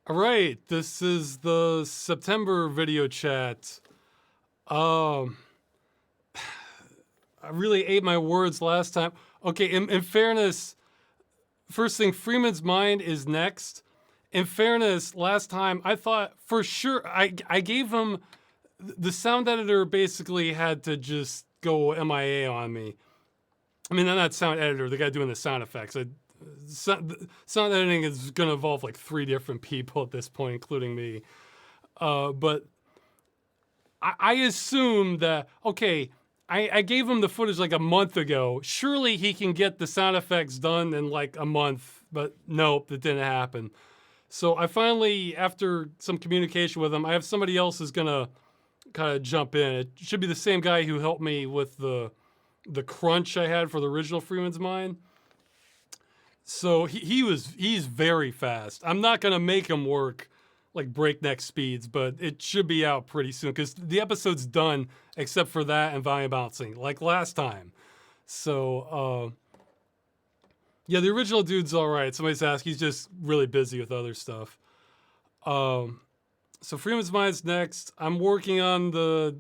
All right, this is the September video chat. Um, I really ate my words last time. Okay, in fairness, first thing, Freeman's Mind is next. In fairness, last time I thought for sure I gave him the sound editor basically had to just go MIA on me. I mean, I'm not sound editor, the guy doing the sound effects. Sound editing is going to involve like 3 different people at this point, including me. But I assume that, okay, I gave him the footage like a month ago. Surely he can get the sound effects done in like a month, but nope, that didn't happen. So I finally, after some communication with him, I have somebody else who's gonna kind of jump in. It should be the same guy who helped me with the crunch I had for the original Freeman's Mind. So he's very fast. I'm not gonna make him work like breakneck speeds, but it should be out pretty soon because the episode's done except for that and volume balancing, like last time. So yeah, the original dude's all right. Somebody's asked. He's just really busy with other stuff. So Freeman's Mind's next. I'm working on the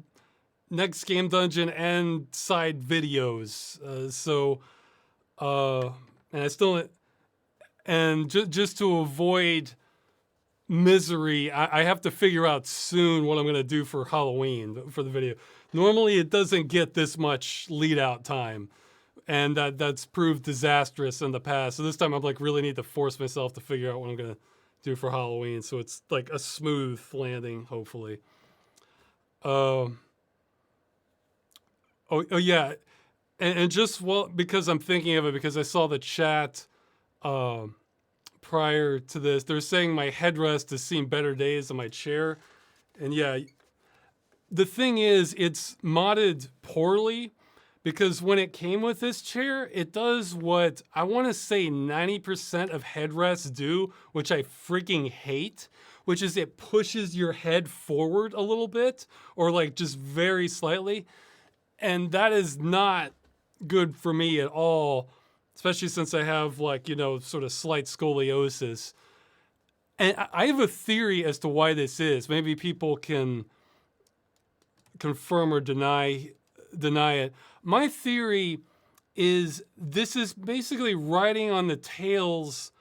next game dungeon and side videos. And I still, and just to avoid misery, I have to figure out soon what I'm going to do for Halloween for the video. Normally it doesn't get this much lead out time, and that's proved disastrous in the past. So this time I'm like really need to force myself to figure out what I'm going to do for Halloween, so it's like a smooth landing, hopefully. Oh yeah, and just because I'm thinking of it, because I saw the chat prior to this, they're saying my headrest has seen better days on my chair. And yeah, the thing is, it's modded poorly because when it came with this chair, it does what I want to say 90% of headrests do, which I freaking hate, which is it pushes your head forward a little bit or like just very slightly. And that is not good for me at all, especially since I have like, sort of slight scoliosis. And I have a theory as to why this is. Maybe people can confirm or deny it. My theory is this is basically riding on the tails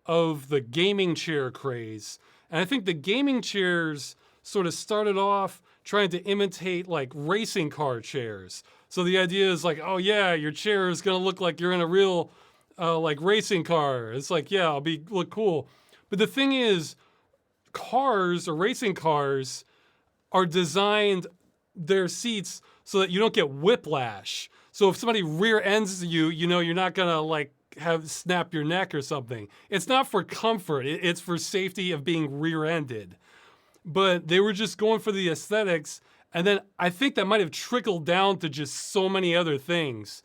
of the gaming chair craze. And I think the gaming chairs sort of started off trying to imitate like racing car chairs. So the idea is like, oh yeah, your chair is gonna look like you're in a real like racing car. It's like, yeah, I'll look cool. But the thing is, cars or racing cars are designed their seats so that you don't get whiplash. So if somebody rear ends you, you're not gonna like snap your neck or something. It's not for comfort. It's for safety of being rear-ended. But they were just going for the aesthetics, and then I think that might have trickled down to just so many other things.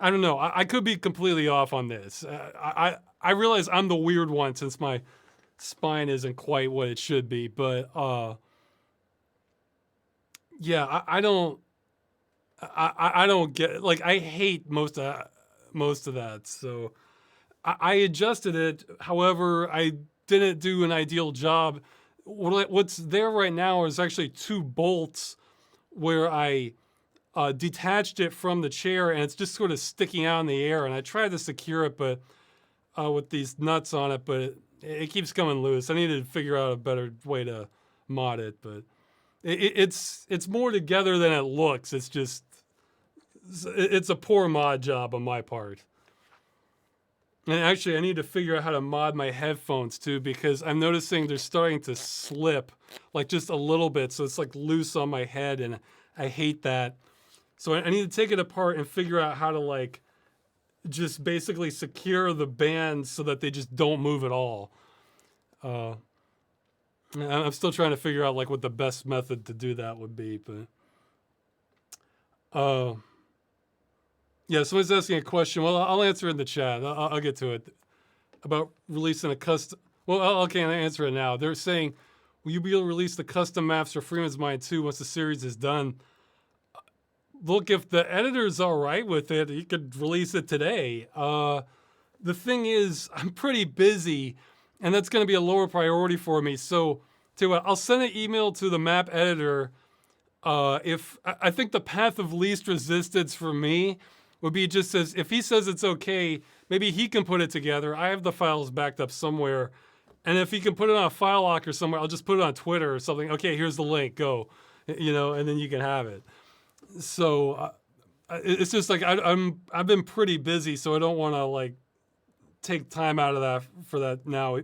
I don't know. I could be completely off on this. I realize I'm the weird one since my spine isn't quite what it should be, but yeah, I don't get, like, I hate most of that. So I adjusted it. However, I didn't do an ideal job. What's there right now is actually 2 bolts where I detached it from the chair, and it's just sort of sticking out in the air. And I tried to secure it, but with these nuts on it, but it keeps coming loose. I need to figure out a better way to mod it, but it's more together than it looks. It's a poor mod job on my part. And actually, I need to figure out how to mod my headphones too, because I'm noticing they're starting to slip, like just a little bit. So it's like loose on my head, and I hate that. So I need to take it apart and figure out how to like just basically secure the bands so that they just don't move at all. I'm still trying to figure out like what the best method to do that would be, but yeah, someone's asking a question. Well, I'll answer it in the chat. I'll get to it about releasing a custom. Well, okay, I'll answer it now. They're saying, will you be able to release the custom maps for Freeman's Mind 2 once the series is done? Look, if the editor's all right with it, he could release it today. The thing is, I'm pretty busy, and that's going to be a lower priority for me. So, tell you what, I'll send an email to the map editor. If I think the path of least resistance for me would be just as if he says it's okay, maybe he can put it together. I have the files backed up somewhere, and if he can put it on a file locker somewhere, I'll just put it on Twitter or something. Okay, here's the link, go, and then you can have it. So it's just like I've been pretty busy, so I don't want to like take time out of that for that now.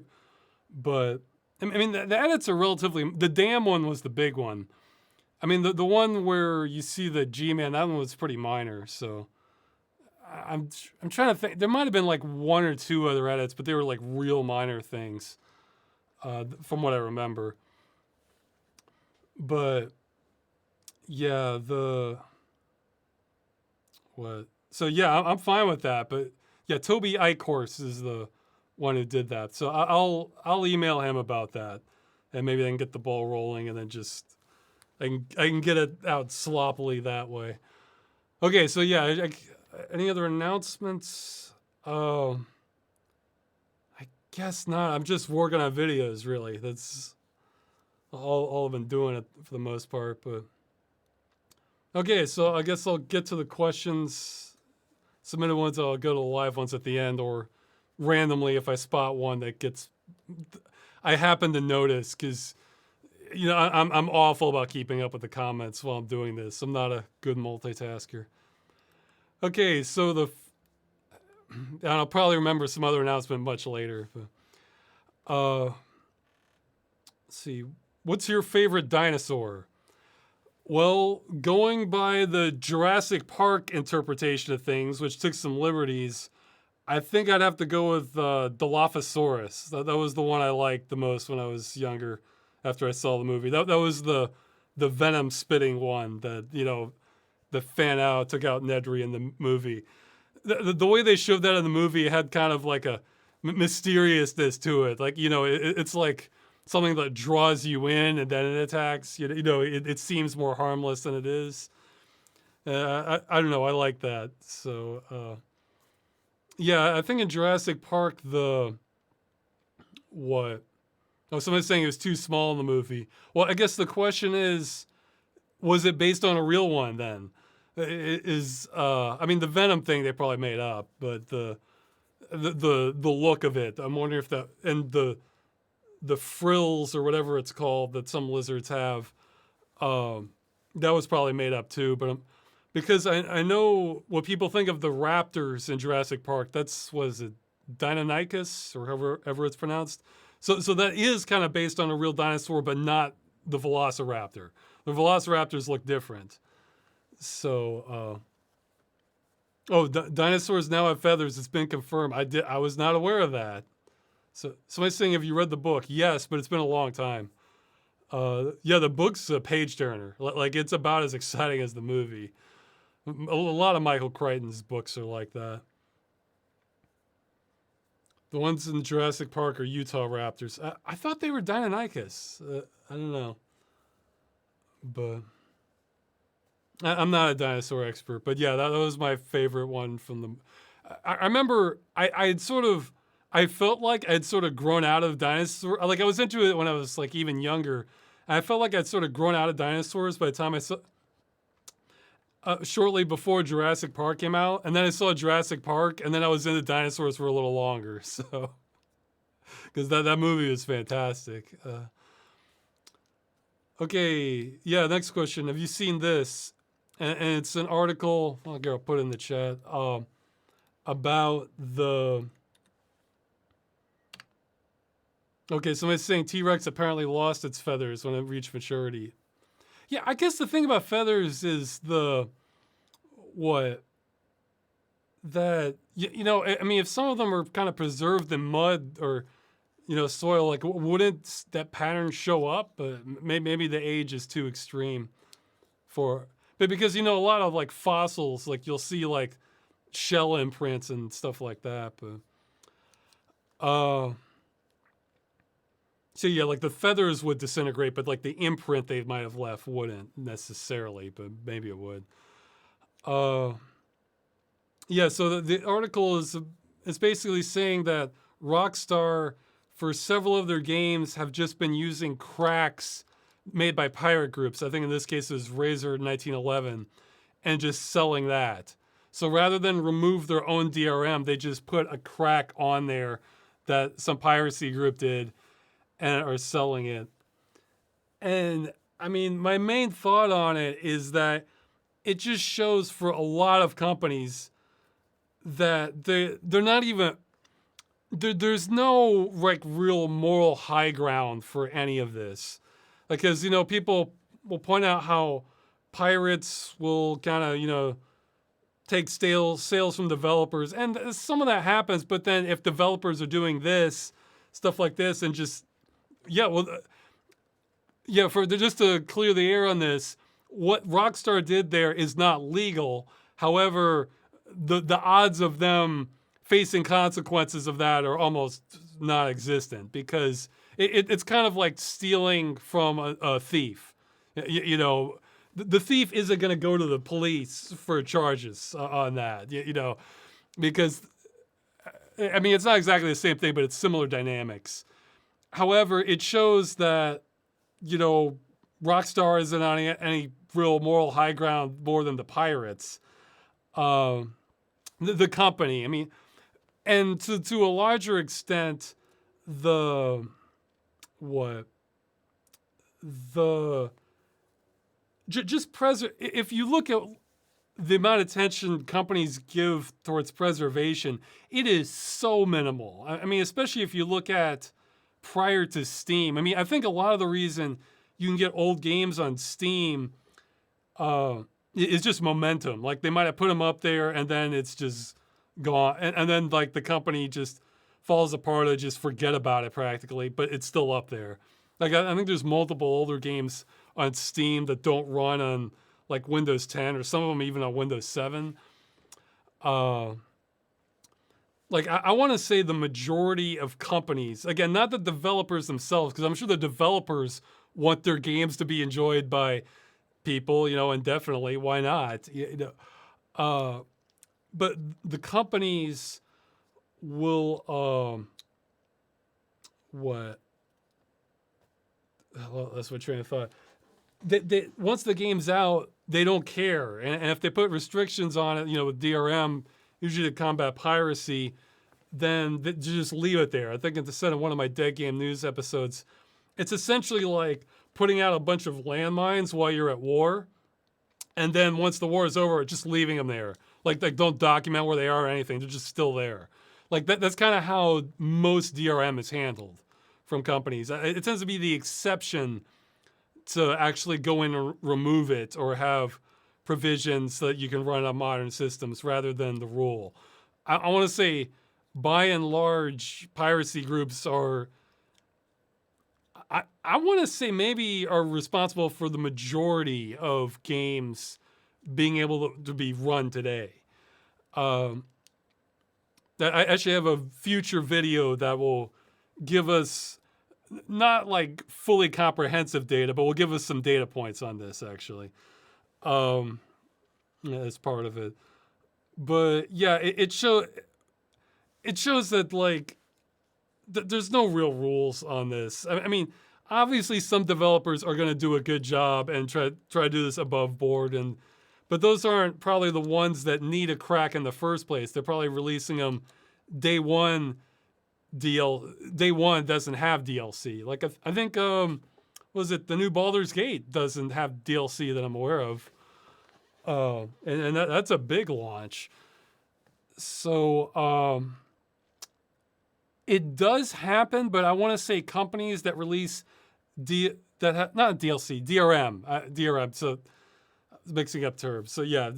But I mean, the edits are relatively. The damn one was the big one. I mean, the one where you see the G-Man, that one was pretty minor. So I'm trying to think. There might have been like one or two other edits, but they were like real minor things, from what I remember. But yeah, what? So yeah, I'm fine with that. But yeah, Toby Eichhorst is the one who did that. So I'll email him about that, and maybe I can get the ball rolling, and then just. I can get it out sloppily that way. Okay, so yeah, any other announcements? I guess not. I'm just working on videos, really. That's all I've been doing it for the most part. But okay, so I guess I'll get to the questions. Submitted ones, I'll go to the live ones at the end, or randomly if I spot one that gets. I happen to notice because. I'm awful about keeping up with the comments while I'm doing this. I'm not a good multitasker. Okay, so and I'll probably remember some other announcement much later. But, let's see. What's your favorite dinosaur? Well, going by the Jurassic Park interpretation of things, which took some liberties, I think I'd have to go with Dilophosaurus. That was the one I liked the most when I was younger. After I saw the movie, that was the venom spitting one that the fan out took out Nedry in the movie. The way they showed that in the movie had kind of like a mysteriousness to it. Like it's like something that draws you in and then it attacks. It seems more harmless than it is. I don't know. I like that. So yeah, I think in Jurassic Park what. Oh, somebody's saying it was too small in the movie. Well, I guess the question is, was it based on a real one then? I mean, the Venom thing they probably made up, but the look of it, I'm wondering if the frills or whatever it's called that some lizards have, that was probably made up too. But because I know what people think of the raptors in Jurassic Park. Was it Deinonychus or however it's pronounced? So that is kind of based on a real dinosaur, but not the Velociraptor. The Velociraptors look different. So, dinosaurs now have feathers. It's been confirmed. I was not aware of that. So somebody's saying, have you read the book? Yes, but it's been a long time. Yeah, the book's a page turner. Like it's about as exciting as the movie. A lot of Michael Crichton's books are like that. The ones in Jurassic Park are Utah Raptors. I thought they were Deinonychus. I don't know. But I'm not a dinosaur expert. But yeah, that was my favorite one from the... I remember I felt like I'd sort of grown out of dinosaurs. Like I was into it when I was like even younger. I felt like I'd sort of grown out of dinosaurs by the time I saw... shortly before Jurassic Park came out, and then I saw Jurassic Park, and then I was into dinosaurs for a little longer. So, because that movie was fantastic. Okay, yeah. Next question: have you seen this? And it's an article. I'll put it in the chat about the. Okay, somebody's saying T-Rex apparently lost its feathers when it reached maturity. Yeah, I guess the thing about feathers is I mean, if some of them are kind of preserved in mud or, soil, like wouldn't that pattern show up? But maybe the age is too extreme but because, a lot of like fossils, like you'll see like shell imprints and stuff like that. But, so yeah, like the feathers would disintegrate, but like the imprint they might have left wouldn't necessarily, but maybe it would. Yeah, so the article is basically saying that Rockstar for several of their games have just been using cracks made by pirate groups. I think in this case it was Razor 1911, and just selling that. So rather than remove their own DRM, they just put a crack on there that some piracy group did and are selling it. And I mean, my main thought on it is that it just shows for a lot of companies that they're not even, there's no like real moral high ground for any of this. Because, you know, people will point out how pirates will kind of, you know, take sales from developers. And some of that happens, but then if developers are doing this, stuff like this, and just, yeah, well, yeah, just to clear the air on this, what Rockstar did there is not legal. However, the odds of them facing consequences of that are almost non-existent, because it's kind of like stealing from a thief. You know, the thief isn't going to go to the police for charges on that, you know, because, I mean, it's not exactly the same thing, but it's similar dynamics. However, it shows that, you know, Rockstar isn't on any real moral high ground more than the pirates. The company, I mean, and to a larger extent, if you look at the amount of attention companies give towards preservation, it is so minimal. I mean, especially if you look at prior to Steam. I mean, I think a lot of the reason you can get old games on Steam is just momentum. Like, they might have put them up there and then it's just gone. And then, like, the company just falls apart or just forget about it practically, but it's still up there. Like, I think there's multiple older games on Steam that don't run on, like, Windows 10, or some of them even on Windows 7. Like, I want to say the majority of companies, again, not the developers themselves, because I'm sure the developers want their games to be enjoyed by people, you know, indefinitely. Why not? You know, but the companies will, that's my train of thought. They, once the game's out, they don't care. And if they put restrictions on it, you know, with DRM, usually to combat piracy, then they just leave it there. I think it's said in one of my Dead Game News episodes, it's essentially like putting out a bunch of landmines while you're at war. And then once the war is over, just leaving them there. Like don't document where they are or anything. They're just still there. Like that's kind of how most DRM is handled from companies. It tends to be the exception to actually go in and remove it or have provisions so that you can run on modern systems rather than the rule. I want to say, by and large, piracy groups are, I want to say maybe are responsible for the majority of games being able to be run today. I actually have a future video that will give us not like fully comprehensive data, but will give us some data points on this actually. Yeah, that's part of it. But yeah, it shows that like there's no real rules on this. I mean, obviously some developers are going to do a good job and try to do this above board, but those aren't probably the ones that need a crack in the first place. They're probably releasing them day one. Day one doesn't have DLC. Like I think was it the new Baldur's Gate doesn't have DLC that I'm aware of. And that's a big launch. So it does happen, but I want to say companies that release not DLC, DRM. So mixing up terms. So yeah,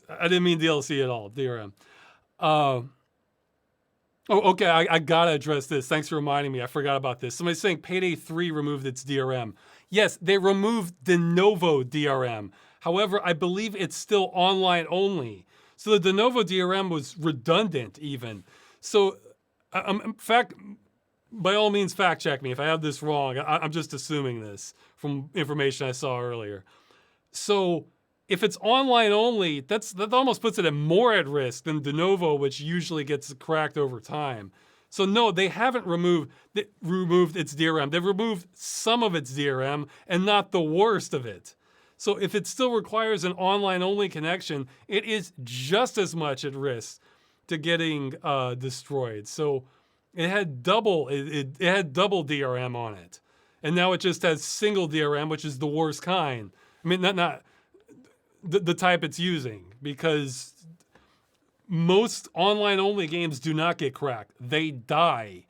I didn't mean DLC at all. DRM. Okay, I gotta address this. Thanks for reminding me. I forgot about this. Somebody's saying Payday 3 removed its DRM. Yes, they removed de novo DRM. However, I believe it's still online only. So the de novo DRM was redundant even. So, in fact, by all means, fact check me if I have this wrong. I'm just assuming this from information I saw earlier. So if it's online only, that almost puts it more at risk than de novo, which usually gets cracked over time. So no, they haven't removed its DRM. They've removed some of its DRM and not the worst of it. So if it still requires an online-only connection, it is just as much at risk to getting destroyed. So it had double DRM on it, and now it just has single DRM, which is the worst kind. I mean, not the type it's using, because most online-only games do not get cracked; they die.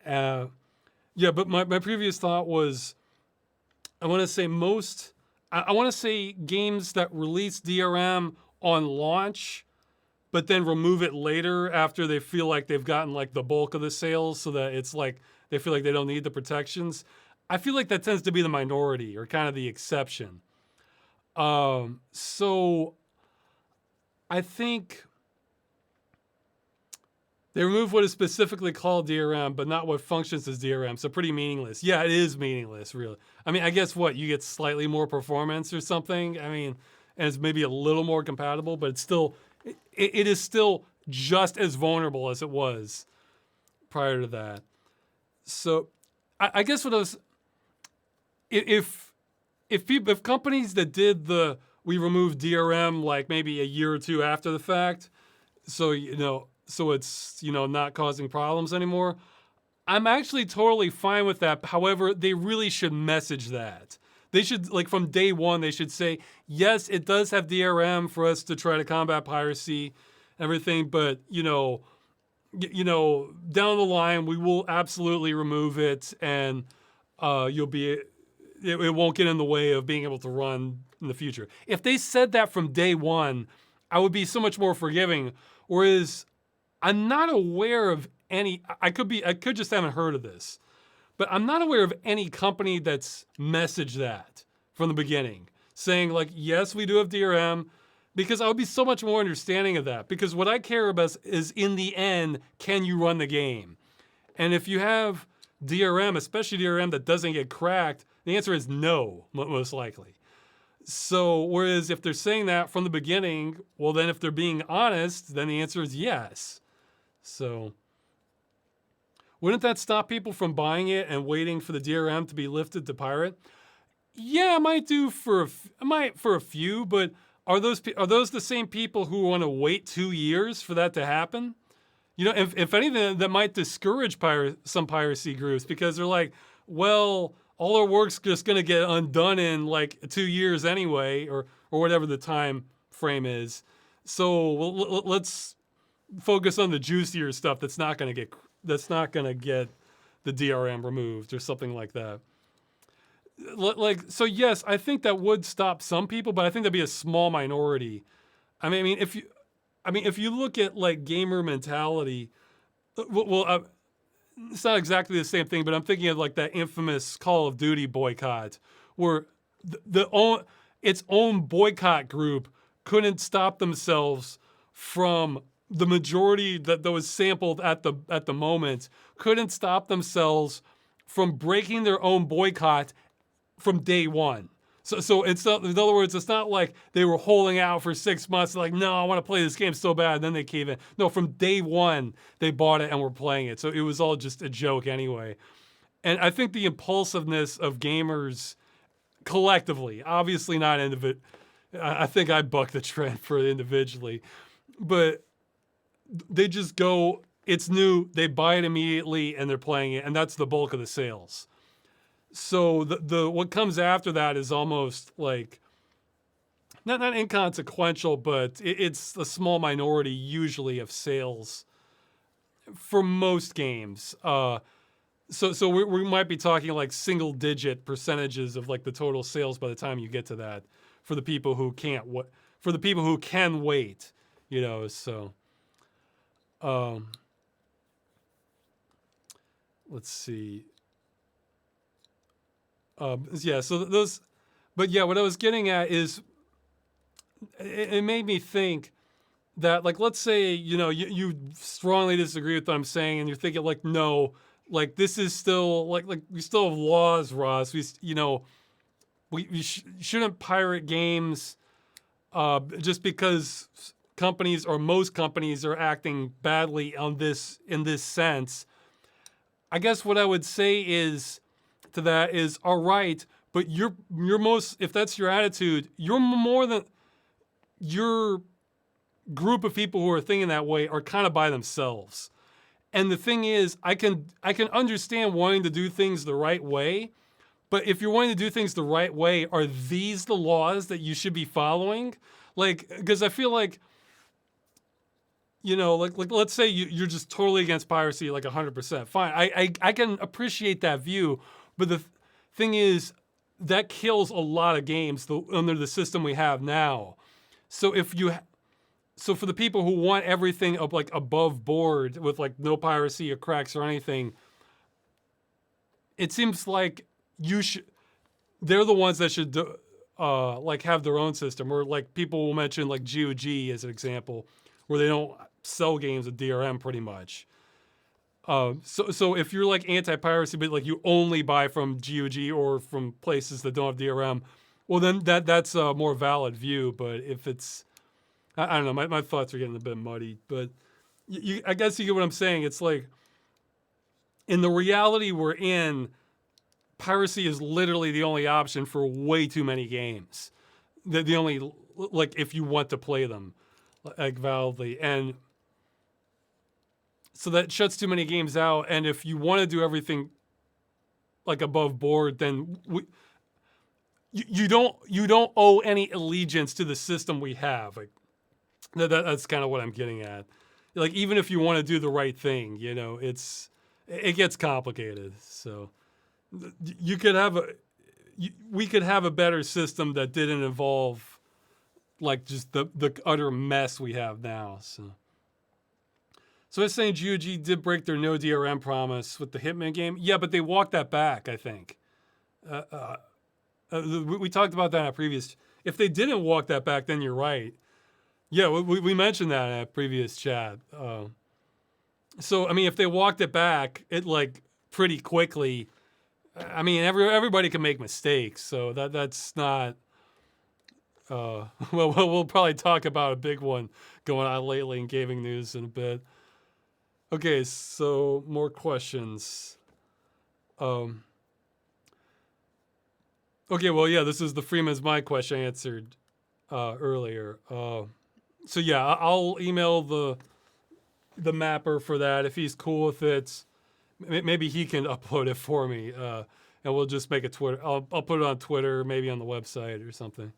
Yeah, but my previous thought was, I want to say I want to say games that release DRM on launch, but then remove it later after they feel like they've gotten like the bulk of the sales, so that it's like they feel like they don't need the protections. I feel like that tends to be the minority, or kind of the exception. So I think they remove what is specifically called DRM, but not what functions as DRM. So pretty meaningless. Yeah, it is meaningless, really. I mean, I guess what, you get slightly more performance or something. I mean, and it's maybe a little more compatible, but it's still, it is still just as vulnerable as it was prior to that. So I guess what I was, if companies that did we removed DRM like maybe a year or two after the fact, so so it's not causing problems anymore, I'm actually totally fine with that. However, they really should message that. They should, like, from day one, they should say, yes, it does have DRM for us to try to combat piracy, everything, but down the line we will absolutely remove it, and it won't get in the way of being able to run in the future. If they said that from day one, I would be so much more forgiving. Whereas I'm not aware of any, I could just haven't heard of this, but I'm not aware of any company that's messaged that from the beginning, saying like, yes, we do have DRM, because I would be so much more understanding of that. Because what I care about is, in the end, can you run the game? And if you have DRM, especially DRM that doesn't get cracked, the answer is no, most likely. So, whereas if they're saying that from the beginning, well, then if they're being honest, then the answer is yes. So, wouldn't that stop people from buying it and waiting for the DRM to be lifted to pirate? Yeah, it might do for a few, but are those the same people who want to wait 2 years for that to happen? If anything, that might discourage some piracy groups, because they're like, well, all our work's just going to get undone in like 2 years anyway, or whatever the time frame is. So let's focus on the juicier stuff that's not going to get the DRM removed, or something like that. So yes, I think that would stop some people, but I think that'd be a small minority. I mean, if you look at like gamer mentality, it's not exactly the same thing, but I'm thinking of like that infamous Call of Duty boycott, where its own boycott group couldn't stop themselves from, the majority that was sampled at the moment couldn't stop themselves from breaking their own boycott from day one. So it's not, in other words, it's not like they were holding out for 6 months, like, no, I want to play this game so bad, and then they cave in. No, from day one, they bought it and were playing it. So it was all just a joke anyway. And I think the impulsiveness of gamers collectively, obviously not individually, I think I buck the trend for it individually, but they just go, it's new, they buy it immediately, and they're playing it, and that's the bulk of the sales. So the what comes after that is almost like not inconsequential, but it's a small minority usually of sales for most games. So we might be talking like single digit percentages of like the total sales by the time you get to that, for the people who for the people who can wait, So, let's see. Yeah, so those, but yeah, what I was getting at is, it made me think that, like, let's say, you strongly disagree with what I'm saying, and you're thinking like, no, like, this is still, like we still have laws, Ross. We shouldn't pirate games just because companies, or most companies, are acting badly in this sense. I guess what I would say is to that is, all right, but you're most, if that's your attitude, you're more than, your group of people who are thinking that way are kind of by themselves. And the thing is, I can understand wanting to do things the right way, but if you're wanting to do things the right way, are these the laws that you should be following? Like, because I feel like, like let's say you're just totally against piracy, like 100%. Fine, I can appreciate that view, but the thing is, that kills a lot of games under the system we have now. So so for the people who want everything up like above board with like no piracy or cracks or anything, it seems like they're the ones that should like have their own system, or like people will mention like GOG as an example, where they don't sell games with DRM pretty much. So if you're like anti-piracy, but like you only buy from GOG or from places that don't have DRM, well then that's a more valid view. But if it's, I don't know, my thoughts are getting a bit muddy, but I guess you get what I'm saying. It's like, in the reality we're in, piracy is literally the only option for way too many games. The only, like, if you want to play them, like, validly. And so that shuts too many games out. And if you want to do everything, like, above board, then you don't owe any allegiance to the system we have. Like, that's kind of what I'm getting at. Like, even if you want to do the right thing, it gets complicated. So we could have a better system that didn't involve like just the utter mess we have now. So I was saying GOG did break their no DRM promise with the Hitman game. Yeah, but they walked that back, I think. We talked about that in a previous. If they didn't walk that back, then you're right. Yeah, we mentioned that in a previous chat. So I mean, if they walked it back, it like pretty quickly. I mean, everybody can make mistakes, so that's not. Well, we'll probably talk about a big one going on lately in gaming news in a bit. Okay, so more questions. Okay, well, yeah, this is the Freeman's Mind question I answered earlier. So yeah, I'll email the mapper for that if he's cool with it. Maybe he can upload it for me, and we'll just make a Twitter. I'll put it on Twitter, maybe on the website or something,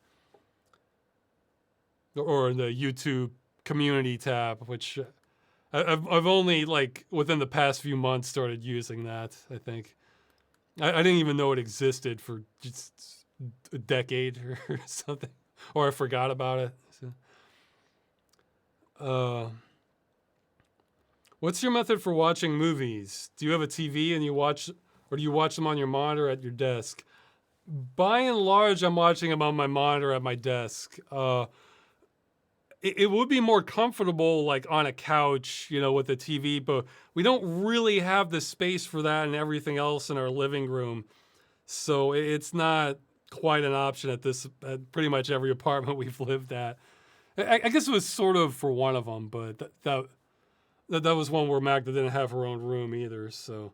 or in the YouTube community tab, which I've only like within the past few months started using that. I think I didn't even know it existed for just a decade or something, or I forgot about it. So. What's your method for watching movies? Do you have a TV and you watch, or do you watch them on your monitor at your desk? By and large, I'm watching them on my monitor at my desk. It would be more comfortable, like on a couch, with a TV, but we don't really have the space for that and everything else in our living room, so it's not quite an option at pretty much every apartment we've lived at. I guess it was sort of for one of them, but that was one where Magda didn't have her own room either. So,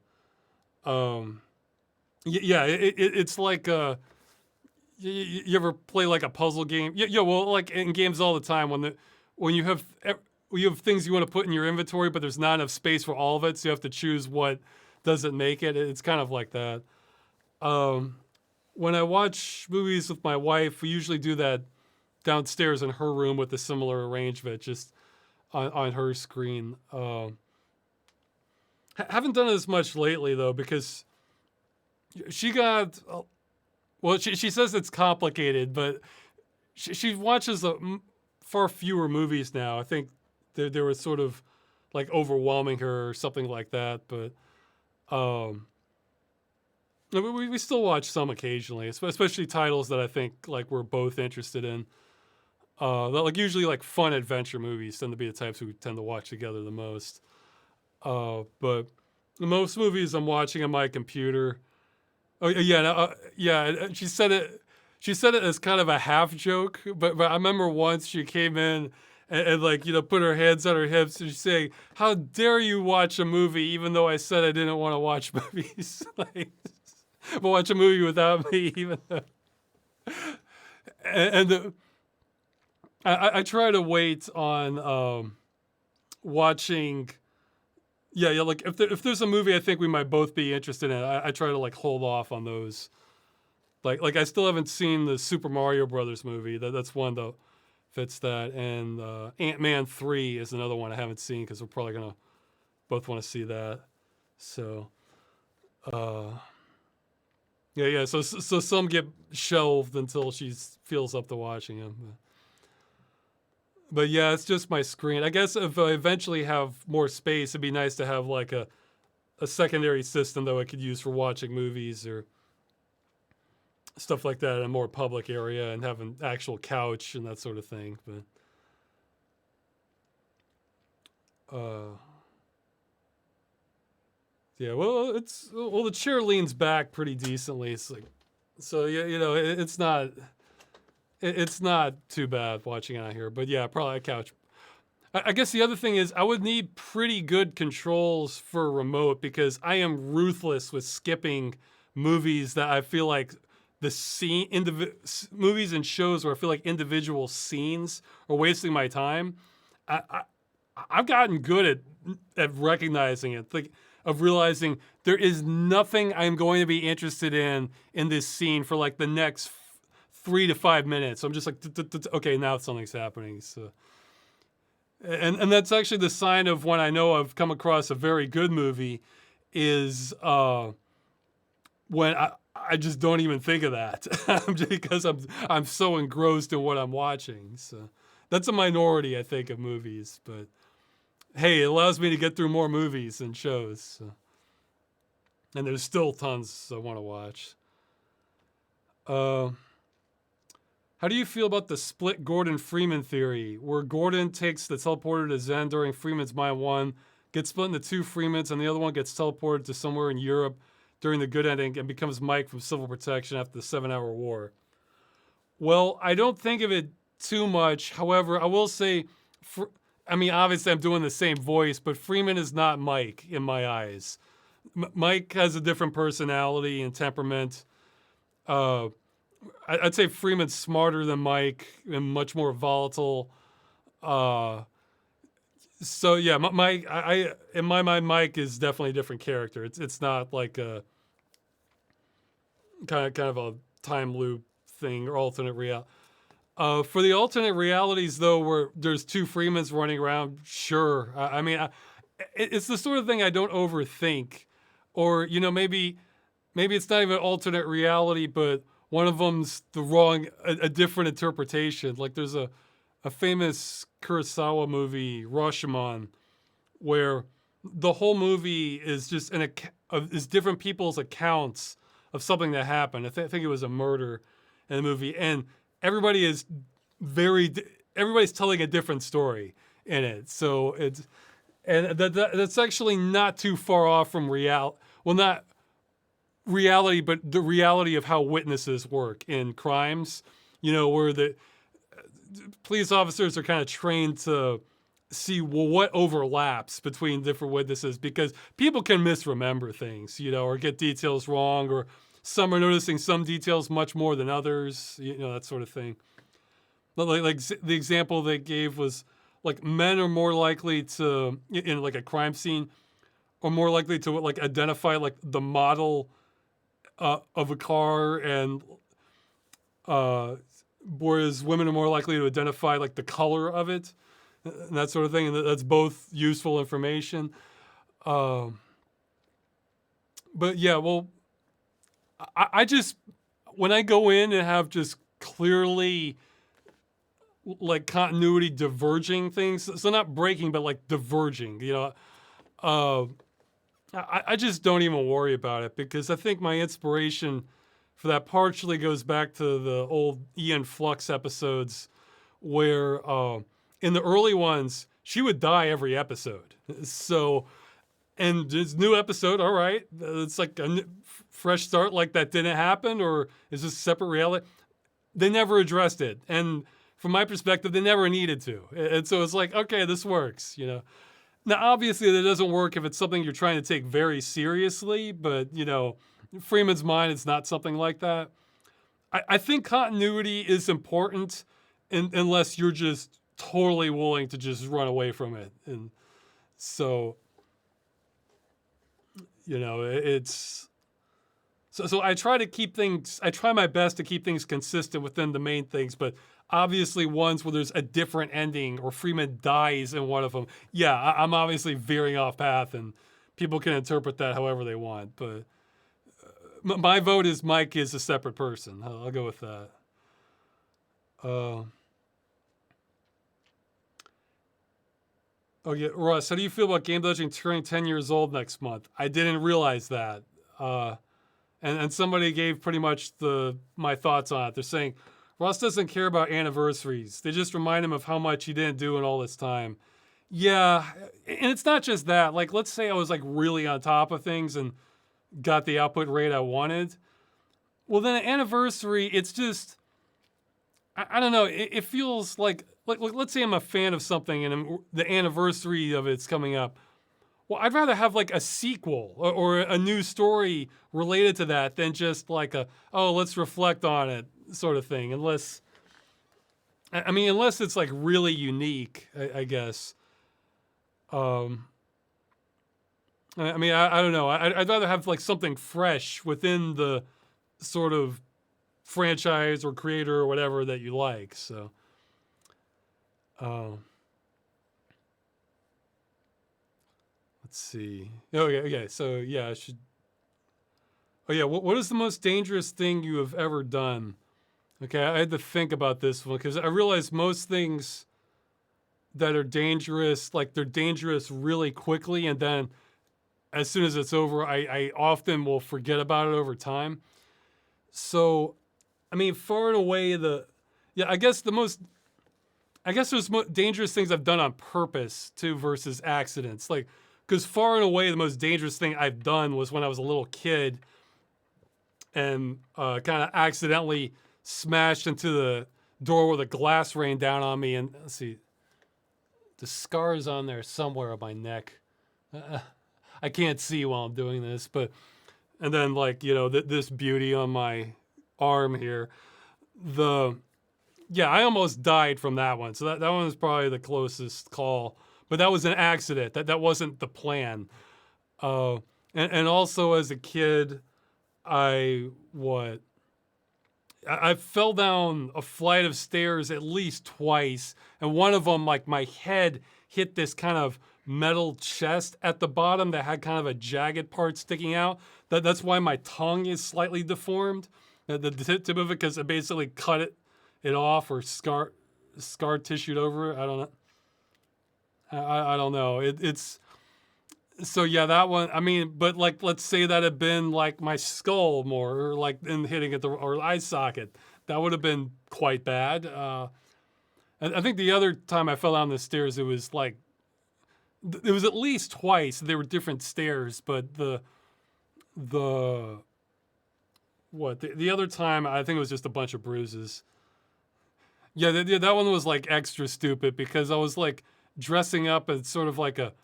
yeah, it's like you ever play like a puzzle game? Yeah. Well, like in games all the time, when you have things you want to put in your inventory, but there's not enough space for all of it, so you have to choose what doesn't make it. It's kind of like that. When I watch movies with my wife, we usually do that downstairs in her room with a similar arrangement, just on her screen. Haven't done it as much lately though, because she got, well, she says it's complicated, but she watches far fewer movies now. I think there was sort of like overwhelming her or something like that, but we still watch some occasionally, especially titles that I think like we're both interested in. Like usually like fun adventure movies tend to be the types we tend to watch together the most. But most movies I'm watching on my computer. Oh yeah, yeah. She said it as kind of a half joke, but I remember once she came in and like, put her hands on her hips and she's saying, "How dare you watch a movie even though I said I didn't want to watch movies?" Like, but watch a movie without me, even though. And I try to wait on watching. Yeah, like if there's a movie I think we might both be interested in, I try to like hold off on those. Like I still haven't seen the Super Mario Brothers movie. That's one that fits that, and Ant-Man 3 is another one I haven't seen because we're probably gonna both want to see that. So, yeah. So some get shelved until she feels up to watching them. But yeah, it's just my screen. I guess if I eventually have more space, it'd be nice to have like a secondary system that I could use for watching movies or stuff like that in a more public area and have an actual couch and that sort of thing. But yeah, well, the chair leans back pretty decently. It's like, so yeah, it's not too bad watching out here. But yeah, probably a couch. I guess the other thing is I would need pretty good controls for a remote because I am ruthless with skipping movies that I feel like movies and shows where I feel like individual scenes are wasting my time. I've gotten good at recognizing it, like of realizing there is nothing I'm going to be interested in this scene for like the next 3 to 5 minutes. I'm just like, okay, now something's happening. So, and that's actually the sign of when I know I've come across a very good movie, is when I just don't even think of that because I'm so engrossed in what I'm watching. So that's a minority, I think, of movies, but hey, it allows me to get through more movies and shows. So. And there's still tons I want to watch. How do you feel about the split Gordon Freeman theory, where Gordon takes the teleporter to Zen during Freeman's Mind 1, gets split into 2 Freemans, and the other one gets teleported to somewhere in Europe during the good ending and becomes Mike from Civil Protection after the 7-hour war? Well, I don't think of it too much. However, I will say, obviously I'm doing the same voice, but Freeman is not Mike in my eyes. Mike has a different personality and temperament. I'd say Freeman's smarter than Mike and much more volatile. So yeah, Mike. In my mind, Mike is definitely a different character. It's not like a kind of a time loop thing or alternate reality. For the alternate realities, though, where there's 2 Freemans running around, sure. It's the sort of thing I don't overthink, or maybe it's not even an alternate reality, but one of them's a different interpretation. Like there's a famous Kurosawa movie, Rashomon, where the whole movie is just is different people's accounts of something that happened. I think it was a murder in the movie, and everybody's telling a different story in it. So that's actually not too far off from reality. Well, not reality, but the reality of how witnesses work in crimes, where the police officers are kind of trained to see, well, what overlaps between different witnesses, because people can misremember things, or get details wrong, or some are noticing some details much more than others, that sort of thing. But like the example they gave was like men are more likely to, in like a crime scene, are more likely to like identify like the model of a car, and whereas women are more likely to identify like the color of it and that sort of thing, and that's both useful information. But yeah, well, I just, when I go in and have just clearly like continuity diverging things, so not breaking, but like diverging, I just don't even worry about it, because I think my inspiration for that partially goes back to the old Ian Flux episodes, where in the early ones, she would die every episode. So, and this new episode, all right, it's like a fresh start, like that didn't happen, or is this separate reality? They never addressed it. And from my perspective, they never needed to. And so it's like, okay, this works, you know. Now, obviously, that doesn't work if it's something you're trying to take very seriously, but, you know, Freeman's Mind, it's not something like that. I think continuity is important unless you're just totally willing to just run away from it. And so, you know, it's... So I try to keep things, I try my best to keep things consistent within the main things, but obviously ones where there's a different ending or Freeman dies in one of them, yeah, I'm obviously veering off path and people can interpret that however they want, but my vote is Mike is a separate person. I'll go with that. Oh yeah, Russ, how do you feel about Game Legend turning 10 years old next month? I didn't realize that. And somebody gave pretty much my thoughts on it. They're saying, Ross doesn't care about anniversaries. They just remind him of how much he didn't do in all this time. Yeah, and it's not just that. Like, let's say I was like really on top of things and got the output rate I wanted. Well, then an anniversary, it's just, I don't know. It feels like let's say I'm a fan of something and the anniversary of it's coming up. Well, I'd rather have like a sequel or a new story related to that than just like let's reflect on it sort of thing. Unless it's like really unique, I guess. I don't know. I'd rather have like something fresh within the sort of franchise or creator or whatever that you like. So, let's see. Okay. So yeah, I should. Oh yeah, what is the most dangerous thing you have ever done? Okay, I had to think about this one because I realized most things that are dangerous, like they're dangerous really quickly, and then as soon as it's over, I often will forget about it over time. So, I mean, far and away I guess there's dangerous things I've done on purpose too versus accidents. Like, because far and away the most dangerous thing I've done was when I was a little kid and kind of accidentally smashed into the door where the glass rained down on me. And let's see, the scar's on there somewhere on my neck. I can't see while I'm doing this, and then like, you know, this beauty on my arm here. I almost died from that one. So that one was probably the closest call, but that was an accident. That wasn't the plan. And also as a kid, I fell down a flight of stairs at least twice, and one of them, like my head hit this kind of metal chest at the bottom that had kind of a jagged part sticking out. That's why my tongue is slightly deformed, the tip of it, because it basically cut it off or scar tissued over it. I don't know. I don't know. It's so yeah, that one. I mean, but like, let's say that had been like my skull more, or like in hitting at or eye socket, that would have been quite bad. I think the other time I fell down the stairs, it was at least twice. They were different stairs, but the other time I think it was just a bunch of bruises. Yeah, that one was like extra stupid because I was like dressing up as sort of like a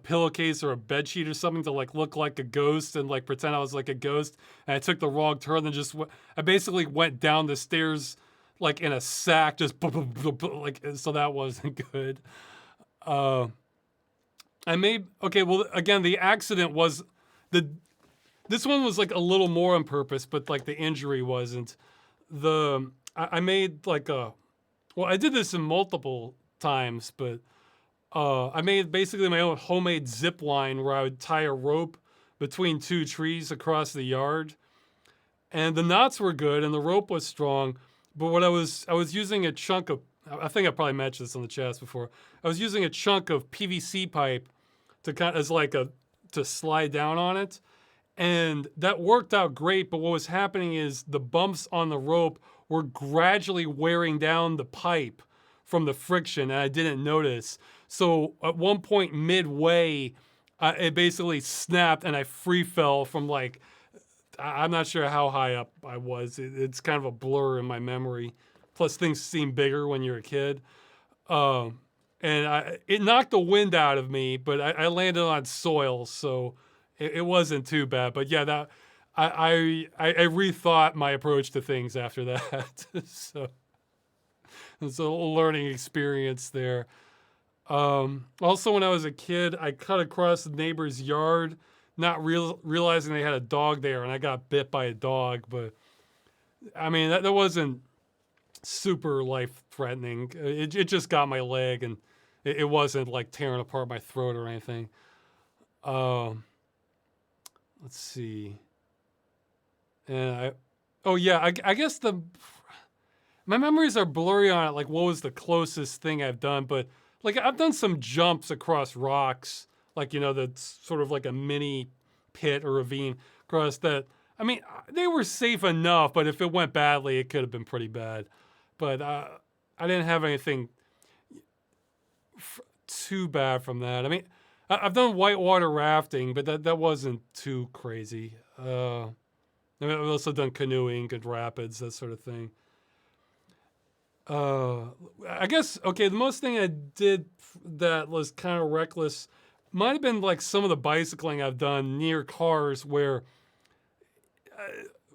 pillowcase or a bed sheet or something to like look like a ghost and like pretend I was like a ghost, and I took the wrong turn and I basically went down the stairs like in a sack, just like, so that wasn't good. Well, again, the accident was this one was like a little more on purpose, but like the injury wasn't. I made like I did this in multiple times, but I made basically my own homemade zip line where I would tie a rope between two trees across the yard, and the knots were good and the rope was strong. But I was using a chunk of, I think I probably mentioned this on the chats before. I was using a chunk of PVC pipe to slide down on it, and that worked out great. But what was happening is the bumps on the rope were gradually wearing down the pipe from the friction, and I didn't notice. So at one point midway, it basically snapped and I free fell from I'm not sure how high up I was. It's kind of a blur in my memory. Plus, things seem bigger when you're a kid. Um, and it knocked the wind out of me, but I landed on soil, so it wasn't too bad. But yeah, that I rethought my approach to things after that. So it's a learning experience there. Also, when I was a kid, I cut across the neighbor's yard, not realizing they had a dog there, and I got bit by a dog. But I mean, that wasn't super life-threatening. It just got my leg, and it wasn't like tearing apart my throat or anything. Um, let's see. And oh yeah, I guess my memories are blurry on it. Like, what was the closest thing I've done? But like, I've done some jumps across rocks, like, that's sort of like a mini pit or ravine across that. I mean, they were safe enough, but if it went badly, it could have been pretty bad. But I didn't have anything too bad from that. I mean, I've done whitewater rafting, but that wasn't too crazy. I've also done canoeing, good rapids, that sort of thing. I guess, okay, the most thing I did that was kind of reckless might have been like some of the bicycling I've done near cars where,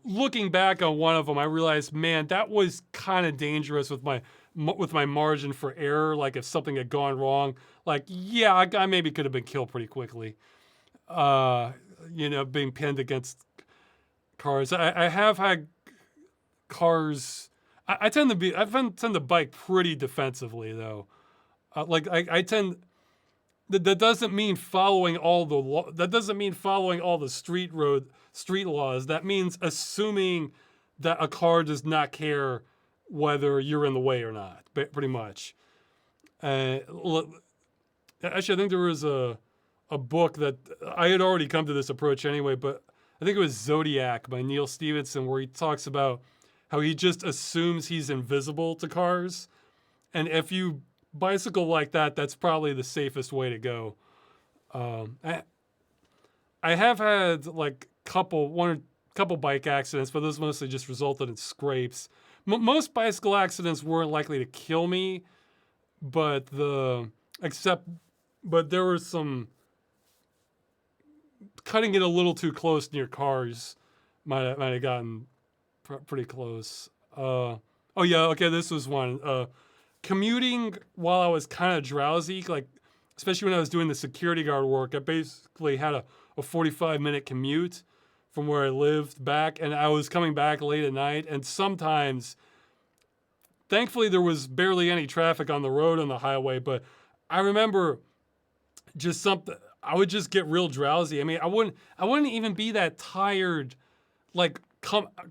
looking back on one of them, I realized, man, that was kind of dangerous with my margin for error. Like, if something had gone wrong, like, yeah, I maybe could have been killed pretty quickly. Being pinned against cars. I have had cars. I tend to bike pretty defensively though. I tend. That doesn't mean following all the that doesn't mean following all the street laws. That means assuming that a car does not care whether you're in the way or not. Pretty much. Actually, I think there was a book that I had already come to this approach anyway, but I think it was Zodiac by Neil Stephenson, where he talks about how he just assumes he's invisible to cars, and if you bicycle like that, that's probably the safest way to go. I have had like couple bike accidents, but those mostly just resulted in scrapes. Most bicycle accidents weren't likely to kill me, but there was some cutting it a little too close near cars might have gotten pretty close. Oh yeah, okay, this was one. Commuting while I was kind of drowsy, like especially when I was doing the security guard work, I basically had a 45-minute commute from where I lived back, and I was coming back late at night, and sometimes, thankfully, there was barely any traffic on the road on the highway, but I remember I would just get real drowsy. I mean, I wouldn't even be that tired, like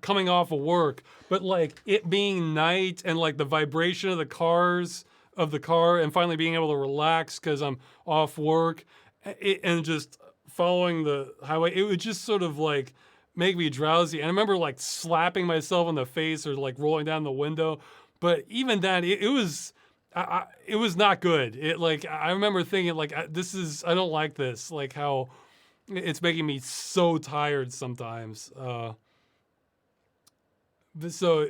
coming off of work, but like it being night and like the vibration of the car and finally being able to relax because I'm off work and just following the highway, it would just sort of like make me drowsy. And I remember like slapping myself in the face or like rolling down the window. But even then, it was not good. I remember thinking like, I don't like this, like how it's making me so tired sometimes. So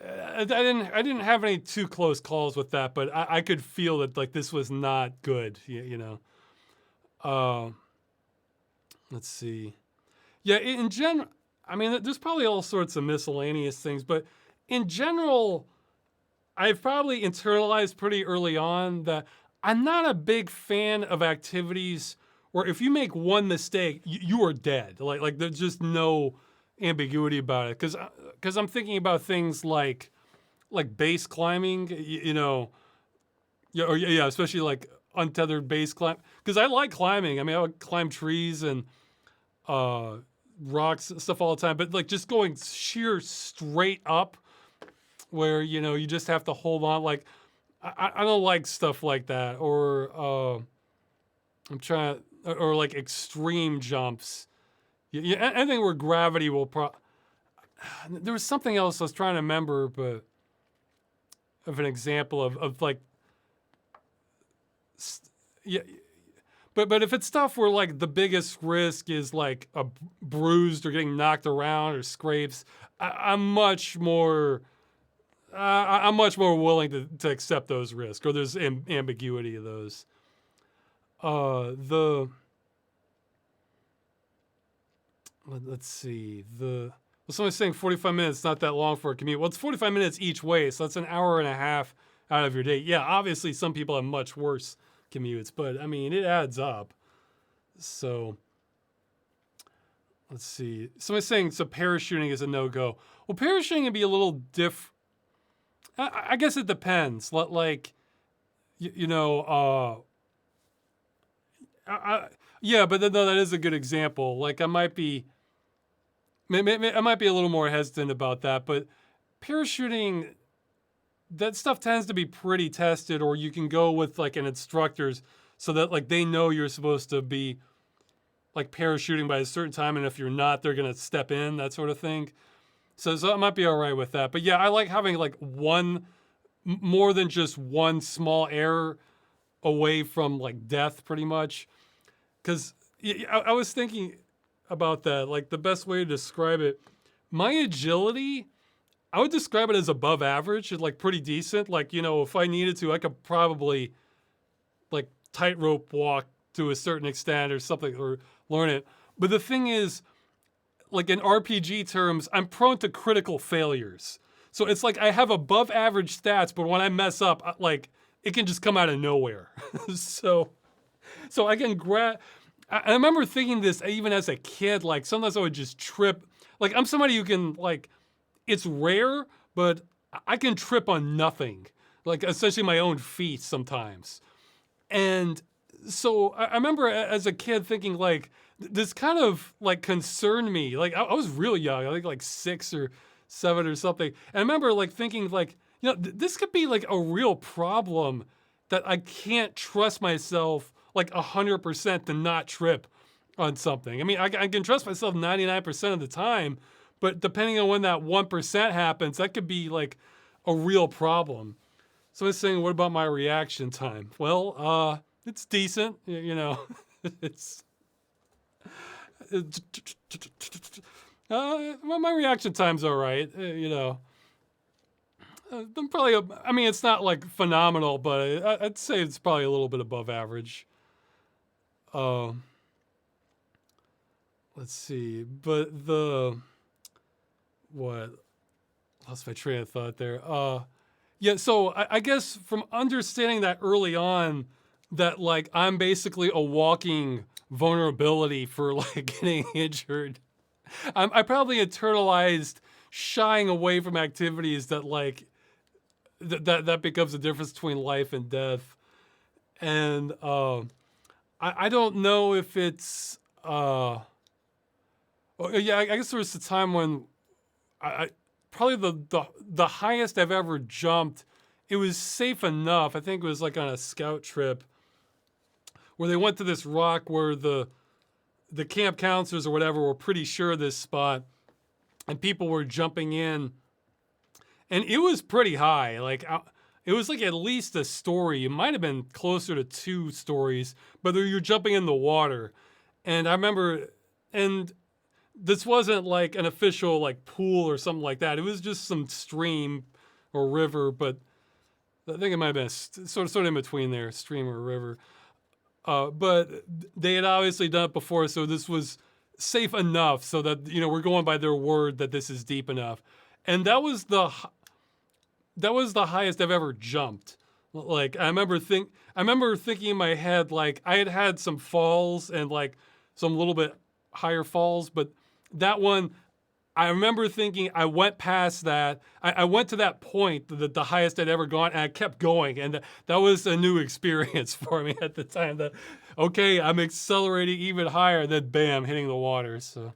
I didn't have any too close calls with that, but I could feel that like this was not good, Let's see. Yeah, in general, I mean, there's probably all sorts of miscellaneous things, but in general, I've probably internalized pretty early on that I'm not a big fan of activities where if you make one mistake, you are dead. Like there's just no ambiguity about it. Because I'm thinking about things like base climbing, especially like untethered base climb. Because I like climbing. I mean, I would climb trees and rocks and stuff all the time. But like just going sheer straight up, where you just have to hold on. Like I don't like stuff like that. Or or like extreme jumps. Anything where gravity will there was something else I was trying to remember, but of an example of like, yeah. But if it's stuff where like the biggest risk is like a bruised or getting knocked around or scrapes, I'm much more I'm much more willing to accept those risks, or there's ambiguity of those. The let's see the. Well, someone's saying 45 minutes not that long for a commute. Well, it's 45 minutes each way, so that's an hour and a half out of your day. Yeah, obviously some people have much worse commutes, but I mean it adds up. So let's see. Somebody's saying so parachuting is a no-go. Well, parachuting can be a little I guess it depends. Like, you know, yeah, but no, that is a good example. Like, I might be a little more hesitant about that, but parachuting, that stuff tends to be pretty tested, or you can go with like an instructor's so that like they know you're supposed to be like parachuting by a certain time, and if you're not, they're gonna step in, that sort of thing. So I might be all right with that. But yeah, I like having like more than just one small error away from like death, pretty much. Because I was thinking about that, like the best way to describe it. My agility, I would describe it as above average, like pretty decent. Like, you know, if I needed to, I could probably like tightrope walk to a certain extent or something, or learn it. But the thing is, like in RPG terms, I'm prone to critical failures. So it's like I have above average stats, but when I mess up, like it can just come out of nowhere. so I can I remember thinking this even as a kid, like sometimes I would just trip. Like I'm somebody who can like, it's rare, but I can trip on nothing. Like essentially my own feet sometimes. And so I remember as a kid thinking like, this kind of like concerned me. Like I was real young, I think like 6 or 7 or something. And I remember like thinking like, you know, this could be like a real problem that I can't trust myself like 100% to not trip on something. I mean, I can trust myself 99% of the time, but depending on when that 1% happens, that could be like a real problem. So I was saying, what about my reaction time? Well, it's decent, you know, it's, my reaction time's all right, you know. I'm probably, I mean, it's not like phenomenal, but I'd say it's probably a little bit above average. Let's see, but what? Lost my train of thought there. Yeah, so I guess from understanding that early on, that like I'm basically a walking vulnerability for like getting injured. I probably internalized shying away from activities that like that becomes the difference between life and death. And I don't know if it's yeah, I guess there was a time when I probably the highest I've ever jumped. It was safe enough. I think it was like on a scout trip where they went to this rock where the camp counselors or whatever were pretty sure of this spot, and people were jumping in, and it was pretty high. Like it was like at least a story. It might have been closer to 2 stories, but you're jumping in the water. And I remember, and this wasn't like an official like pool or something like that. It was just some stream or river, but I think it might have been sort of in between there, stream or river. But they had obviously done it before, so this was safe enough so that, you know, we're going by their word that this is deep enough. And that was the highest I've ever jumped. Like I remember thinking in my head, like I had some falls and like some little bit higher falls, but that one, I remember thinking I went past that. I went to that point, the highest I'd ever gone, and I kept going. And that was a new experience for me at the time. That, okay, I'm accelerating even higher, then bam, hitting the water. So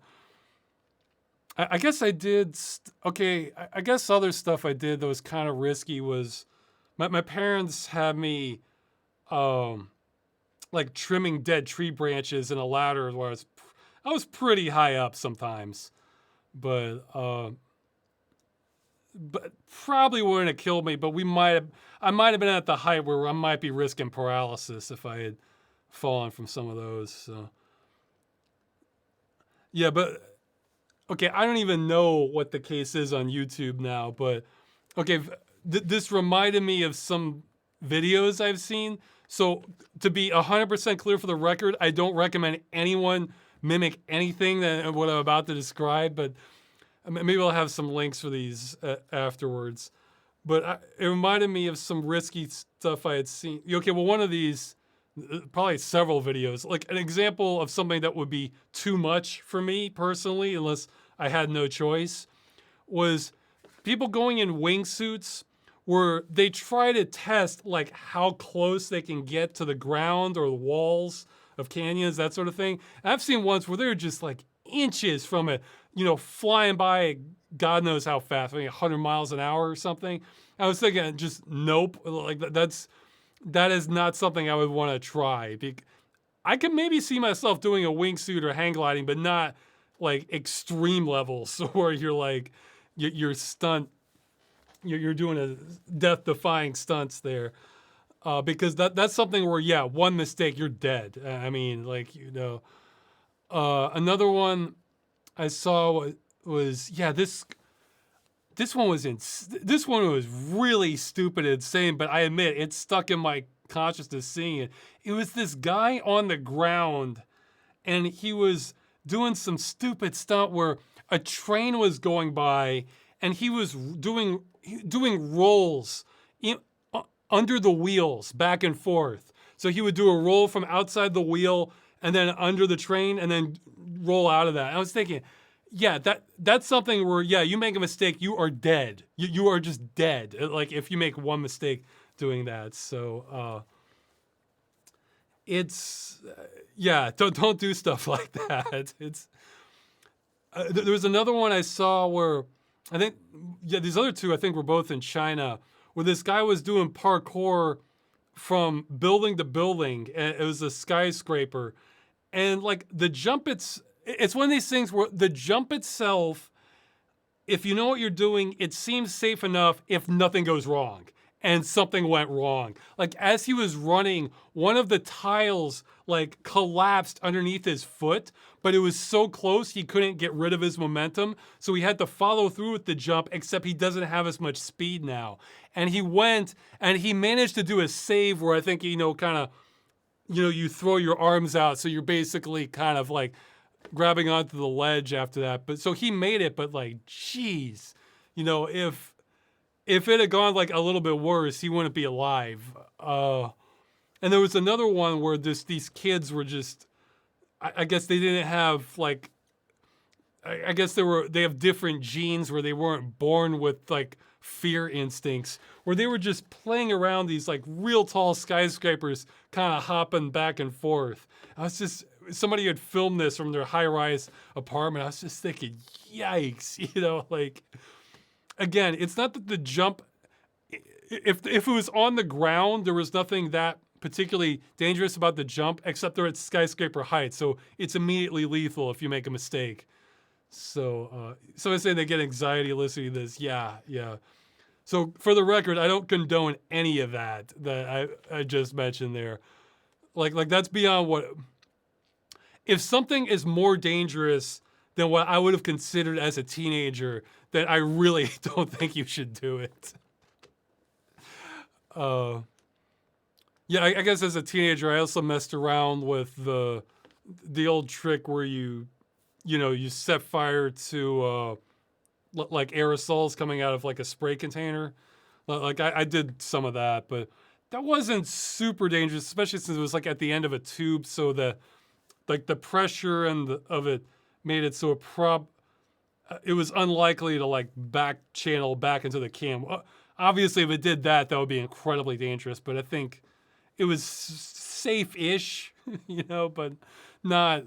I guess I did, okay, I guess other stuff I did that was kind of risky was, my parents had me like trimming dead tree branches in a ladder where I was pretty high up sometimes. But probably wouldn't have killed me. But I might have been at the height where I might be risking paralysis if I had fallen from some of those. So yeah, okay, I don't even know what the case is on YouTube now. But okay, this reminded me of some videos I've seen. So to be 100% clear for the record, I don't recommend anyone mimic anything that what I'm about to describe, but maybe I'll have some links for these afterwards. But it reminded me of some risky stuff I had seen. Okay, well, one of these, probably several videos, like an example of something that would be too much for me personally, unless I had no choice, was people going in wingsuits where they try to test like how close they can get to the ground or the walls of canyons, that sort of thing. And I've seen ones where they're just like inches from it, flying by God knows how fast, maybe 100 miles an hour or something. I was thinking, just nope. Like that is not something I would want to try. I could maybe see myself doing a wingsuit or hang gliding, but not like extreme levels where you're like you're doing a death-defying stunts there. Because that's something where, yeah, one mistake, you're dead. I mean, like, another one I saw was this one was really stupid and insane, but I admit it stuck in my consciousness seeing it. It was this guy on the ground, and he was doing some stupid stunt where a train was going by, and he was doing rolls under the wheels, back and forth. So he would do a roll from outside the wheel and then under the train and then roll out of that. And I was thinking, yeah, that's something where, yeah, you make a mistake, you are dead. You are just dead. Like if you make one mistake doing that. So it's, yeah, don't do stuff like that. It's, there was another one I saw where I think, yeah, these other two I think were both in China, where this guy was doing parkour from building to building, and it was a skyscraper. And like the jump, it's one of these things where the jump itself, if you know what you're doing, it seems safe enough if nothing goes wrong. And something went wrong. Like as he was running, one of the tiles like collapsed underneath his foot, but it was so close he couldn't get rid of his momentum. So he had to follow through with the jump, except he doesn't have as much speed now. And he went and he managed to do a save where I think, kind of, you throw your arms out. So you're basically kind of like grabbing onto the ledge after that. But so he made it, but like, geez, if it had gone like a little bit worse, he wouldn't be alive. And there was another one where these kids were just, I guess they didn't have like, I guess they have different genes where they weren't born with like fear instincts, where they were just playing around these like real tall skyscrapers, kind of hopping back and forth. Somebody had filmed this from their high-rise apartment. I was just thinking, yikes, like, again, it's not that the jump, if it was on the ground, there was nothing that particularly dangerous about the jump, except they're at skyscraper height. So it's immediately lethal if you make a mistake. So I say they get anxiety listening to this. Yeah. So for the record, I don't condone any of that I just mentioned there. Like that's beyond what, if something is more dangerous than what I would have considered as a teenager, then I really don't think you should do it. Yeah, I guess as a teenager, I also messed around with the old trick where you set fire to like aerosols coming out of like a spray container. Like I did some of that, but that wasn't super dangerous, especially since it was like at the end of a tube, so the pressure of it made it so it was unlikely to like back channel back into the cam. Obviously, if it did that would be incredibly dangerous. But I think it was safe-ish, but not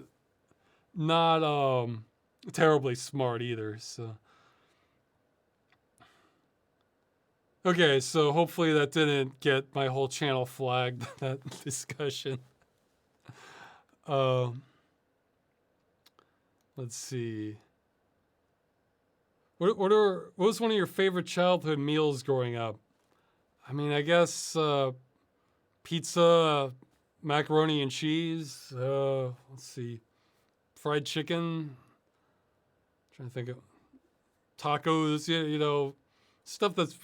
terribly smart either. So okay, so hopefully that didn't get my whole channel flagged. That discussion. Let's see. What was one of your favorite childhood meals growing up? I mean, I guess pizza, macaroni and cheese. Let's see, fried chicken. I'm trying to think of tacos. Stuff that's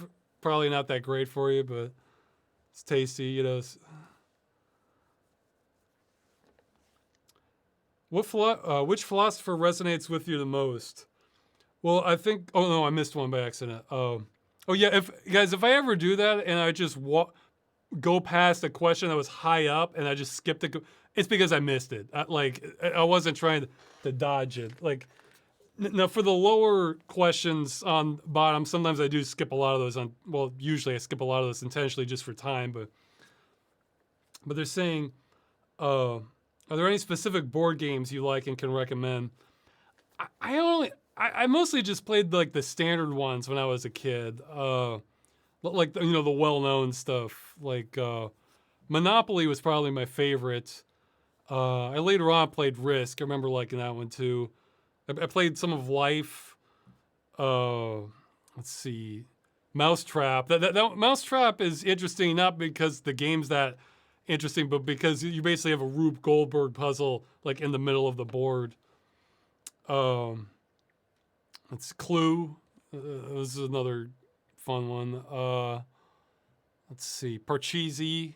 probably not that great for you, but it's tasty, you know. Which philosopher resonates with you the most? Well, I think. Oh no, I missed one by accident. Oh yeah, if I ever do that and I just go past a question that was high up and I just skipped it, it's because I missed it. I wasn't trying to dodge it. Like now for the lower questions on bottom, sometimes I do skip a lot of those on. Well, usually I skip a lot of those intentionally just for time, but they're saying, are there any specific board games you like and can recommend? I mostly just played like the standard ones when I was a kid. Like you know the well-known stuff. Like Monopoly was probably my favorite. I later on played Risk. I remember liking that one too. I played some of Life. Let's see, Mousetrap. That Mousetrap is interesting not because the game's that interesting, but because you basically have a Rube Goldberg puzzle like in the middle of the board. It's Clue. This is another fun one. Let's see, Parcheesi.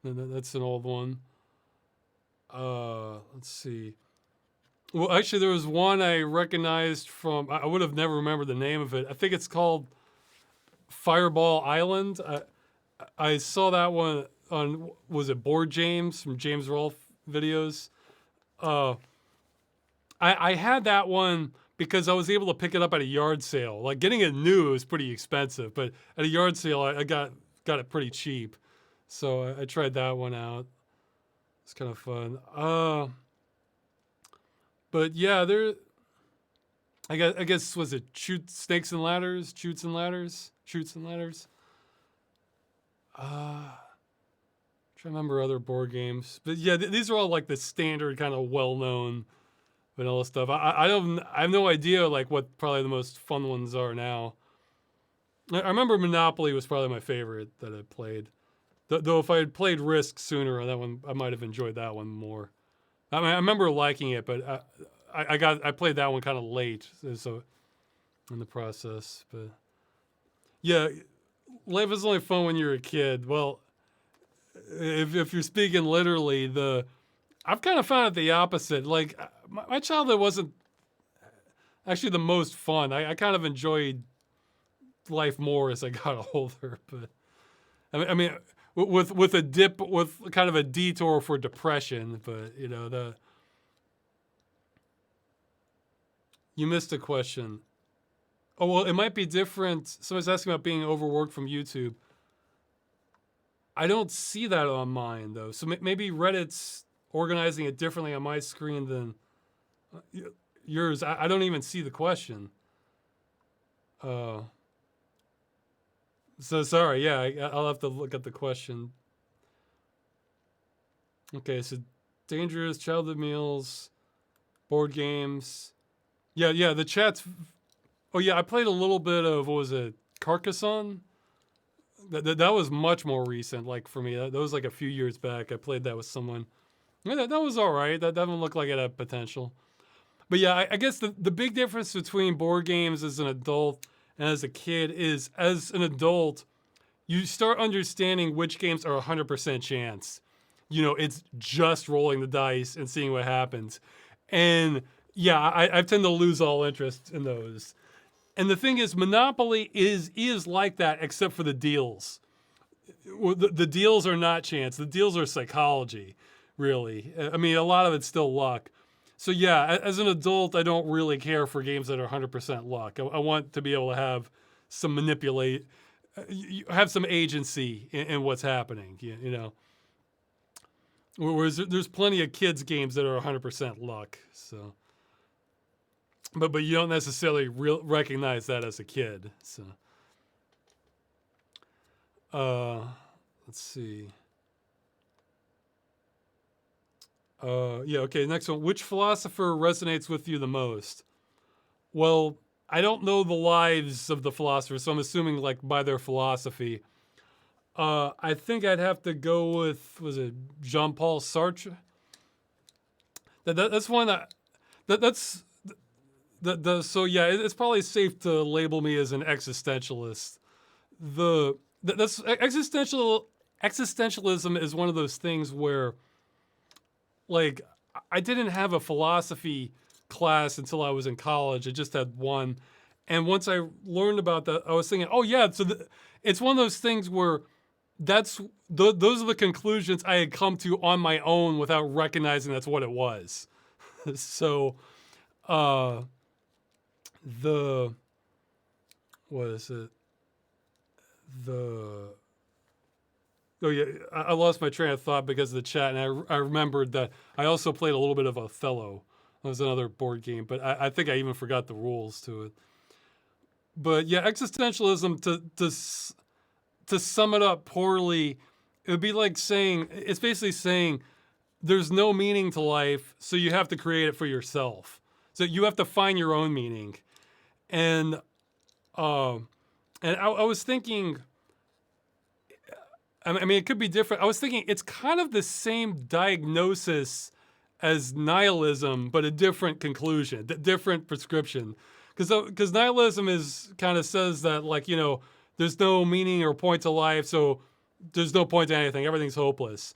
That's an old one. Let's see. Well, actually, there was one I recognized from. I would have never remembered the name of it. I think it's called Fireball Island. I saw that one on, was it Board James from James Rolfe videos? I had that one because I was able to pick it up at a yard sale. Like getting it new was pretty expensive, but at a yard sale I got it pretty cheap. So I tried that one out. It's kind of fun. But yeah, I guess was it Snakes and Ladders? Chutes and Ladders? Trying to remember other board games. But yeah, these are all like the standard kind of well-known vanilla stuff. I have no idea like what probably the most fun ones are now. I remember Monopoly was probably my favorite that I played. Though if I had played Risk sooner, that one I might have enjoyed that one more. I mean, I remember liking it, but I played that one kind of late, so in the process. But yeah, life is only fun when you're a kid. Well, if you're speaking literally, I've kind of found it the opposite. Like my childhood wasn't actually the most fun. I kind of enjoyed life more as I got older. But I mean, with a dip, with kind of a detour for depression. But you know you missed a question. Oh well, it might be different. Somebody's asking about being overworked from YouTube. I don't see that on mine though. So maybe Reddit's organizing it differently on my screen than yours. I don't even see the question. So sorry. Yeah, I'll have to look at the question. Okay, so dangerous childhood meals, board games. Yeah. The chat's. Oh yeah, I played a little bit of what was it, Carcassonne. That was much more recent. Like for me, that was like a few years back. I played that with someone. Yeah, that was all right. That doesn't look like it had potential. But yeah, I guess the big difference between board games as an adult and as a kid is, as an adult, you start understanding which games are 100% chance. You know, it's just rolling the dice and seeing what happens. And yeah, I tend to lose all interest in those. And the thing is, Monopoly is like that, except for the deals. The deals are not chance. The deals are psychology, really. I mean, a lot of it's still luck. So yeah, as an adult, I don't really care for games that are 100% luck. I want to be able to have some have some agency in what's happening, you know. Whereas there's plenty of kids games that are 100% luck. So, but you don't necessarily recognize that as a kid. So, let's see. Yeah, okay, next one. Which philosopher resonates with you the most? Well, I don't know the lives of the philosophers, so I'm assuming like by their philosophy. I think I'd have to go with, was it Jean-Paul Sartre? That's one so yeah, it's probably safe to label me as an existentialist. that's existentialism is one of those things where, like, I didn't have a philosophy class until I was in college. I just had one, and once I learned about that, I was thinking, oh yeah, so it's one of those things where those are the conclusions I had come to on my own without recognizing that's what it was. So, uh, the what is it? The Oh yeah, I lost my train of thought because of the chat, and I remembered that I also played a little bit of Othello. That was another board game, but I think I even forgot the rules to it. But yeah, existentialism to sum it up poorly, it would be like saying it's basically saying there's no meaning to life, so you have to create it for yourself. So you have to find your own meaning, and I was thinking. I mean, it could be different. I was thinking it's kind of the same diagnosis as nihilism, but a different conclusion, different prescription. Because nihilism is kind of says that, like, there's no meaning or point to life, so there's no point to anything. Everything's hopeless.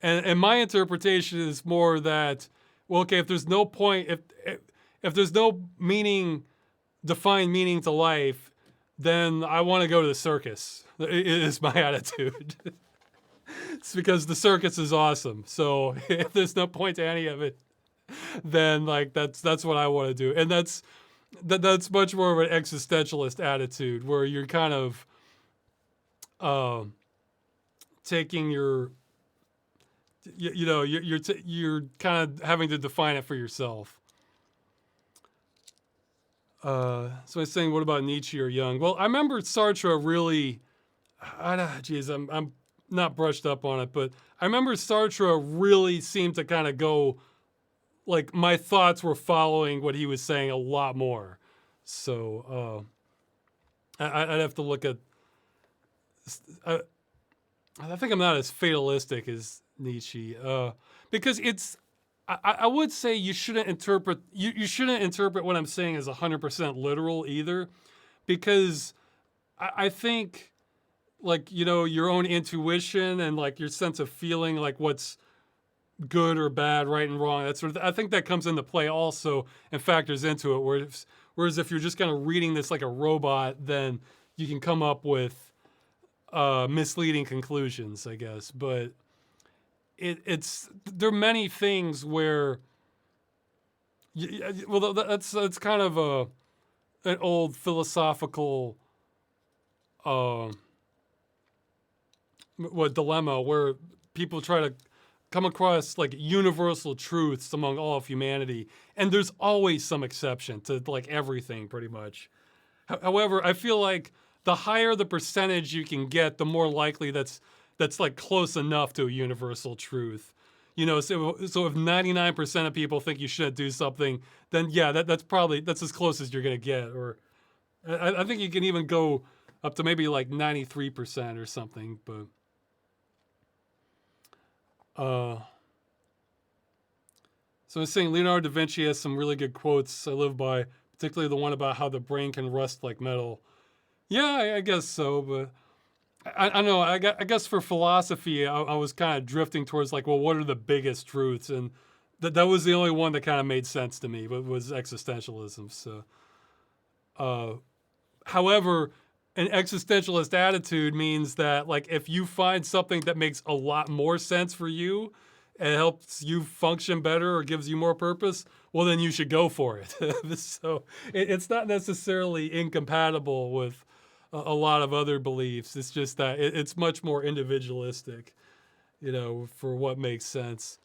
And my interpretation is more that, well, okay, if there's no point, if there's no meaning, defined meaning to life, then I want to go to the circus. It is my attitude. It's because the circus is awesome. So if there's no point to any of it, then like that's what I want to do. And that's much more of an existentialist attitude where you're kind of taking your you're kind of having to define it for yourself. So I was saying, what about Nietzsche or Jung? Well, I remember Sartre really. I'm not brushed up on it, but I remember Sartre really seemed to kind of go, like, my thoughts were following what he was saying a lot more. So I'd have to look at. I think I'm not as fatalistic as Nietzsche because it's. I would say you shouldn't interpret what I'm saying as 100% literal either, because I think, like, your own intuition and like your sense of feeling like what's good or bad, right and wrong, that sort of I think that comes into play also and factors into it. Whereas if you're just kind of reading this like a robot, then you can come up with misleading conclusions, I guess. But there are many things where, well, that's kind of an old philosophical dilemma where people try to come across like universal truths among all of humanity, and there's always some exception to like everything pretty much. However, I feel like the higher the percentage you can get, the more likely that's like close enough to a universal truth. So if 99% of people think you shouldn't do something, then yeah, that's as close as you're gonna get. Or I think you can even go up to maybe like 93% or something. But so I was saying Leonardo da Vinci has some really good quotes I live by, particularly the one about how the brain can rust like metal. Yeah, I guess so, but I don't know. I guess for philosophy, I was kind of drifting towards like, well, what are the biggest truths? And that was the only one that kind of made sense to me, was existentialism. So, however, an existentialist attitude means that, like, if you find something that makes a lot more sense for you and helps you function better or gives you more purpose, well, then you should go for it. So it's not necessarily incompatible with a lot of other beliefs. It's just that it's much more individualistic, for what makes sense.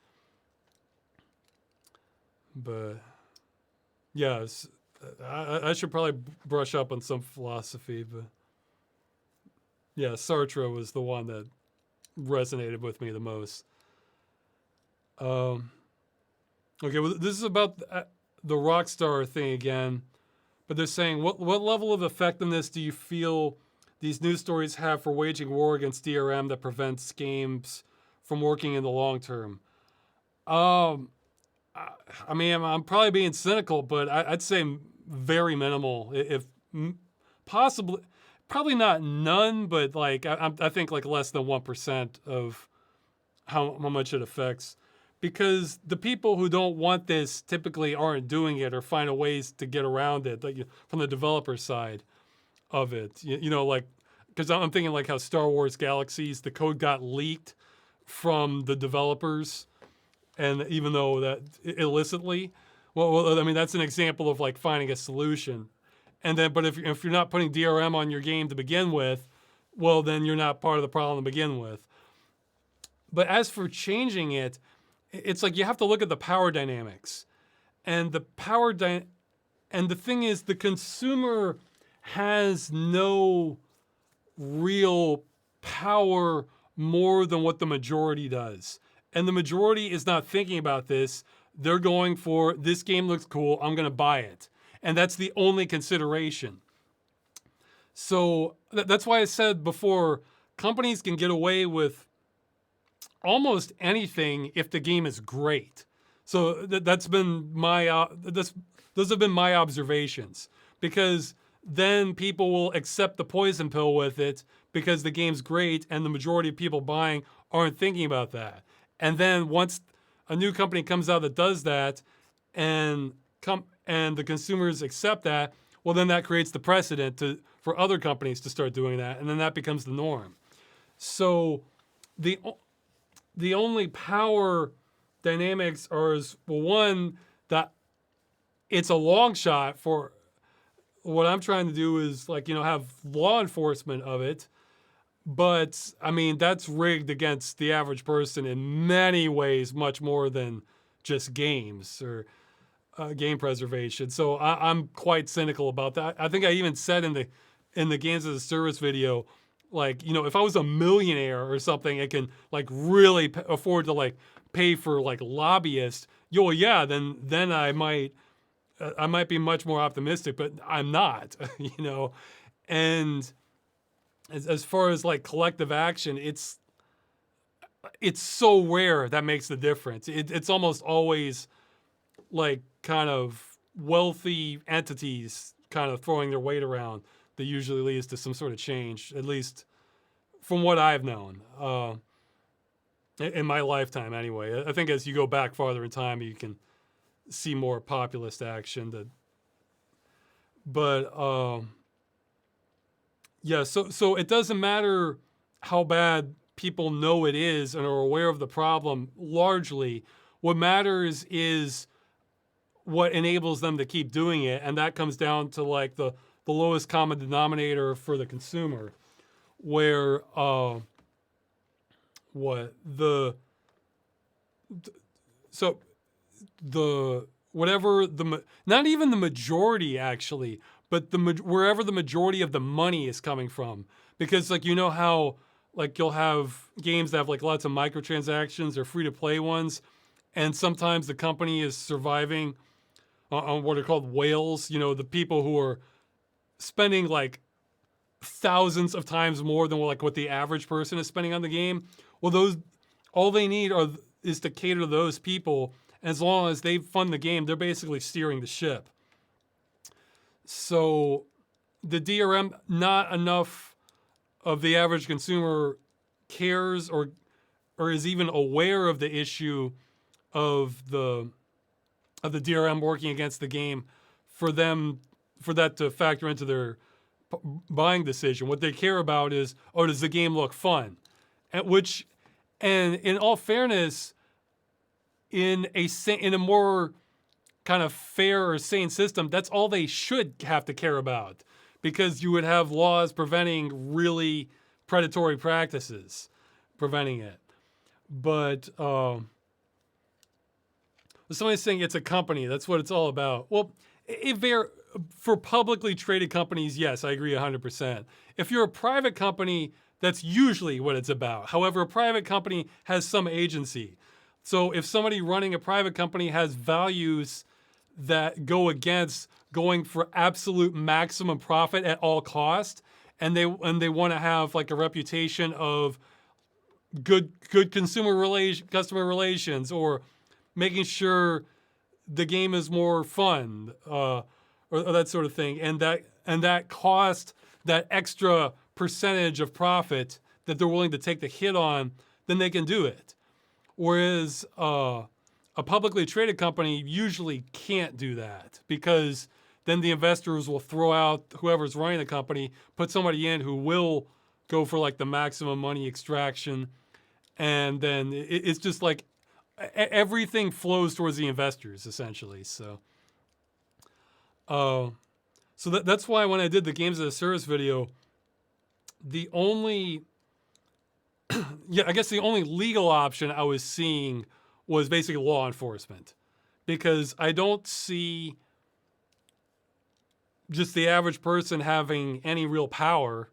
But yes, I should probably brush up on some philosophy, but yeah, Sartre was the one that resonated with me the most. Okay, well, this is about the Rockstar thing again, but they're saying, what level of effectiveness do you feel these news stories have for waging war against DRM that prevents games from working in the long term? I mean, I'm probably being cynical, but I'd say very minimal, if possibly. probably not none, but like I think like less than 1% of how much it affects, because the people who don't want this typically aren't doing it or find a ways to get around it, like from the developer side of it. You know, like, because I'm thinking like how Star Wars Galaxies, the code got leaked from the developers, and even though that illicitly, well, I mean that's an example of like finding a solution. And then, but if you're not putting DRM on your game to begin with, well, then you're not part of the problem to begin with. But as for changing it, it's like you have to look at the power dynamics, and and the thing is, the consumer has no real power more than what the majority does. And the majority is not thinking about this. They're going for, this game looks cool, I'm going to buy it. And that's the only consideration. So that's why I said before, companies can get away with almost anything if the game is great. So that's been my, those have been my observations. Because then people will accept the poison pill with it because the game's great and the majority of people buying aren't thinking about that. And then once a new company comes out that does that, and the consumers accept that, well, then that creates the precedent for other companies to start doing that, and then that becomes the norm. So the only power dynamics are, well, one, that it's a long shot for what I'm trying to do is like, have law enforcement of it. But I mean, that's rigged against the average person in many ways, much more than just games or game preservation. So I'm quite cynical about that. I think I even said in the games as a service video, like, if I was a millionaire or something, I can like really afford to like pay for like lobbyists. Then I might be much more optimistic, but I'm not, and as far as like collective action, it's so rare that makes the difference. It's almost always like kind of wealthy entities kind of throwing their weight around that usually leads to some sort of change, at least from what I've known in my lifetime anyway. I think as you go back farther in time, you can see more populist action. Yeah, so it doesn't matter how bad people know it is and are aware of the problem largely. What matters is what enables them to keep doing it, and that comes down to like the lowest common denominator for the consumer, where not even the majority actually, but wherever the majority of the money is coming from. Because like, how like you'll have games that have like lots of microtransactions or free-to-play ones, and sometimes the company is surviving on what are called whales, the people who are spending like thousands of times more than like what the average person is spending on the game. Well, all they need is to cater to those people. As long as they fund the game, they're basically steering the ship. So the DRM, not enough of the average consumer cares or is even aware of the issue of the DRM working against the game for that to factor into their buying decision. What they care about is, does the game look fun? And in all fairness, in a more kind of fair or sane system, that's all they should have to care about, because you would have laws preventing really predatory practices, preventing it. But somebody's saying it's a company. That's what it's all about. Well, for publicly traded companies, yes, I agree 100%. If you're a private company, that's usually what it's about. However, a private company has some agency. So if somebody running a private company has values that go against going for absolute maximum profit at all cost, and they want to have like a reputation of good customer relations, or making sure the game is more fun, or that sort of thing, and that cost that extra percentage of profit that they're willing to take the hit on, then they can do it. Whereas a publicly traded company usually can't do that, because then the investors will throw out whoever's running the company, put somebody in who will go for like the maximum money extraction, and then it's just like everything flows towards the investors essentially. So, that's why when I did the games as a service video, the only, I guess the only legal option I was seeing was basically law enforcement, because I don't see just the average person having any real power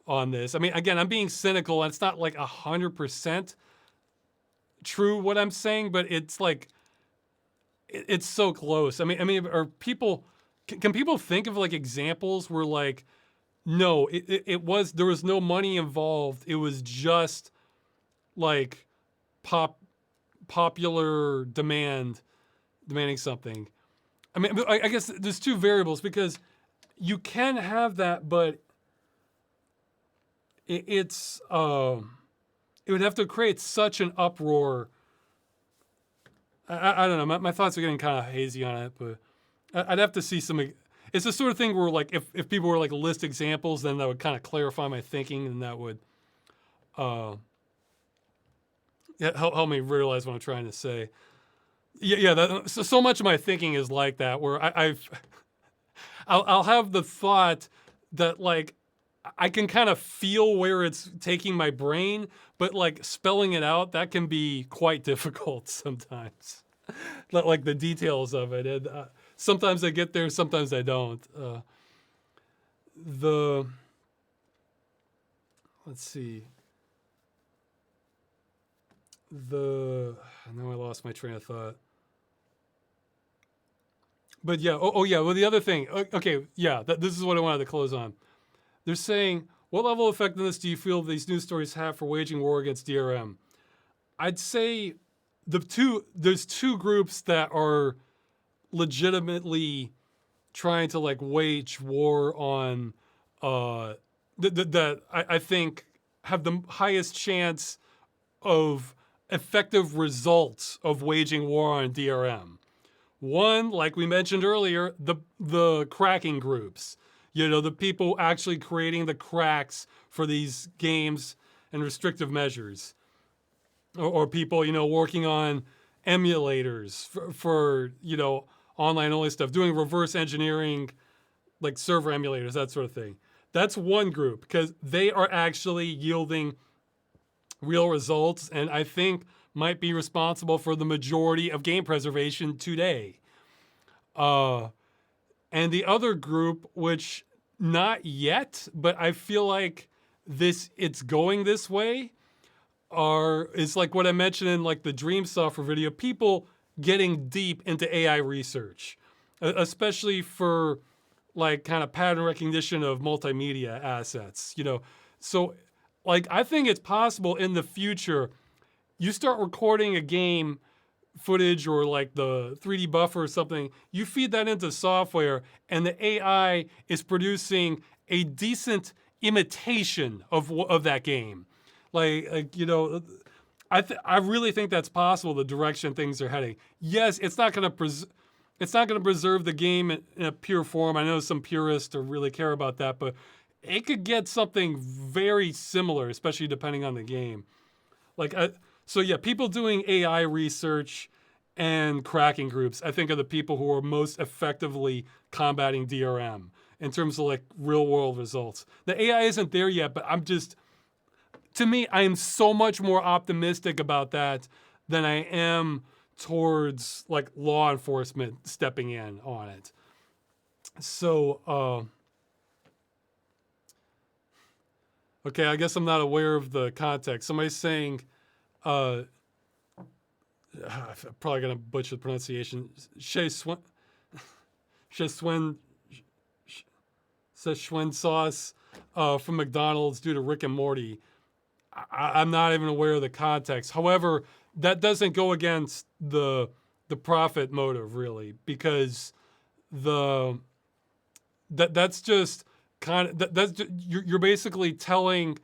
on this. I mean, again, I'm being cynical, and it's not like 100% true what I'm saying, but it's like, it's so close. I mean, are people, can people think of like examples where like, no, there was no money involved. It was just like popular demanding something. I mean, I guess there's two variables, because you can have that, but it would have to create such an uproar. I don't know. My thoughts are getting kind of hazy on it, but I'd have to see some. It's the sort of thing where, like, if people were like list examples, then that would kind of clarify my thinking, and that would help me realize what I'm trying to say. Yeah. So much of my thinking is like that, where I'll have the thought that like I can kind of feel where it's taking my brain, but like spelling it out, that can be quite difficult sometimes. Like the details of it, and sometimes I get there, sometimes I don't. Let's see. I know I lost my train of thought. But yeah, yeah. Well, the other thing. Okay, yeah. This is what I wanted to close on. They're saying, what level of effectiveness do you feel these news stories have for waging war against DRM? I'd say there's two groups that are legitimately trying to like wage war on that I think have the highest chance of effective results of waging war on DRM. One, like we mentioned earlier, the cracking groups. You know, the people actually creating the cracks for these games and restrictive measures. Or people, you know, working on emulators for you know, online only stuff, doing reverse engineering, like server emulators, that sort of thing. That's one group, because they are actually yielding real results, and I think might be responsible for the majority of game preservation today. And the other group, which not yet, but I feel like it's going this way, is like what I mentioned in like the Dream Software video, people getting deep into AI research, especially for like kind of pattern recognition of multimedia assets, you know. So like, I think it's possible in the future, you start recording a game footage or like the 3D buffer or something, you feed that into software, and the AI is producing a decent imitation of that game. Like you know, I really think that's possible, the direction things are heading. Yes, it's not going to preserve the game in a pure form. I know some purists don't really care about that, but it could get something very similar, especially depending on the game. Like, so yeah, people doing AI research and cracking groups, I think, are the people who are most effectively combating DRM in terms of like real world results. The AI isn't there yet, but to me, I am so much more optimistic about that than I am towards like law enforcement stepping in on it. So, okay, I guess I'm not aware of the context. Somebody's saying, I'm probably going to butcher the pronunciation. Szechuan sauce from McDonald's due to Rick and Morty. I'm not even aware of the context. However, that doesn't go against the profit motive, really, because that's just kind of you're basically telling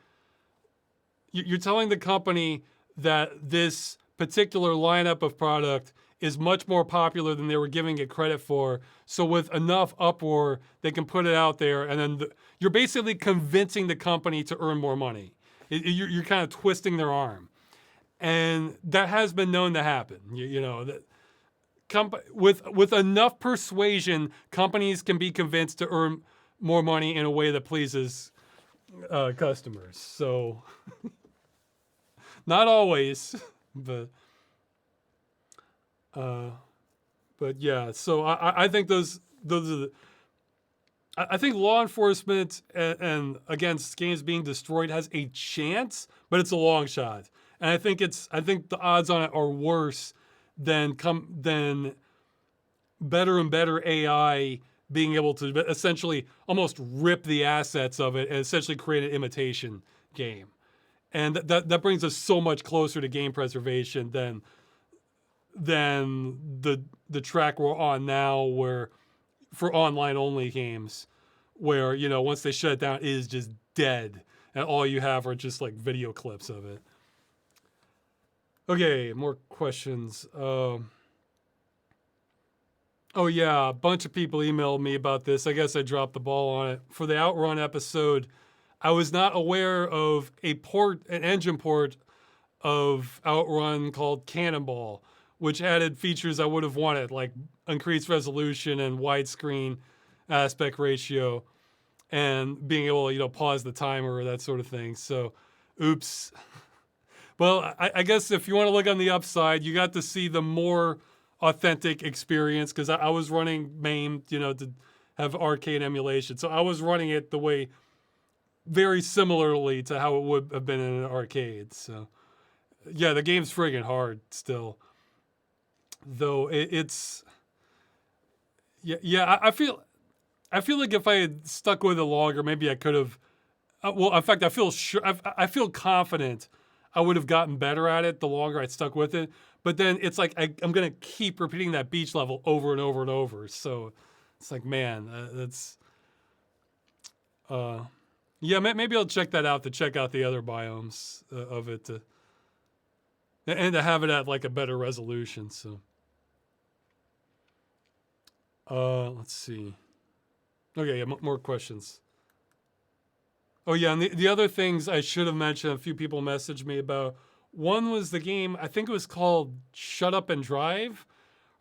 you're telling the company that this particular lineup of product is much more popular than they were giving it credit for. So with enough uproar, they can put it out there, and then you're basically convincing the company to earn more money. You're kind of twisting their arm, and that has been known to happen. You know that with enough persuasion, companies can be convinced to earn more money in a way that pleases customers. So not always, but yeah. So I think those are the. I think law enforcement and against games being destroyed has a chance, but it's a long shot. And I think the odds on it are worse than better and better AI being able to essentially almost rip the assets of it and essentially create an imitation game. And that brings us so much closer to game preservation than the track we're on now, where for online only games, where, you know, once they shut it down, it is just dead, and all you have are just like video clips of it. Okay, more questions. Oh yeah, a bunch of people emailed me about this. I guess I dropped the ball on it. For the Outrun episode, I was not aware of an engine port of Outrun called Cannonball, which added features I would have wanted, like increased resolution and widescreen aspect ratio, and being able to, you know, pause the timer or that sort of thing. So, oops. Well, I guess if you want to look on the upside, you got to see the more authentic experience, because I was running MAME, you know, to have arcade emulation. So I was running it the way, very similarly to how it would have been in an arcade. So yeah, the game's friggin' hard still. Though it's, yeah, I feel like if I had stuck with it longer, maybe I could have. Well, in fact, I feel confident I would have gotten better at it the longer I stuck with it. But then it's like I'm gonna keep repeating that beach level over and over and over. So it's like, man, that's. Yeah, maybe I'll check that out to check out the other biomes of it, and to have it at like a better resolution. So. Let's see. Okay, yeah, more questions. Oh yeah, and the other things I should have mentioned, a few people messaged me about. One was the game, I think it was called Shut Up and Drive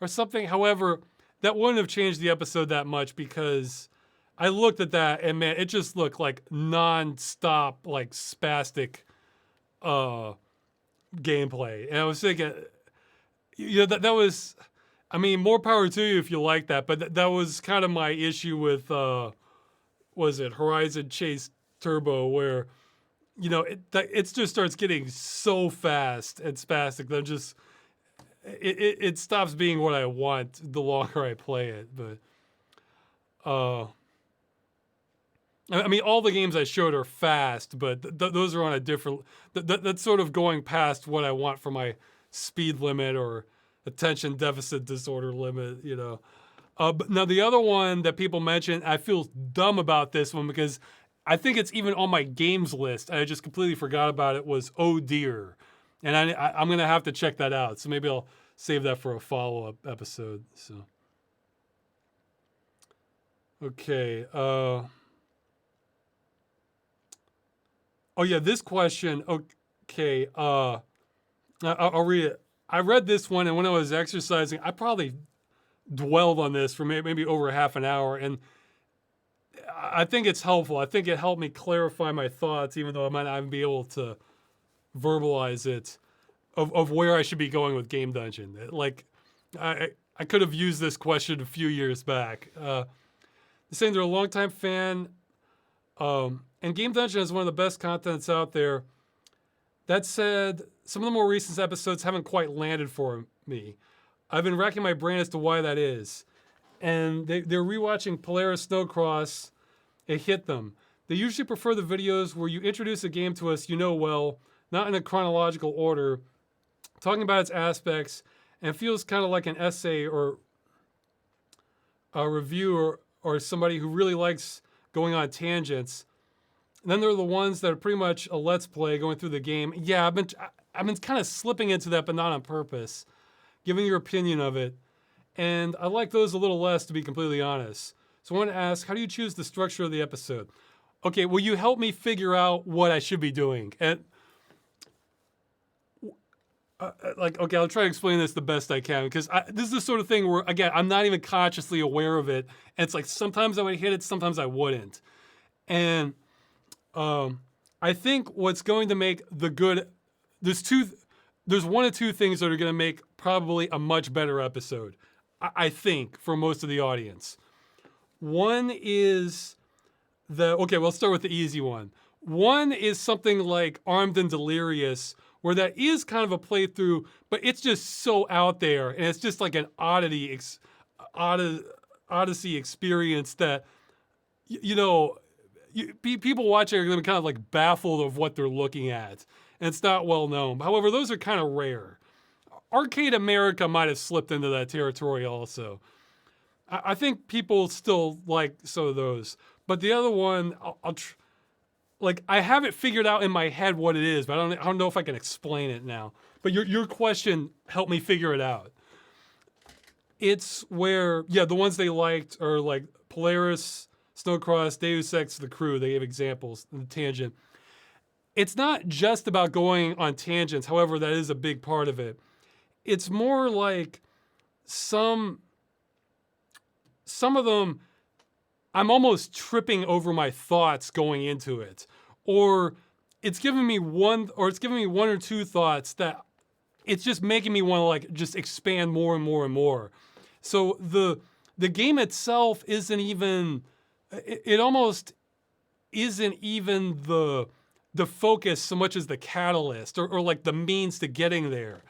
or something. However, that wouldn't have changed the episode that much, because I looked at that and man, it just looked like non-stop, like spastic gameplay. And I was thinking, you know, that was, I mean, more power to you if you like that, but that was kind of my issue with, was it Horizon Chase Turbo, where, you know, it just starts getting so fast and spastic that it stops being what I want the longer I play it. But, I mean, all the games I showed are fast, but those are on a different, that's sort of going past what I want for my speed limit or attention deficit disorder limit, you know. But now the other one that people mentioned, I feel dumb about this one because I think it's even on my games list. I just completely forgot about it, was Oh Dear. And I'm going to have to check that out. So maybe I'll save that for a follow-up episode. So, okay. Oh yeah, this question. Okay. I'll read it. I read this one, and when I was exercising, I probably dwelled on this for maybe over half an hour, and I think it's helpful. I think it helped me clarify my thoughts, even though I might not even be able to verbalize it, of where I should be going with Game Dungeon. Like, I could have used this question a few years back. They're saying they're a longtime fan, and Game Dungeon is one of the best contents out there. That said, some of the more recent episodes haven't quite landed for me. I've been racking my brain as to why that is. And they're rewatching Polaris Snowcross. It hit them. They usually prefer the videos where you introduce a game to us you know well, not in a chronological order, talking about its aspects, and feels kind of like an essay or a review or somebody who really likes going on tangents. And then there are the ones that are pretty much a let's play going through the game. Yeah, I've been kind of slipping into that, but not on purpose, giving your opinion of it. And I like those a little less, to be completely honest. So I want to ask, how do you choose the structure of the episode? Okay, will you help me figure out what I should be doing? And okay, I'll try to explain this the best I can, because this is the sort of thing where, again, I'm not even consciously aware of it. And it's like sometimes I would hit it, sometimes I wouldn't. And I think what's going to make the good, there's one of two things that are going to make probably a much better episode, I think, for most of the audience. One is okay, we'll start with the easy one. One is something like Armed and Delirious, where that is kind of a playthrough, but it's just so out there, and it's just like an odyssey experience that, people watching are going to be kind of like baffled of what they're looking at, and it's not well known. However, those are kind of rare. Arcade America might have slipped into that territory also. I think people still like some of those. But the other one, I have it figured out in my head what it is, but I don't know if I can explain it now. But your question helped me figure it out. It's where, the ones they liked are like Polaris, Snowcross, Deus Ex, The Crew. They gave examples in the tangent. It's not just about going on tangents. However, that is a big part of it. It's more like some of them, I'm almost tripping over my thoughts going into it. Or it's giving me one or two thoughts that it's just making me want to just expand more and more and more. So the game itself isn't even, it almost isn't even the focus so much as the catalyst or like the means to getting there.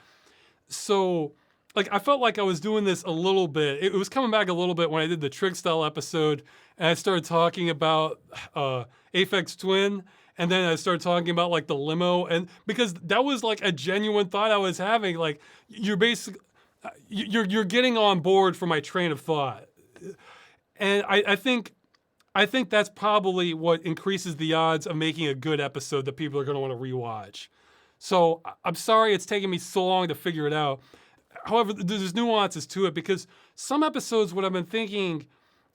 So I felt like I was doing this a little bit. It was coming back a little bit when I did the Trick Style episode, and I started talking about Aphex Twin, and then I started talking about the limo, and because that was a genuine thought I was having. You're basically you're getting on board for my train of thought, and I think that's probably what increases the odds of making a good episode that people are going to want to rewatch. So I'm sorry it's taking me so long to figure it out. However, there's nuances to it, because some episodes, what I've been thinking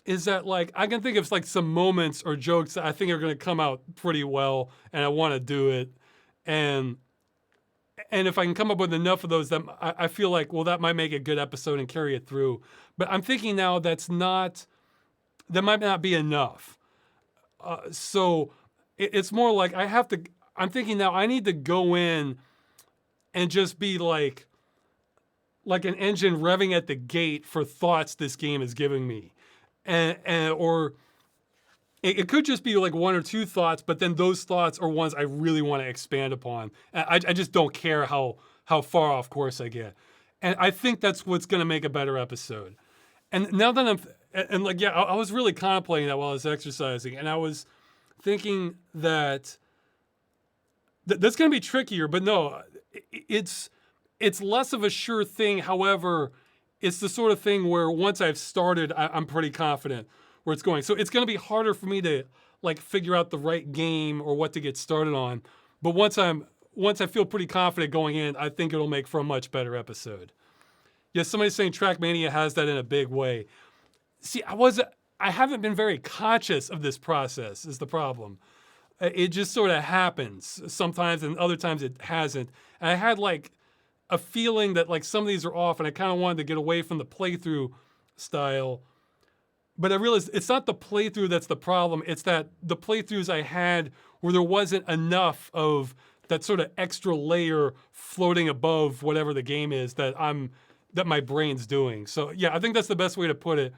is that I can think of some moments or jokes that I think are going to come out pretty well, and I want to do it. And if I can come up with enough of those, that I feel like, well, that might make a good episode and carry it through. But I'm thinking now that might not be enough. So it's more like I'm thinking now I need to go in and just be like an engine revving at the gate for thoughts this game is giving me. Or it could just be one or two thoughts, but then those thoughts are ones I really want to expand upon. I just don't care how far off course I get. And I think that's what's going to make a better episode. And now that I was really contemplating that while I was exercising, and I was thinking that that's going to be trickier, but no, it's less of a sure thing. However, it's the sort of thing where once I've started, I'm pretty confident where it's going. So it's going to be harder for me to figure out the right game or what to get started on. But once I feel pretty confident going in, I think it'll make for a much better episode. Yes, somebody's saying Trackmania has that in a big way. See, I haven't been very conscious of this process is the problem. It just sort of happens sometimes, and other times it hasn't. And I had a feeling that some of these are off, and I kind of wanted to get away from the playthrough style. But I realized it's not the playthrough that's the problem. It's that the playthroughs I had where there wasn't enough of that sort of extra layer floating above whatever the game is that my brain's doing. So yeah, I think that's the best way to put it.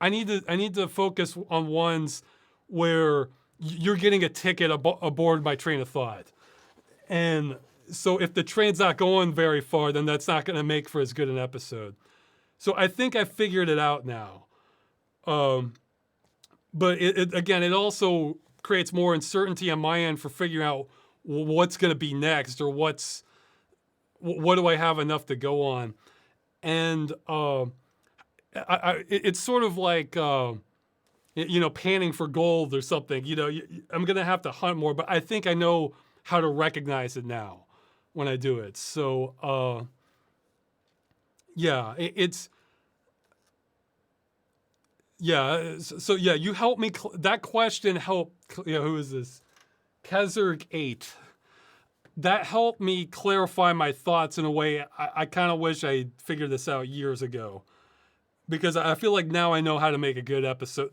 I need to focus on ones where you're getting a ticket aboard my train of thought. And so if the train's not going very far, then that's not going to make for as good an episode. So I think I figured it out now. But it also creates more uncertainty on my end for figuring out what's going to be next, or what do I have enough to go on. And it's sort of panning for gold or something. I'm gonna have to hunt more, but I think I know how to recognize it now when I do it. So yeah, it's yeah. So yeah, you helped me. That question helped. Who is this? Kezerg8. That helped me clarify my thoughts in a way I kind of wish I figured this out years ago, because I feel like now I know how to make a good episode.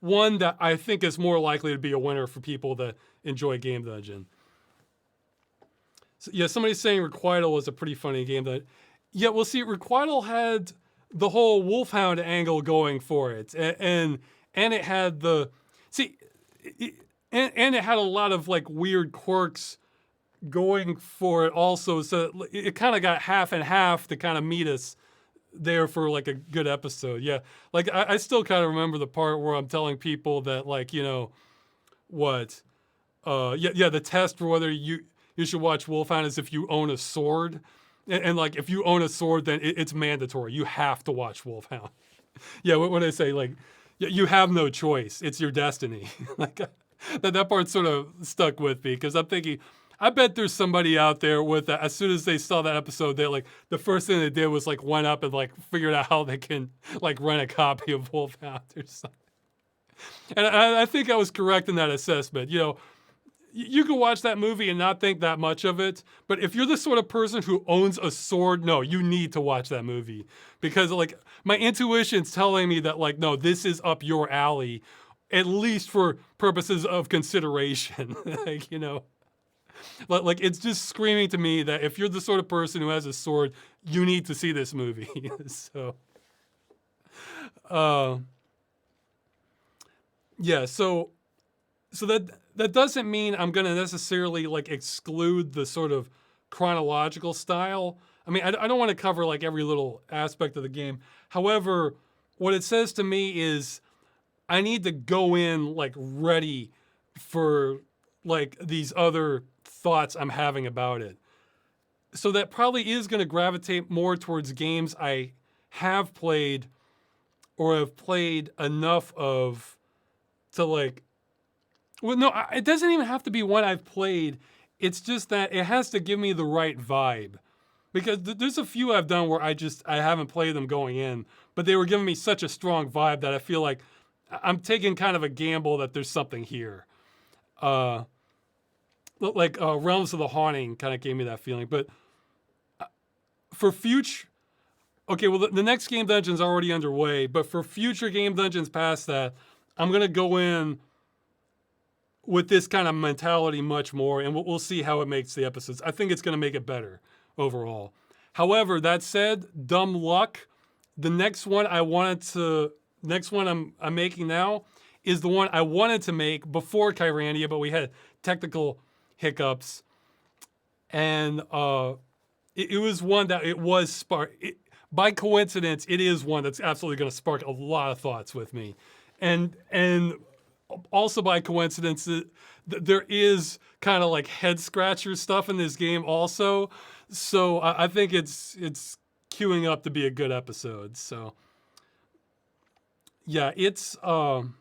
One that I think is more likely to be a winner for people that enjoy Game Dungeon. So, yeah, somebody's saying Requital was a pretty funny game. Yeah, well, see, Requital had the whole Wolfhound angle going for it, and it had and it had a lot of like weird quirks going for it also. So it kind of got half and half to kind of meet us there for like a good episode. Yeah, like I still kind of remember the part where I'm telling people that like what, the test for whether you should watch Wolfhound is if you own a sword, and like if you own a sword, then it's mandatory. You have to watch Wolfhound. Yeah, when I say like you have no choice, it's your destiny. Like that part sort of stuck with me because I'm thinking, I bet there's somebody out there with that. As soon as they saw that episode, they like the first thing they did was like went up and like figured out how they can like rent a copy of Wolfhound or something. And I think I was correct in that assessment. You can watch that movie and not think that much of it, but if you're the sort of person who owns a sword, no, you need to watch that movie because like my intuition's telling me that like, no, this is up your alley, at least for purposes of consideration. Like it's just screaming to me that if you're the sort of person who has a sword, you need to see this movie. So, yeah. So that doesn't mean I'm going to necessarily like exclude the sort of chronological style. I mean, I don't want to cover like every little aspect of the game. However, what it says to me is I need to go in like ready for like these other thoughts I'm having about it. So that probably is going to gravitate more towards games I have played or have played enough of to like, well, no, it doesn't even have to be one I've played. It's just that it has to give me the right vibe. Because there's a few I've done where I haven't played them going in, but they were giving me such a strong vibe that I feel like I'm taking kind of a gamble that there's something here. Like Realms of the Haunting kind of gave me that feeling. But for future, okay, well, the next Game Dungeon's already underway, but for future Game Dungeons past that, I'm going to go in with this kind of mentality much more, and we'll see how it makes the episodes. I think it's going to make it better overall. However, that said, dumb luck, the next one I'm making now is the one I wanted to make before Kyrandia, but we had technical hiccups, and it was one that it was by coincidence, it is one that's absolutely going to spark a lot of thoughts with me, and also by coincidence, there is kind of like head scratcher stuff in this game also. So I think it's queuing up to be a good episode. So yeah, I'll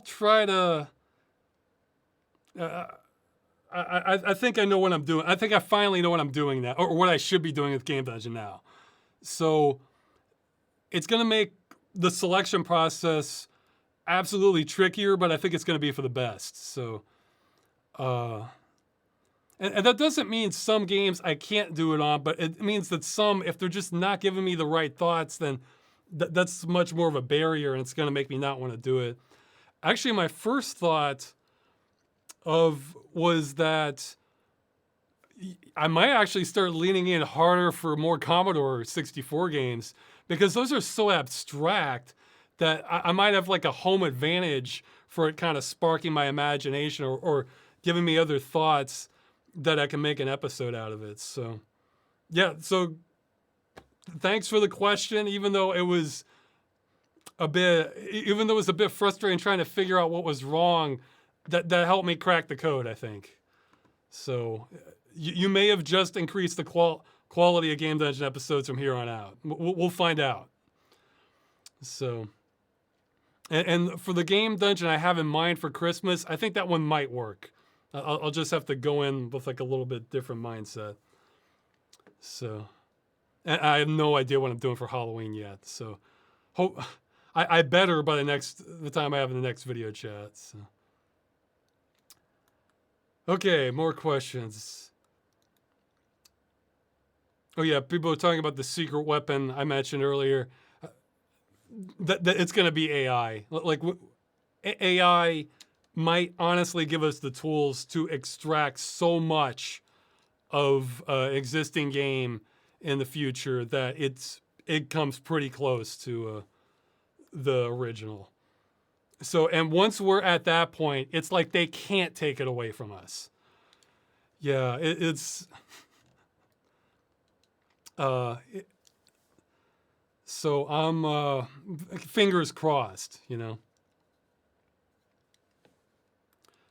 try to. I think I know what I'm doing. I think I finally know what I'm doing now, or what I should be doing with Game Dungeon now. So it's gonna make the selection process absolutely trickier, but I think it's going to be for the best. So, and that doesn't mean some games I can't do it on, but it means that some, if they're just not giving me the right thoughts, then that's much more of a barrier, and it's going to make me not want to do it. Actually, my first thought was that I might actually start leaning in harder for more Commodore 64 games, because those are so abstract that I might have like a home advantage for it kind of sparking my imagination or giving me other thoughts that I can make an episode out of it. So, yeah, so thanks for the question, even though it was a bit frustrating trying to figure out what was wrong, that helped me crack the code, I think. So you may have just increased the quality of Game Dungeon episodes from here on out. We'll find out. So, and for the game dungeon I have in mind for Christmas, I think that one might work. I'll just have to go in with like a little bit different mindset. So, and I have no idea what I'm doing for Halloween yet. So, hope I better by the time I have the next video chat. So. Okay, more questions. Oh yeah, people are talking about the secret weapon I mentioned earlier. That it's going to be AI. Like AI might honestly give us the tools to extract so much of existing game in the future that it comes pretty close to the original. So, and once we're at that point, it's like they can't take it away from us. Yeah, it's. So I'm fingers crossed, you know.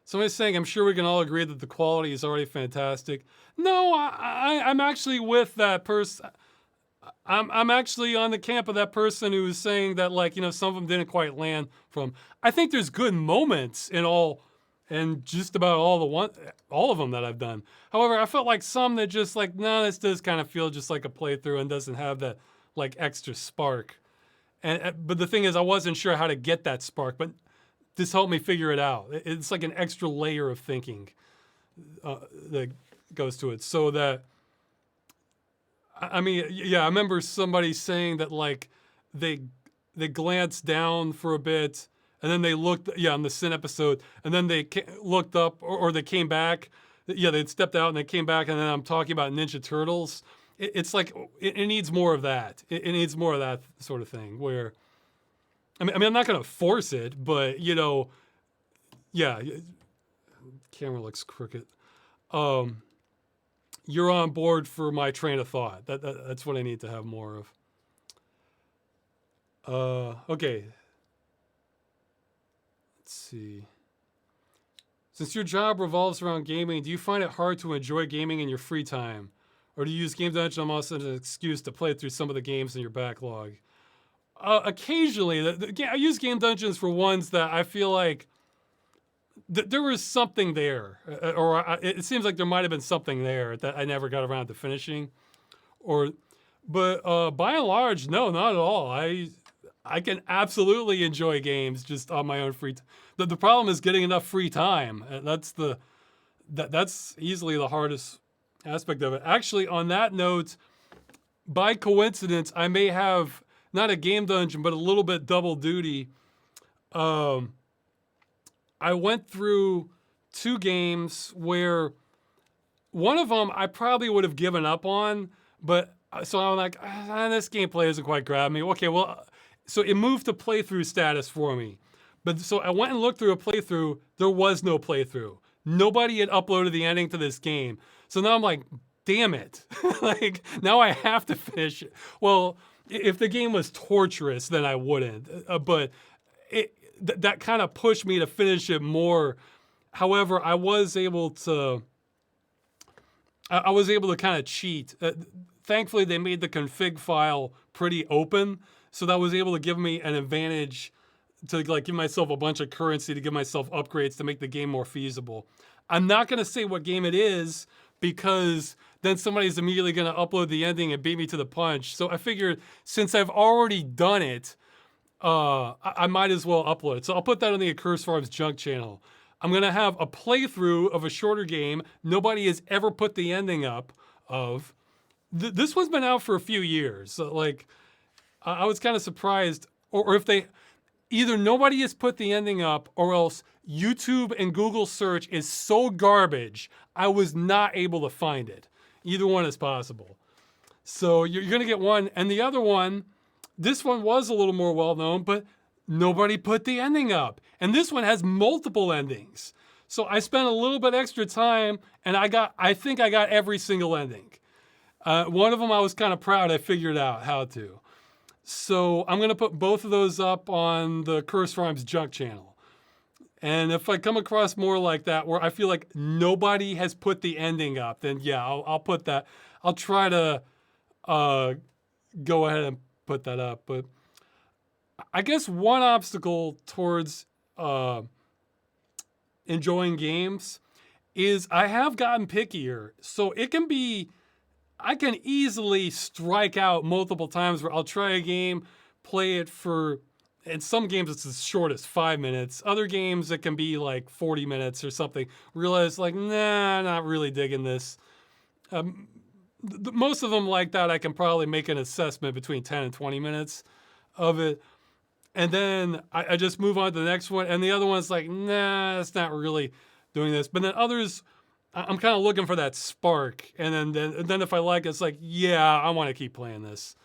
Somebody's saying, I'm sure we can all agree that the quality is already fantastic. No, I'm actually with that person. I'm actually on the camp of that person who's saying that, like, you know, some of them didn't quite land from. I think there's good moments in all, and just about all of them that I've done. However, I felt like some that just like, no, this does kind of feel just like a playthrough and doesn't have that like extra spark. But the thing is, I wasn't sure how to get that spark, but this helped me figure it out. It's like an extra layer of thinking that goes to it. So that, I mean, yeah, I remember somebody saying that like they glanced down for a bit and then they looked, yeah, on the Sin episode, and then they looked up or they came back. Yeah, they'd stepped out and they came back, and then I'm talking about Ninja Turtles. It's like, it needs more of that. It needs more of that sort of thing where, I mean, I'm not going to force it, but, you know, yeah, camera looks crooked. You're on board for my train of thought. That's what I need to have more of. Okay. Let's see. Since your job revolves around gaming, do you find it hard to enjoy gaming in your free time? Or do you use Game Dungeon almost as an excuse to play through some of the games in your backlog? Occasionally, I use Game Dungeons for ones that I feel like there was something there, or it seems like there might have been something there that I never got around to finishing. But by and large, no, not at all. I can absolutely enjoy games just on my own free time. The problem is getting enough free time. That's easily the hardest aspect of it. Actually, on that note, by coincidence, I may have not a game dungeon, but a little bit double duty. I went through 2 games where one of them I probably would have given up on, but so I'm like, this gameplay isn't quite grabbing me. Okay, well, so it moved to playthrough status for me. But so I went and looked through a playthrough. There was no playthrough. Nobody had uploaded the ending to this game. So now I'm like, damn it. Like, now I have to finish it. Well, if the game was torturous, then I wouldn't. But that kind of pushed me to finish it more. However, I was able to kind of cheat. Thankfully, they made the config file pretty open, so that was able to give me an advantage to like give myself a bunch of currency to give myself upgrades to make the game more feasible. I'm not going to say what game it is because then somebody's immediately going to upload the ending and beat me to the punch. So I figured since I've already done it, I might as well upload it. So I'll put that on the Accursed Farms junk channel. I'm going to have a playthrough of a shorter game nobody has ever put the ending up of. This one's been out for a few years. So like, I was kind of surprised, or if they, either nobody has put the ending up or else YouTube and Google search is so garbage, I was not able to find it. Either one is possible. So you're going to get one. And the other one, this one was a little more well-known, but nobody put the ending up. And this one has multiple endings. So I spent a little bit extra time and I think I got every single ending. One of them I was kind of proud I figured out how to. So I'm going to put both of those up on the Accursed Farms junk channel. And if I come across more like that, where I feel like nobody has put the ending up, then yeah, I'll put that. I'll try to go ahead and put that up. But I guess one obstacle towards uh, enjoying games is I have gotten pickier. So it can be, I can easily strike out multiple times where I'll try a game, play it for, in some games it's as short as 5 minutes. Other games it can be like 40 minutes or something. Realize like, nah, not really digging this. Um, Most of them like that, I can probably make an assessment between 10 and 20 minutes of it. And then I just move on to the next one. And the other one's like, nah, it's not really doing this. But then others, I'm kind of looking for that spark. And then if I like it, it's like, yeah, I want to keep playing this.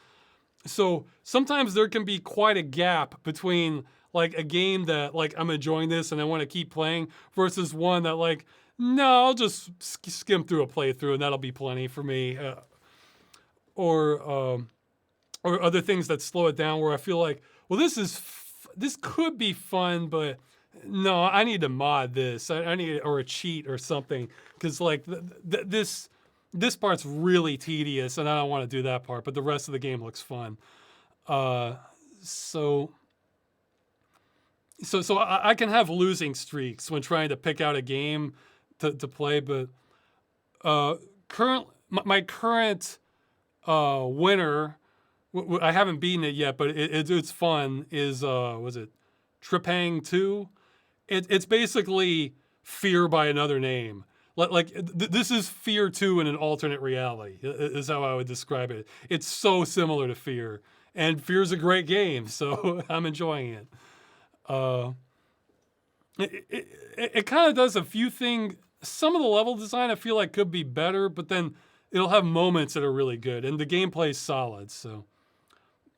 So sometimes there can be quite a gap between like a game that like I'm enjoying this and I want to keep playing versus one that like, no, I'll just skim through a playthrough and that'll be plenty for me. Or or other things that slow it down where I feel like, well, this could be fun, but no, I need to mod this. I need or a cheat or something because like this part's really tedious and I don't want to do that part, but the rest of the game looks fun. Uh, so I can have losing streaks when trying to pick out a game to play, but uh, my current winner, I haven't beaten it yet, but it's fun. Is was it Tripang 2? It's basically Fear by another name. This is Fear 2 in an alternate reality. Is how I would describe it. It's so similar to Fear, and Fear's a great game, so I'm enjoying it. Uh, it kind of does a few things. Some of the level design I feel like could be better, but then it'll have moments that are really good, and the gameplay's solid. So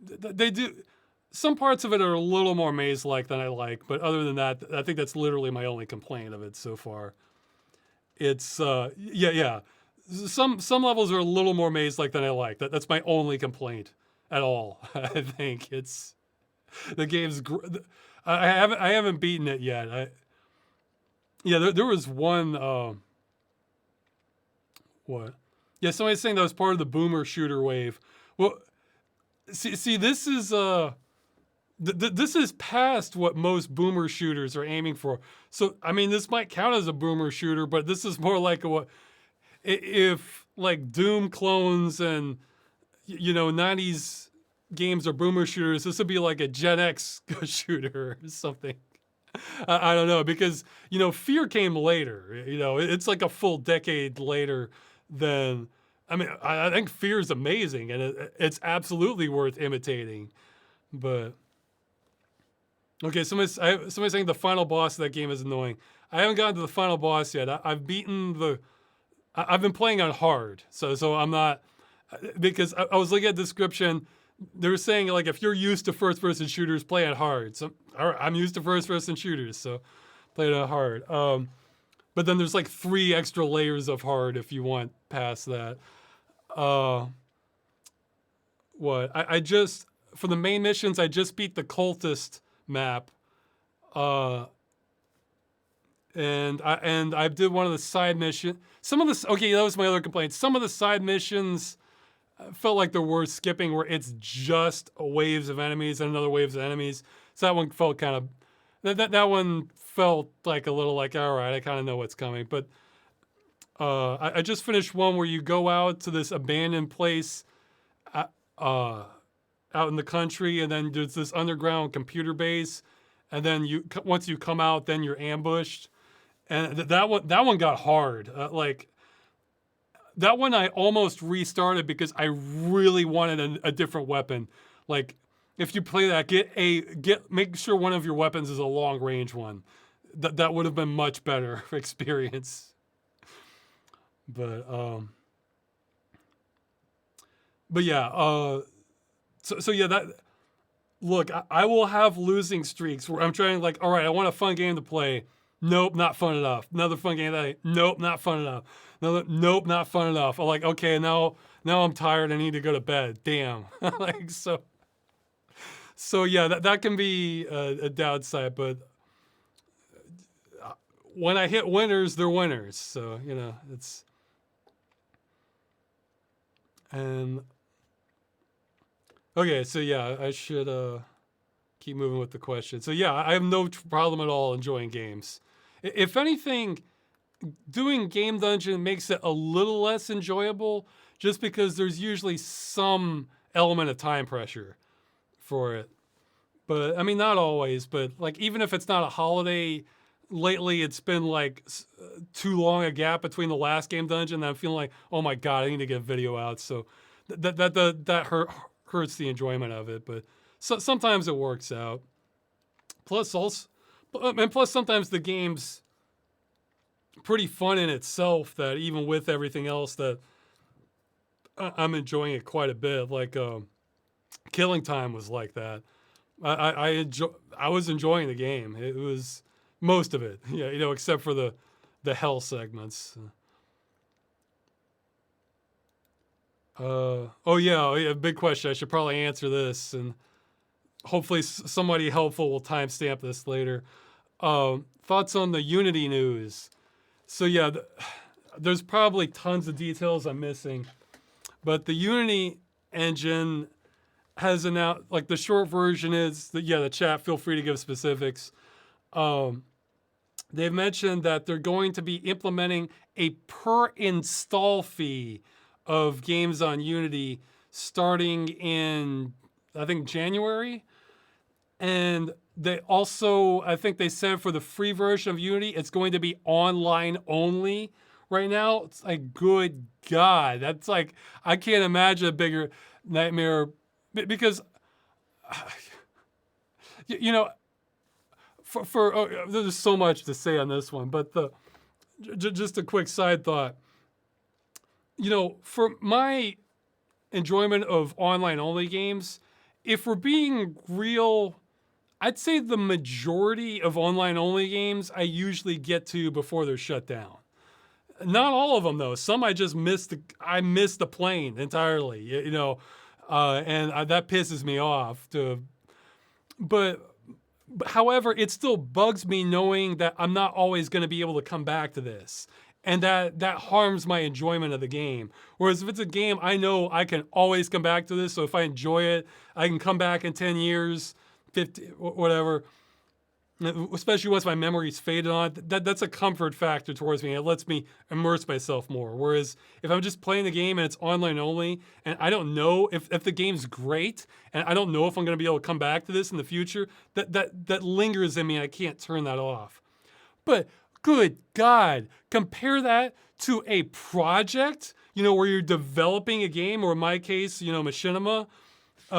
they do. Some parts of it are a little more maze-like than I like, but other than that, I think that's literally my only complaint of it so far. It's yeah. Some levels are a little more maze-like than I like. That's my only complaint at all. I think it's the game's. I haven't beaten it yet. There was one. What? Yeah, somebody's saying that was part of the boomer shooter wave. Well, see, this is this is past what most boomer shooters are aiming for. So, I mean, this might count as a boomer shooter, but this is more like if like Doom clones and 90s games are boomer shooters, this would be like a Gen X shooter or something. I don't know because Fear came later. It's like a full decade later than. I mean, I think Fear is amazing and it's absolutely worth imitating. But okay, somebody's saying the final boss of that game is annoying. I haven't gotten to the final boss yet. I've beaten the. I've been playing on hard, so I'm not because I was looking at the description. They were saying like if you're used to first-person shooters, play on hard. So I'm used to first-person shooters, so play it on hard. But then there's like 3 extra layers of hard if you want past that. What I just for the main missions, I just beat the cultist map, and I did one of the side missions. Some of the okay, that was my other complaint. Some of the side missions felt like they're worth skipping, where it's just waves of enemies and another waves of enemies. So that one felt kind of that one felt like a little like all right, I kind of know what's coming. But I just finished one where you go out to this abandoned place. Out in the country, and then there's this underground computer base, and then once you come out, then you're ambushed, and that one got hard. Like that one, I almost restarted because I really wanted a different weapon. Like if you play that, make sure one of your weapons is a long range one. That would have been much better experience. But yeah. So yeah, that look, I will have losing streaks where I'm trying like, all right, I want a fun game to play. Nope, not fun enough. Another fun game nope, not fun enough. Nope, not fun enough. I'm like, okay, now I'm tired. I need to go to bed. Damn. Like so yeah, that can be a downside, but when I hit winners, they're winners. So it's and. Okay, so yeah, I should keep moving with the question. So yeah, I have no problem at all enjoying games. If anything, doing Game Dungeon makes it a little less enjoyable just because there's usually some element of time pressure for it. But I mean, not always, but like even if it's not a holiday, lately it's been like too long a gap between the last Game Dungeon that I'm feeling like, oh my God, I need to get a video out. So that hurts the enjoyment of it. But sometimes it works out. Plus sometimes the game's pretty fun in itself that even with everything else that I'm enjoying it quite a bit. Like Killing Time was like that. I was enjoying the game. It was most of it, yeah, except for the hell segments. Oh yeah, big question. I should probably answer this, and hopefully somebody helpful will timestamp this later. Thoughts on the Unity news? So yeah, there's probably tons of details I'm missing, but the Unity engine has announced, like the short version is that, yeah, the chat, feel free to give specifics. They've mentioned that they're going to be implementing a per install fee of games on Unity starting in, I think, January. And they also, I think they said for the free version of Unity, it's going to be online only. Right now, it's like, good God, that's like, I can't imagine a bigger nightmare because, there's so much to say on this one, but just a quick side thought. For my enjoyment of online only games, if we're being real, I'd say the majority of online only games I usually get to before they're shut down. Not all of them though. Some I just missed the plane entirely, and that pisses me off. But however, it still bugs me knowing that I'm not always going to be able to come back to this. And that harms my enjoyment of the game. Whereas if it's a game I know I can always come back to this, so if I enjoy it, I can come back in 10 years, 50, whatever, especially once my memory's faded on it, that's a comfort factor towards me. It lets me immerse myself more. Whereas if I'm just playing the game and it's online only, and I don't know if the game's great, and I don't know if I'm going to be able to come back to this in the future, that lingers in me and I can't turn that off. But good God, compare that to a project, where you're developing a game, or in my case, machinima,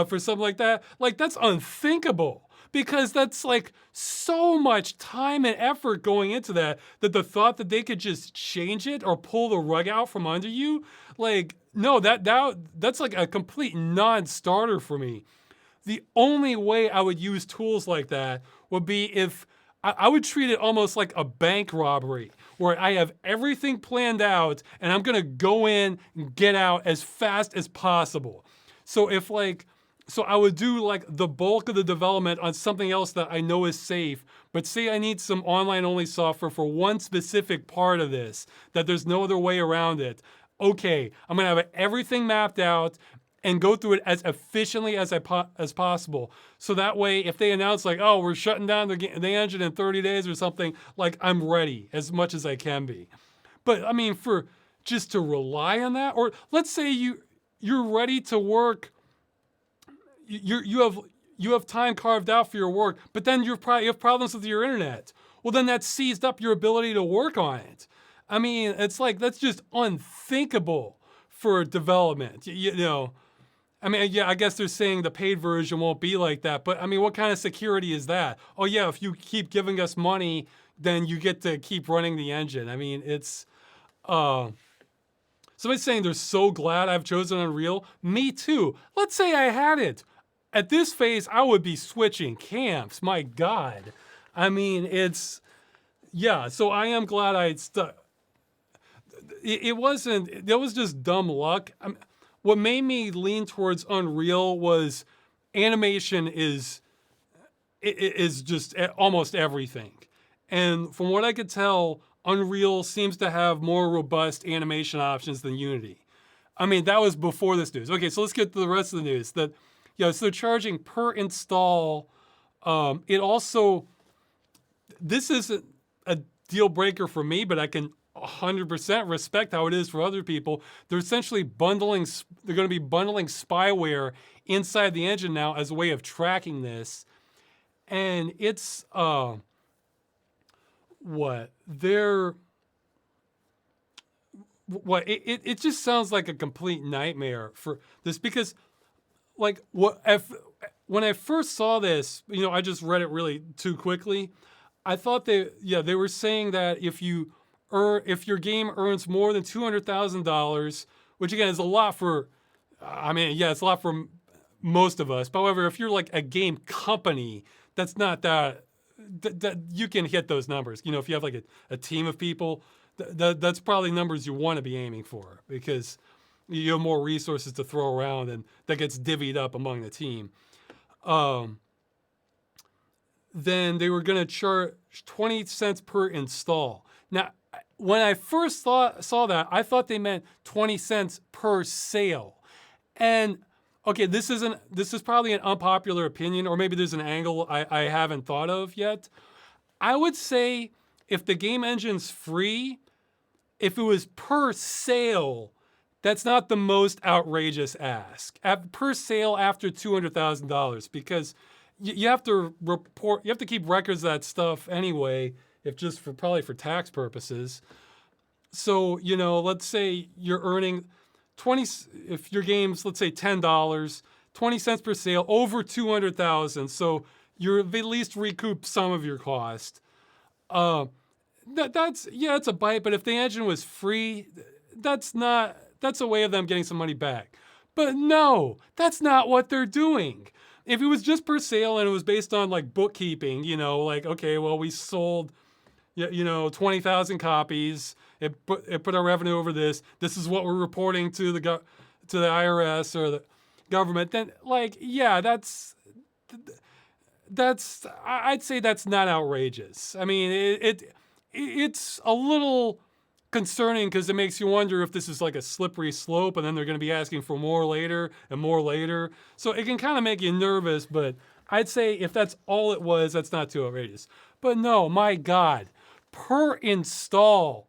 for something like that. Like, that's unthinkable, because that's like so much time and effort going into that the thought that they could just change it or pull the rug out from under you, like, no, that's like a complete non-starter for me. The only way I would use tools like that would be if I would treat it almost like a bank robbery, where I have everything planned out and I'm gonna go in and get out as fast as possible. So I would do like the bulk of the development on something else that I know is safe, but say I need some online only software for one specific part of this, that there's no other way around it. Okay, I'm gonna have everything mapped out and go through it as efficiently as possible. So that way, if they announce like, oh, we're shutting down the engine in 30 days or something, like, I'm ready as much as I can be. But I mean, for just to rely on that, or let's say you're ready to work, you have time carved out for your work, but then you have problems with your internet. Well, then that seized up your ability to work on it. I mean, it's like, that's just unthinkable for development, I mean, yeah, I guess they're saying the paid version won't be like that, but I mean, what kind of security is that? Oh yeah, if you keep giving us money, then you get to keep running the engine. I mean, it's, somebody's saying they're so glad I've chosen Unreal. Me too. Let's say I hadn't. At this phase, I would be switching camps. My God. I mean, yeah, so I am glad I stuck. It was just dumb luck. What made me lean towards Unreal was animation is just almost everything. And from what I could tell, Unreal seems to have more robust animation options than Unity. I mean, that was before this news. Okay, so let's get to the rest of the news. So they're charging per install It also, this isn't a deal breaker for me, but I can 100% respect how it is for other people. They're essentially bundling, they're going to be bundling spyware inside the engine now as a way of tracking this. And it's, it just sounds like a complete nightmare for this, because like when I first saw this, I just read it really too quickly. I thought they were saying that if your game earns more than $200,000, which again is a lot for, it's a lot for most of us. However, if you're like a game company, that's not that you can hit those numbers. If you have like a team of people, that's probably numbers you want to be aiming for, because you have more resources to throw around and that gets divvied up among the team. Then they were going to charge 20 cents per install. Now, when I first saw that, I thought they meant 20 cents per sale. And okay, this is probably an unpopular opinion, or maybe there's an angle I haven't thought of yet. I would say if the game engine's free, if it was per sale, that's not the most outrageous ask. Per sale after $200,000, because you have to keep records of that stuff anyway, if just probably for tax purposes. So, let's say you're earning if your game's, let's say $10, 20 cents per sale, over 200,000. So you're at least recoup some of your cost. It's a bite, but if the engine was free, that's a way of them getting some money back. But no, that's not what they're doing. If it was just per sale and it was based on like bookkeeping, like, okay, well, we sold, 20,000 copies. It put our revenue over this. This is what we're reporting to the IRS or the government. Then, I'd say that's not outrageous. I mean, it's a little concerning, because it makes you wonder if this is like a slippery slope, and then they're going to be asking for more later and more later. So it can kind of make you nervous. But I'd say if that's all it was, that's not too outrageous. But no, my God, per install.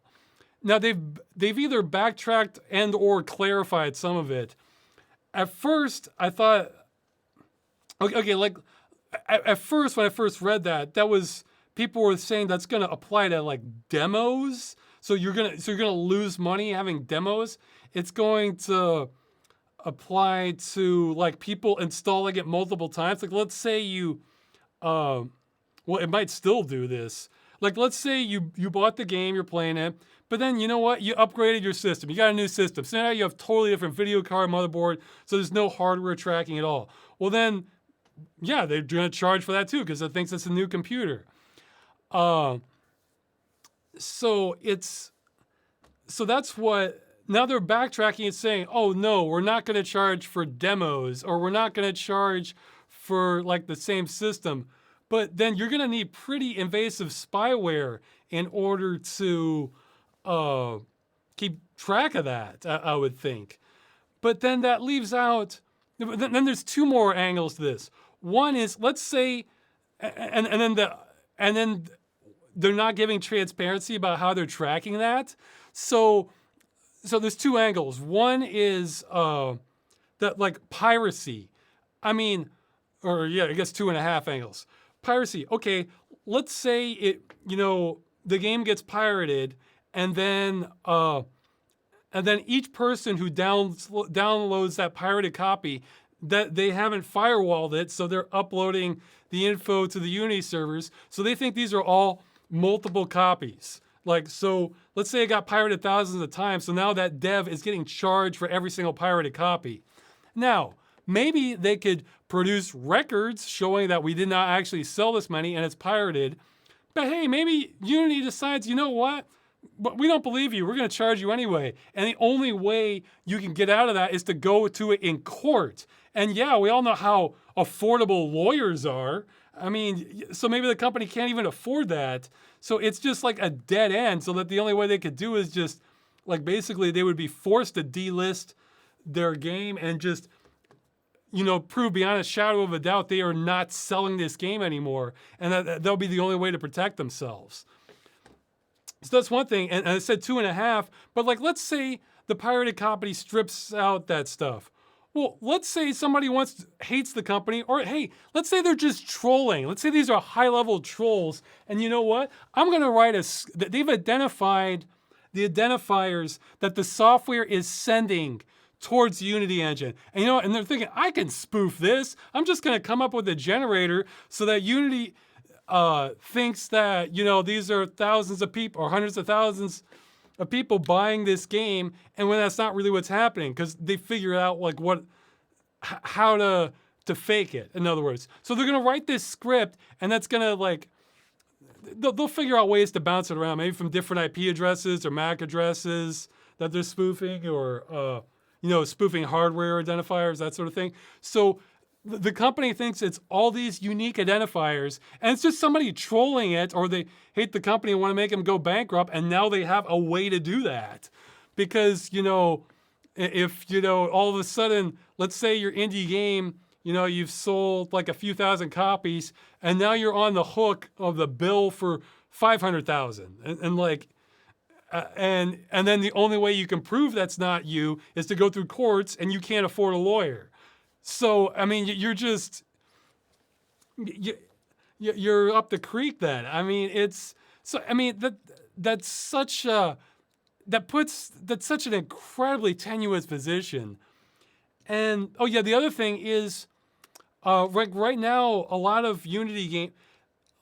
Now they've either backtracked and or clarified some of it. At first, I thought, okay, like at first when I first read that was, people were saying that's going to apply to like demos. So you're gonna lose money having demos. It's going to apply to like people installing it multiple times. Like let's say it might still do this. Like let's say you bought the game, you're playing it, but then you know what? You upgraded your system. You got a new system. So now you have totally different video card, motherboard. So there's no hardware tracking at all. Well then, yeah, they're gonna charge for that too, because it thinks it's a new computer. So that's what, now they're backtracking and saying, oh no, we're not going to charge for demos, or we're not going to charge for like the same system. But then you're going to need pretty invasive spyware in order to keep track of that, I would think. But then that leaves out, then there's two more angles to this. One is, let's say, and then they're not giving transparency about how they're tracking that. So there's two angles. One is that like piracy. I guess 2.5 angles. Piracy. Okay, let's say the game gets pirated, and then each person who downloads that pirated copy, that they haven't firewalled it, so they're uploading the info to the Unity servers. So they think these are all multiple copies. Like, so let's say it got pirated thousands of times. So now that dev is getting charged for every single pirated copy. Now, maybe they could produce records showing that we did not actually sell this many and it's pirated. But hey, maybe Unity decides, you know what? But we don't believe you. We're going to charge you anyway. And the only way you can get out of that is to go to it in court. And yeah, we all know how affordable lawyers are. I mean, so maybe the company can't even afford that. So it's just like a dead end, so that the only way they could do is just, like, basically they would be forced to delist their game and just prove beyond a shadow of a doubt they are not selling this game anymore, and that'll be the only way to protect themselves. So that's one thing, and I said 2.5, but like, let's say the pirated copy strips out that stuff. Well, let's say somebody hates the company, or hey, let's say they're just trolling. Let's say these are high-level trolls, and you know what? I'm gonna write they've identified the identifiers that the software is sending towards the Unity engine. And and they're thinking, I can spoof this. I'm just gonna come up with a generator so that Unity thinks that, these are thousands of people or hundreds of thousands of people buying this game, and when that's not really what's happening, because they figure out like how to fake it, in other words. So they're gonna write this script, and that's gonna like, they'll figure out ways to bounce it around, maybe from different IP addresses or MAC addresses that they're spoofing, or spoofing hardware identifiers, that sort of thing. So the company thinks it's all these unique identifiers, and it's just somebody trolling it, or they hate the company and want to make them go bankrupt, and now they have a way to do that. Because, if, all of a sudden, let's say your indie game, you've sold like a few thousand copies, and now you're on the hook of the bill for 500,000. And then the only way you can prove that's not you is to go through courts, and you can't afford a lawyer. So, I mean, you're up the creek then. I mean, that's such an incredibly tenuous position. And, oh yeah, the other thing is, right now, a lot of Unity game,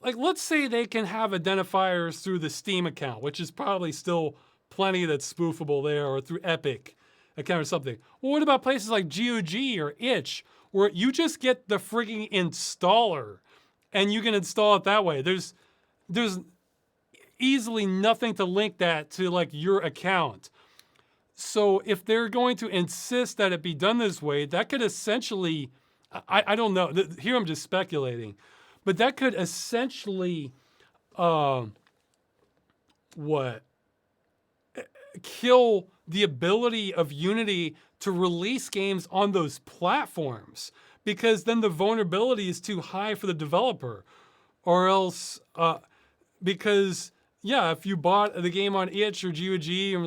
like let's say they can have identifiers through the Steam account, which is probably still plenty that's spoofable there, or through Epic account or something. Well, what about places like GOG or Itch, where you just get the frigging installer and you can install it that way? There's easily nothing to link that to like your account. So if they're going to insist that it be done this way, that could essentially, I don't know, here I'm just speculating, but that could essentially, kill the ability of Unity to release games on those platforms, because then the vulnerability is too high for the developer. Or else, because, yeah, if you bought the game on Itch or GOG, or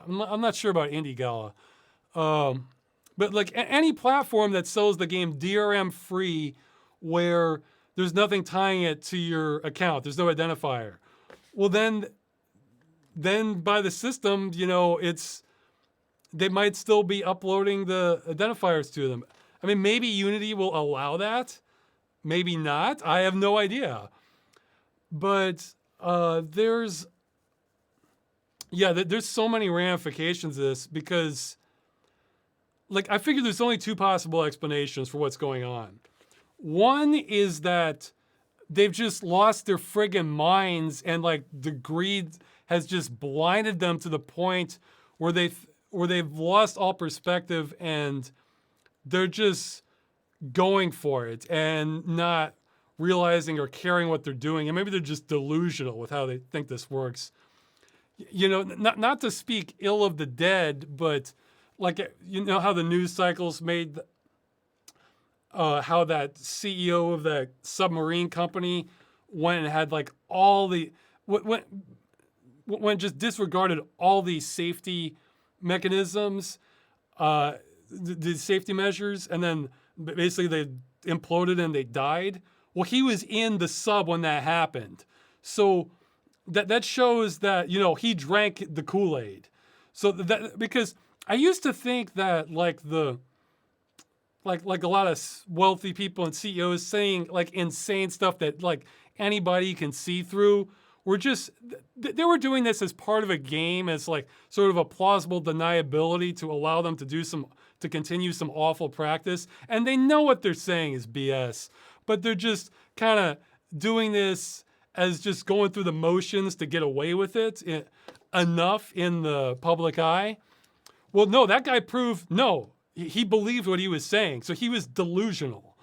I'm not sure about IndieGala, but like any platform that sells the game DRM free, where there's nothing tying it to your account, there's no identifier. Well, then by the system, they might still be uploading the identifiers to them. I mean, maybe Unity will allow that, maybe not. I have no idea. But there's so many ramifications of this, because like I figure there's only two possible explanations for what's going on. One is that they've just lost their friggin' minds, and like the greed has just blinded them to the point where they've lost all perspective, and they're just going for it and not realizing or caring what they're doing. And maybe they're just delusional with how they think this works. Not to speak ill of the dead, but like, how the news cycles made how that CEO of that submarine company went and had like all the, when just disregarded all these safety mechanisms, the safety measures, and then basically they imploded and they died. Well, he was in the sub when that happened. So that shows that, he drank the Kool-Aid. So that, because I used to think that like like a lot of wealthy people and CEOs saying like insane stuff that like anybody can see through, they were doing this as part of a game, as like sort of a plausible deniability to allow them to continue some awful practice. And they know what they're saying is BS, but they're just kind of doing this as just going through the motions to get away with it enough in the public eye. Well, no, that guy proved, no, he believed what he was saying. So he was delusional.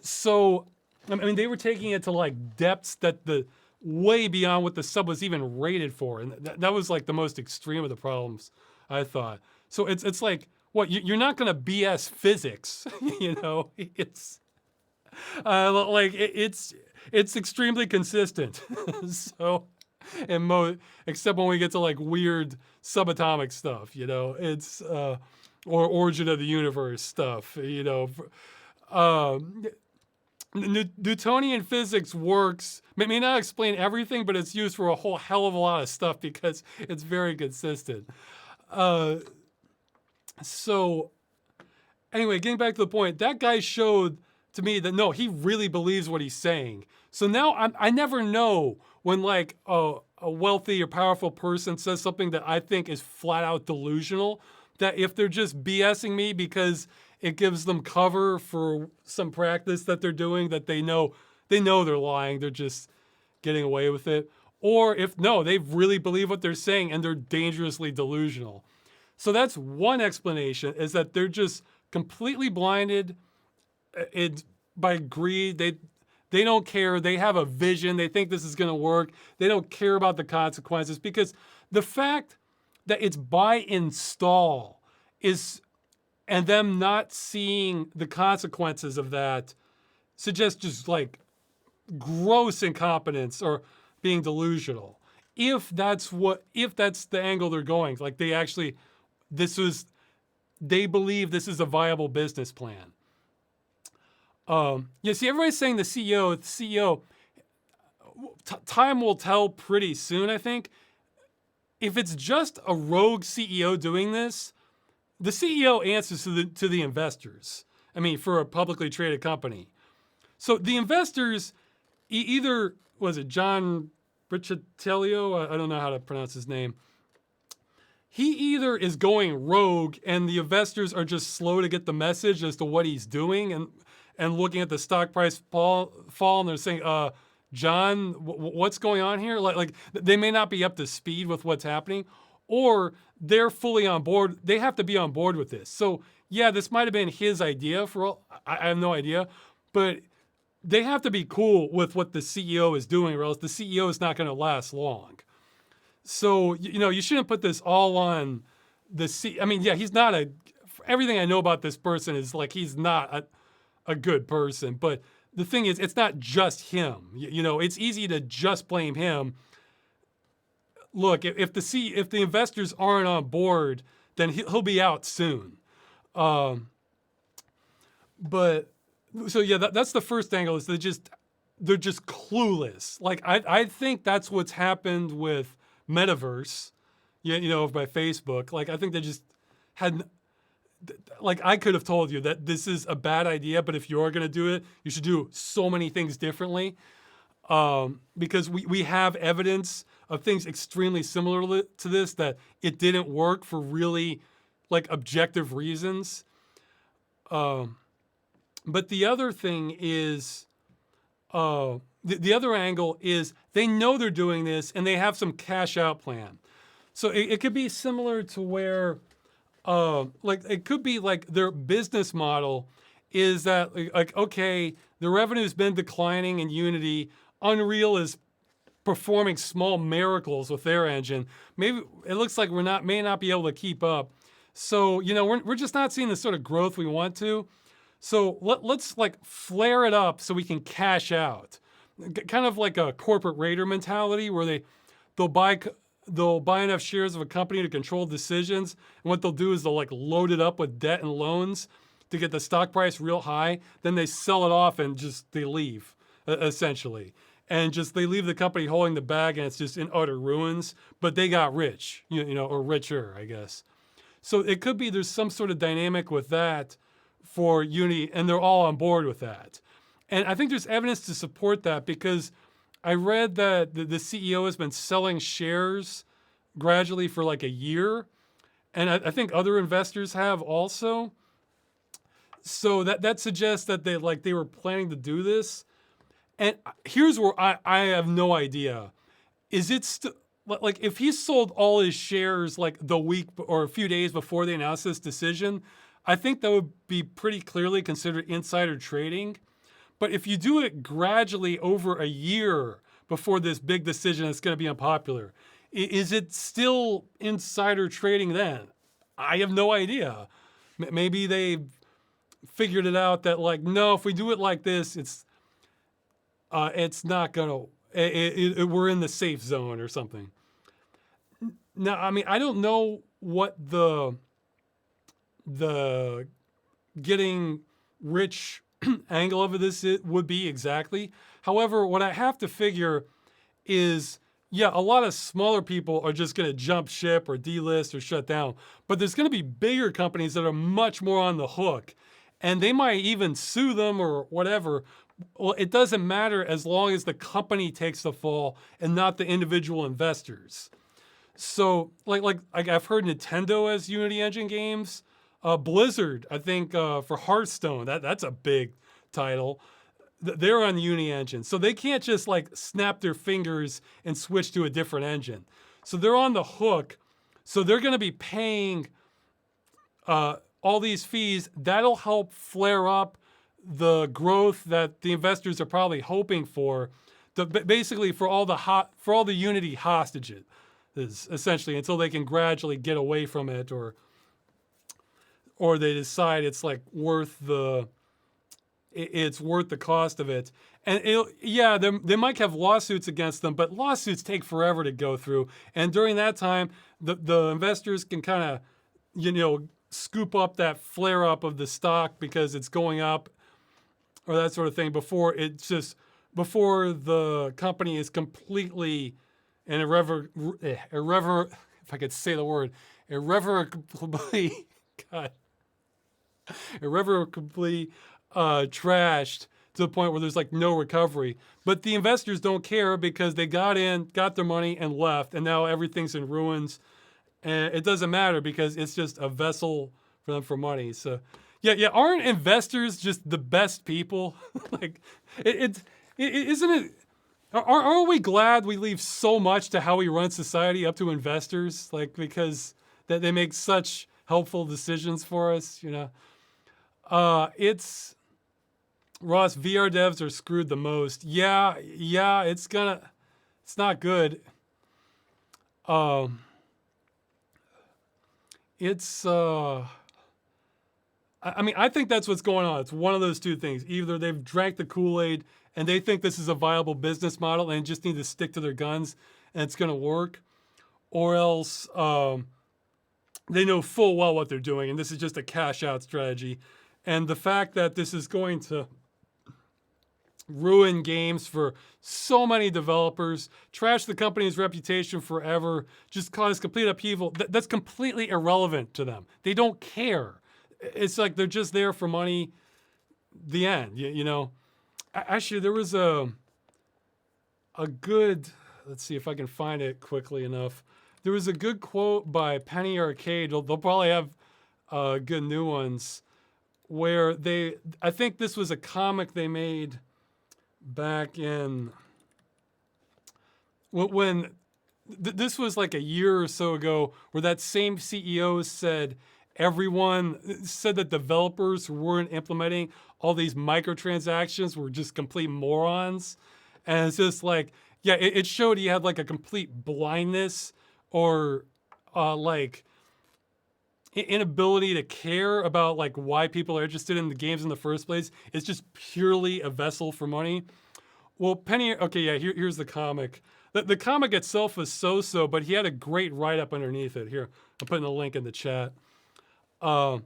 So, I mean, they were taking it to like depths that way beyond what the sub was even rated for. And that was like the most extreme of the problems, I thought. So it's like, what you're not going to BS physics. It's it's extremely consistent. So, except when we get to like weird subatomic stuff, it's or origin of the universe stuff, Newtonian physics works, may not explain everything, but it's used for a whole hell of a lot of stuff because it's very consistent. So anyway, getting back to the point, that guy showed to me that no, he really believes what he's saying. So now I never know when like a wealthy or powerful person says something that I think is flat out delusional, that if they're just BSing me because it gives them cover for some practice that they're doing that they know they're lying, they're just getting away with it. Or if no, they really believe what they're saying and they're dangerously delusional. So that's one explanation, is that they're just completely blinded by greed. They don't care. They have a vision. They think this is going to work. They don't care about the consequences, because the fact that it's by install and them not seeing the consequences of that suggests just like gross incompetence or being delusional. If that's the angle they're going, like they believe this is a viable business plan. See, everybody's saying the CEO, time will tell pretty soon, I think. If it's just a rogue CEO doing this, the CEO answers to the investors. I mean, for a publicly traded company. So the investors, either, was it John Riccitiello? I don't know how to pronounce his name. He either is going rogue and the investors are just slow to get the message as to what he's doing and looking at the stock price fall and they're saying, John, what's going on here? Like they may not be up to speed with what's happening, or they're fully on board. They have to be on board with this. So yeah, this might have been his idea I have no idea, but they have to be cool with what the CEO is doing, or else the CEO is not going to last long. So, you shouldn't put this all on the CEO. I mean, yeah, he's not everything I know about this person is like, he's not a good person, but the thing is, it's not just him. It's easy to just blame him. Look, if the investors aren't on board, then he'll be out soon. But so yeah, that's the first angle, is they're just clueless. Like I think that's what's happened with Metaverse, by Facebook. Like I think they just had, like I could have told you that this is a bad idea, but if you're going to do it, you should do so many things differently. Because we have evidence of things extremely similar to this, that it didn't work for really like objective reasons. But the other thing is, the other angle is they know they're doing this and they have some cash out plan. So it could be similar to where, it could be like their business model is that okay, the revenue's been declining in Unity. Unreal is performing small miracles with their engine. Maybe it looks like may not be able to keep up. So, we're just not seeing the sort of growth we want to. So let's like flare it up so we can cash out. Kind of like a corporate raider mentality, where they'll buy enough shares of a company to control decisions. And what they'll do is they'll like load it up with debt and loans to get the stock price real high. Then they sell it off and they leave, essentially. And they leave the company holding the bag and it's just in utter ruins, but they got rich, or richer, I guess. So it could be there's some sort of dynamic with that for Unity, and they're all on board with that. And I think there's evidence to support that, because I read that the CEO has been selling shares gradually for like a year. And I think other investors have also. So that suggests that they were planning to do this. And here's where I have no idea. Is it like if he sold all his shares like the week or a few days before they announced this decision, I think that would be pretty clearly considered insider trading. But if you do it gradually over a year before this big decision that's going to be unpopular, is it still insider trading then? I have no idea. Maybe they figured it out that like, no, if we do it like this, it's not gonna. We're in the safe zone or something. Now, I mean, I don't know what the getting rich angle of this would be exactly. However, what I have to figure is, yeah, a lot of smaller people are just going to jump ship or delist or shut down. But there's going to be bigger companies that are much more on the hook. And they might even sue them or whatever. Well, it doesn't matter as long as the company takes the fall and not the individual investors. So, like I've heard Nintendo has Unity Engine games. Blizzard, I think, for Hearthstone, that's a big title. They're on the Unity engine. So they can't just like snap their fingers and switch to a different engine. So they're on the hook. So they're going to be paying all these fees. That'll help flare up the growth that the investors are probably hoping for. Basically for all the Unity hostages, essentially, until they can gradually get away from it, or they decide it's like worth the cost of it. And they might have lawsuits against them, but lawsuits take forever to go through. And during that time, the investors can kind of, scoop up that flare up of the stock because it's going up, or that sort of thing, before the company is completely and if I could say the word, irrevocably, God, irrevocably trashed to the point where there's like no recovery. But the investors don't care because they got their money and left, and now everything's in ruins. And it doesn't matter because it's just a vessel for them for money. So yeah, aren't investors just the best people? Like isn't it? Aren't we glad we leave so much to how we run society up to investors? Like, because that they make such helpful decisions for us, It's Ross, VR devs are screwed the most. Yeah, it's not good. I think that's what's going on. It's one of those two things. Either they've drank the Kool-Aid and they think this is a viable business model and just need to stick to their guns and it's going to work, or else they know full well what they're doing and this is just a cash out strategy. And the fact that this is going to ruin games for so many developers, trash the company's reputation forever, just cause complete upheaval, that's completely irrelevant to them. They don't care. It's like they're just there for money. The end, Actually, there was a good, let's see if I can find it quickly enough. There was a good quote by Penny Arcade. They'll probably have good new ones, where I think this was a comic they made back in, when this was like a year or so ago, where that same CEO said that developers who weren't implementing all these microtransactions were just complete morons. And it's just like, yeah, it showed he had like a complete blindness or like inability to care about like why people are interested in the games in the first place. It's just purely a vessel for money. Well, here's the comic. The comic itself was so-so, but he had a great write-up underneath it. Here, I'm putting a link in the chat. And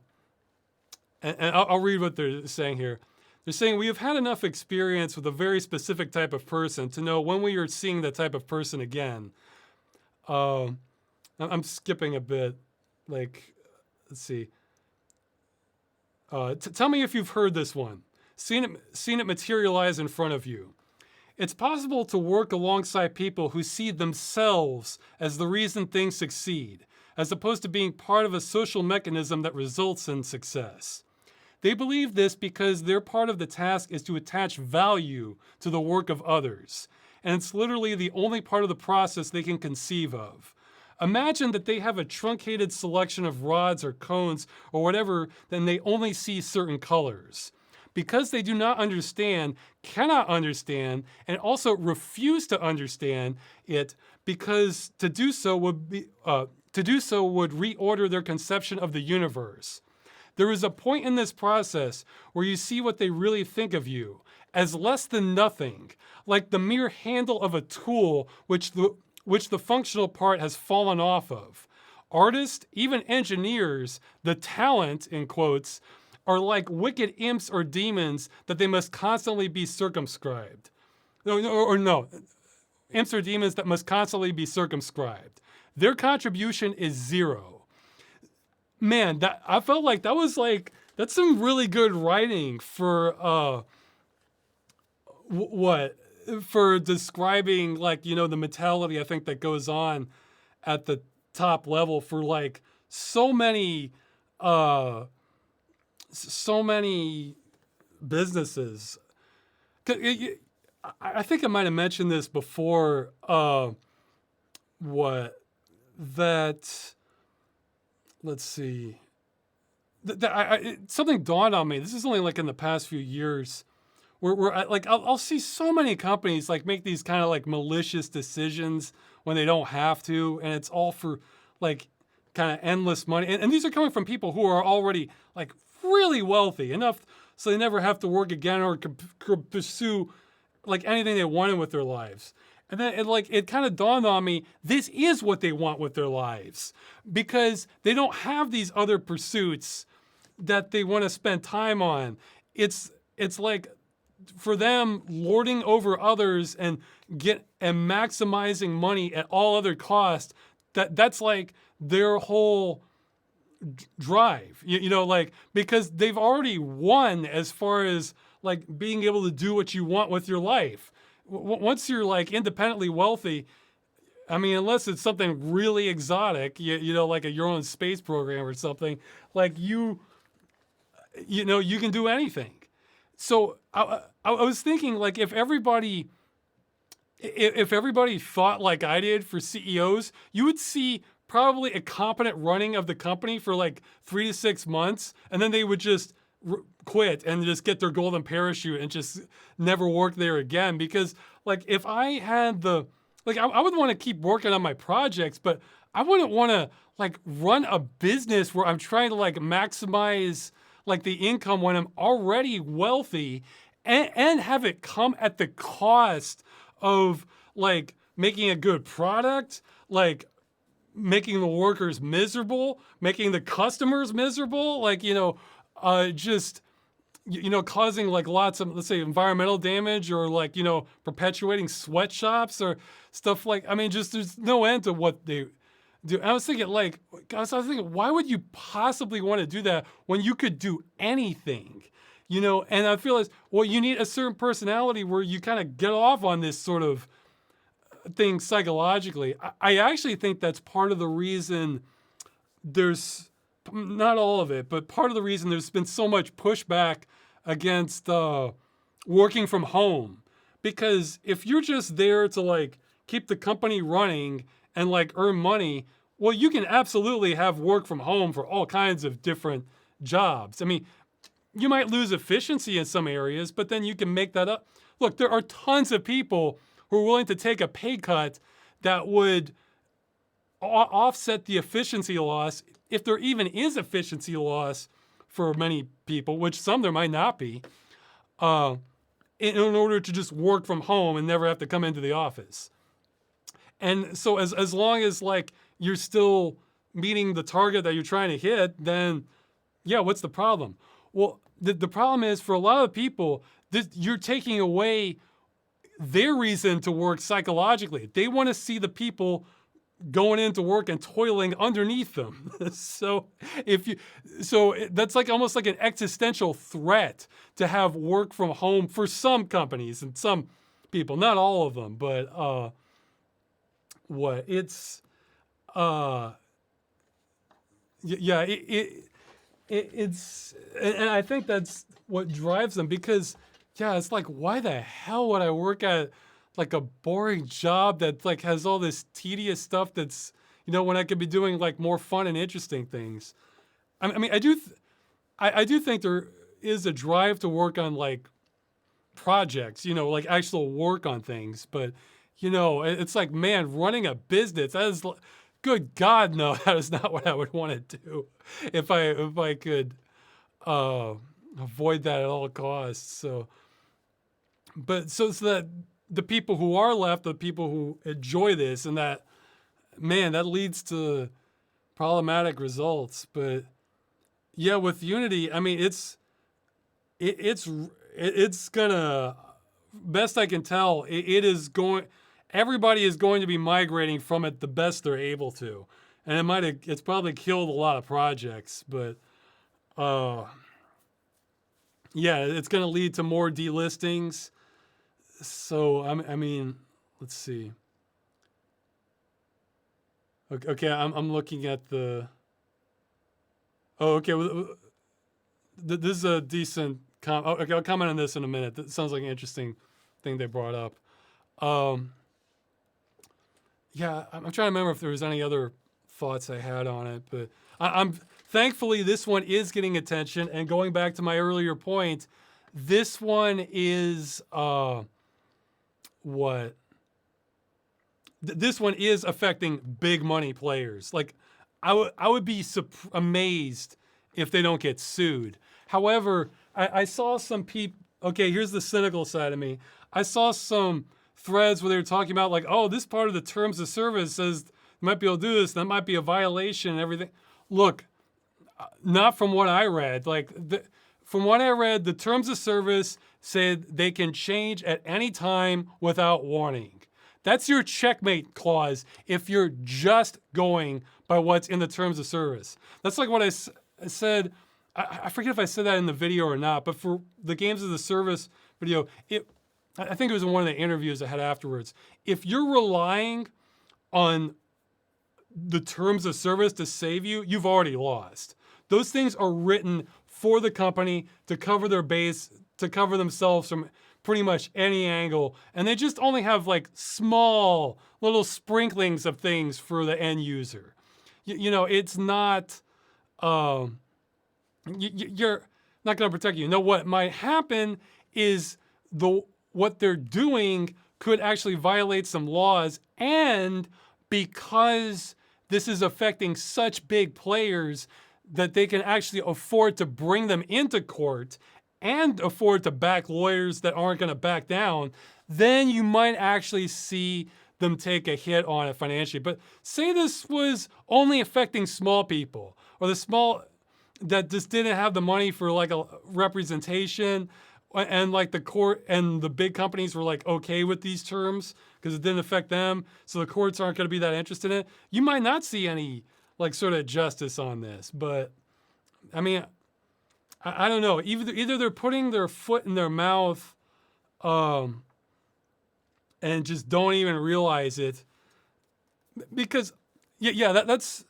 I'll read what they're saying here. They're saying, we have had enough experience with a very specific type of person to know when we are seeing that type of person again. I'm skipping a bit. Like, let's see. Tell me if you've heard this one. Seen it materialize in front of you. It's possible to work alongside people who see themselves as the reason things succeed, as opposed to being part of a social mechanism that results in success. They believe this because their part of the task is to attach value to the work of others, and it's literally the only part of the process they can conceive of. Imagine that they have a truncated selection of rods or cones or whatever, then they only see certain colors. Because they do not understand, cannot understand, and also refuse to understand it, because to do so would reorder their conception of the universe. There is a point in this process where you see what they really think of you as less than nothing, like the mere handle of a tool which the functional part has fallen off of. Artists, even engineers, the talent, in quotes, are like wicked imps or demons that they must constantly be circumscribed. No, imps or demons that must constantly be circumscribed. Their contribution is zero. Man, that I felt like that's some really good writing for for describing the mentality I think that goes on at the top level for like so many businesses. I think I might have mentioned this before. Let's see. Something dawned on me. This is only like in the past few years, where I'll see so many companies like make these kind of like malicious decisions when they don't have to, and it's all for like kind of endless money. And these are coming from people who are already like really wealthy enough so they never have to work again or could pursue like anything they wanted with their lives. And then it kind of dawned on me, this is what they want with their lives, because they don't have these other pursuits that they want to spend time on. It's like for them lording over others and maximizing money at all other costs. That's like their whole drive, because they've already won as far as like being able to do what you want with your life. Once you're like independently wealthy, I mean, unless it's something really exotic, like your own space program or something, like you can do anything. So I was thinking, like, if everybody thought like I did for CEOs, you would see probably a competent running of the company for like 3 to 6 months, and then they would just quit and just get their golden parachute and just never work there again. Because like if I had I would want to keep working on my projects, but I wouldn't want to like run a business where I'm trying to like maximize like the income when I'm already wealthy and have it come at the cost of like making a good product, like making the workers miserable, making the customers miserable, causing like lots of, let's say, environmental damage, or like, perpetuating sweatshops or stuff like, I mean, just there's no end to what they do. And I was thinking why would you possibly want to do that when you could do anything? And I feel like, well, you need a certain personality where you kind of get off on this sort of thing psychologically. I actually think that's part of the reason there's, not all of it, but part of the reason there's been so much pushback against working from home. Because if you're just there to like keep the company running and like earn money, well, you can absolutely have work from home for all kinds of different jobs. I mean, you might lose efficiency in some areas, but then you can make that up. Look, there are tons of people who are willing to take a pay cut that would offset the efficiency loss, if there even is efficiency loss for many people, which some there might not be, in order to just work from home and never have to come into the office. And so as long as like you're still meeting the target that you're trying to hit, then yeah, what's the problem? Well, the problem is for a lot of people, you're taking away their reason to work psychologically. They want to see the people going into work and toiling underneath them. So that's like almost like an existential threat to have work from home for some companies and some people, not all of them, but it's and I think that's what drives them, because it's like, why the hell would I work at like a boring job that like has all this tedious stuff that's, when I could be doing like more fun and interesting things. I mean, I do think there is a drive to work on like projects, like actual work on things. But, it's like, man, running a business, that is, good God, no, that is not what I would want to do if I could uh, avoid that at all costs. So, but so that the people who are left, the people who enjoy this, and that, man, that leads to problematic results. But yeah, with Unity, I mean, it's gonna, best I can tell, it is going. Everybody is going to be migrating from it the best they're able to, and it's probably killed a lot of projects. But uh, yeah, it's going to lead to more delistings. So I mean, let's see. Okay, I'm looking at the. Oh, okay. This is a decent. Okay, I'll comment on this in a minute. That sounds like an interesting thing they brought up. Yeah, I'm trying to remember if there was any other thoughts I had on it, but I'm thankfully this one is getting attention. And going back to my earlier point, this one is what? This one is affecting big money players. Like, I would be amazed if they don't get sued. However, I saw some people. Okay, here's the cynical side of me. I saw some threads where they were talking about like, oh, this part of the terms of service says you might be able to do this. That might be a violation and everything. Look, not from what I read. From what I read, the terms of service said they can change at any time without warning. That's your checkmate clause if you're just going by what's in the terms of service. That's like what I said. I forget if I said that in the video or not, but for the games of the service video, I think it was in one of the interviews I had afterwards. If you're relying on the terms of service to save you, you've already lost. Those things are written for the company to cover their base, to cover themselves from pretty much any angle. And they just only have like small little sprinklings of things for the end user. You know, it's not, you're not going to protect you. No, what might happen is what they're doing could actually violate some laws. And because this is affecting such big players, that they can actually afford to bring them into court and afford to back lawyers that aren't going to back down, then you might actually see them take a hit on it financially. But say this was only affecting small people, or the small that just didn't have the money for like a representation, and like the court and the big companies were like okay with these terms because it didn't affect them, so the courts aren't going to be that interested in it. You might not see any like sort of justice on this. But I mean, I don't know. Either they're putting their foot in their mouth, and just don't even realize it. Because that's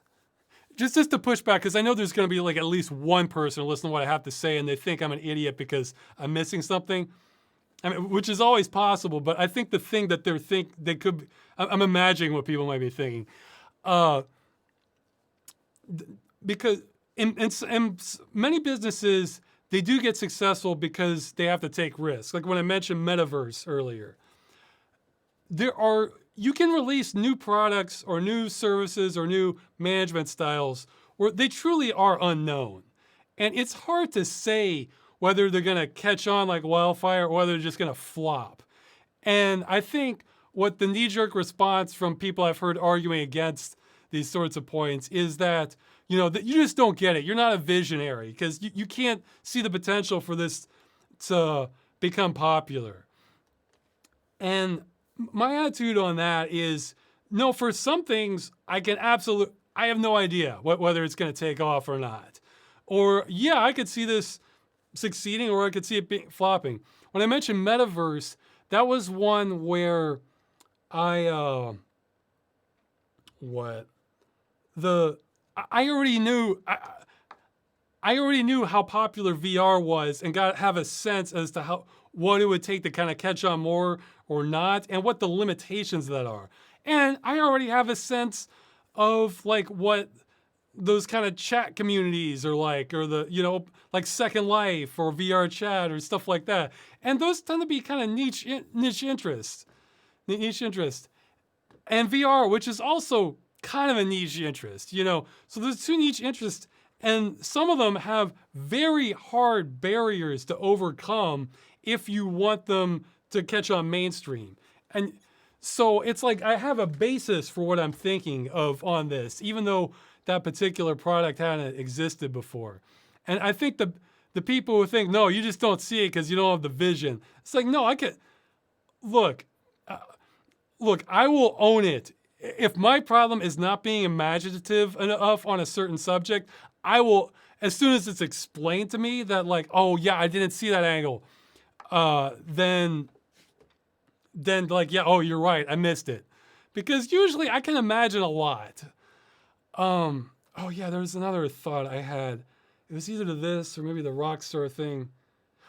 just to push back, because I know there's going to be like at least one person listening to what I have to say and they think I'm an idiot because I'm missing something. I mean, which is always possible, but I think the thing that they could, I'm imagining what people might be thinking. Because in many businesses, they do get successful because they have to take risks. Like when I mentioned metaverse earlier, you can release new products or new services or new management styles where they truly are unknown. And it's hard to say whether they're going to catch on like wildfire or whether they're just going to flop. And I think what the knee-jerk response from people I've heard arguing against these sorts of points is that, you know, that you just don't get it. You're not a visionary because you can't see the potential for this to become popular. And my attitude on that is, no, for some things, I have no idea whether it's going to take off or not. Or, yeah, I could see this succeeding or I could see it flopping. When I mentioned metaverse, that was one where I already knew how popular VR was and have a sense as to what it would take to kind of catch on more or not, and what the limitations of that are. And I already have a sense of like what those kind of chat communities are like, or the, you know, like Second Life or VR chat or stuff like that. And those tend to be kind of niche interest. And VR, which is also kind of a niche interest, you know. So there's two niche interests, And some of them have very hard barriers to overcome if you want them to catch on mainstream. And so it's like I have a basis for what I'm thinking of on this, even though that particular product hadn't existed before. And I think the people who think, no, you just don't see it because you don't have the vision. It's like, no, I can, look, look, I will own it. If my problem is not being imaginative enough on a certain subject, I will, as soon as it's explained to me that like, oh yeah, I didn't see that angle, then like, yeah, oh, you're right, I missed it. Because usually I can imagine a lot. Oh yeah, there was another thought I had. It was either to this or maybe the Rockstar thing.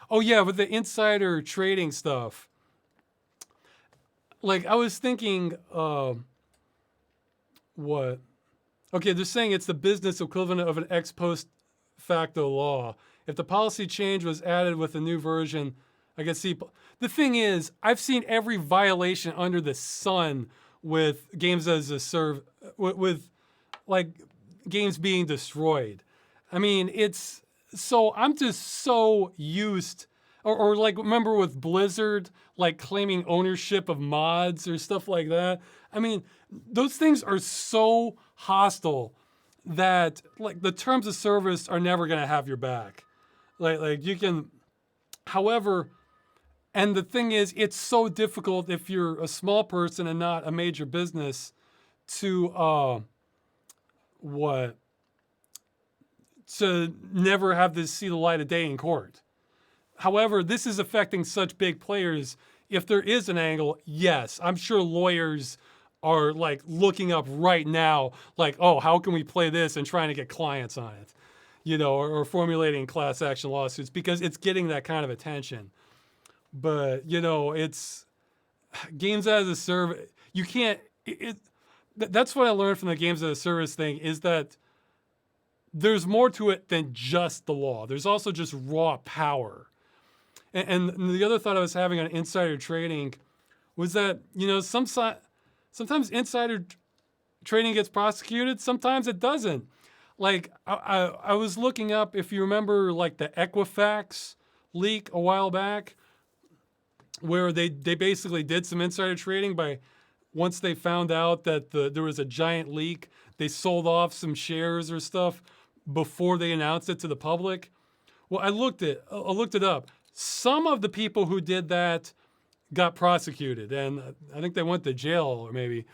Oh yeah, with the insider trading stuff. Like I was thinking, what? Okay, they're saying it's the business equivalent of an ex post facto law. If the policy change was added with a new version, I can see. The thing is, I've seen every violation under the sun with games as a with like games being destroyed. I mean, it's so I'm just so used, or like remember with Blizzard, like claiming ownership of mods or stuff like that. I mean, those things are so hostile that like the terms of service are never going to have your back. Like you can, however, and the thing is, it's so difficult if you're a small person and not a major business to to never have this see the light of day in court. However, this is affecting such big players. If there is an angle, yes, I'm sure lawyers are like looking up right now, like, oh, how can we play this and trying to get clients on it, you know, or formulating class action lawsuits because it's getting that kind of attention. But, you know, it's games as a service. You can't, that's what I learned from the games as a service thing is that there's more to it than just the law. There's also just raw power. And the other thought I was having on insider trading was that, you know, sometimes insider trading gets prosecuted, sometimes it doesn't. Like, I was looking up, if you remember, like the Equifax leak a while back, where they basically did some insider trading by, once they found out that there was a giant leak, they sold off some shares or stuff before they announced it to the public. Well, I looked it up. Some of the people who did that got prosecuted, and I think they went to jail, or maybe.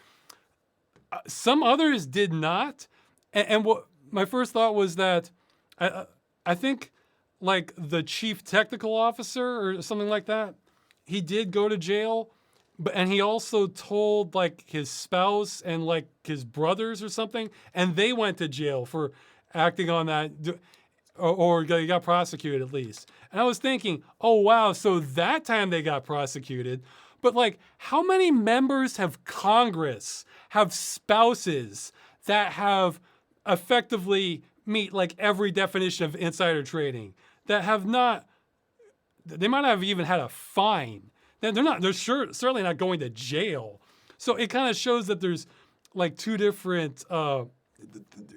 Some others did not. And what my first thought was that I think like the chief technical officer or something like that, he did go to jail, and he also told like his spouse and like his brothers or something, and they went to jail for acting on that, or they got prosecuted at least. And I was thinking, oh wow, so that time they got prosecuted. But like, how many members of Congress have spouses that have effectively meet like every definition of insider trading, that have not, they might have even had a fine. They're certainly not going to jail. So it kind of shows that there's like two different,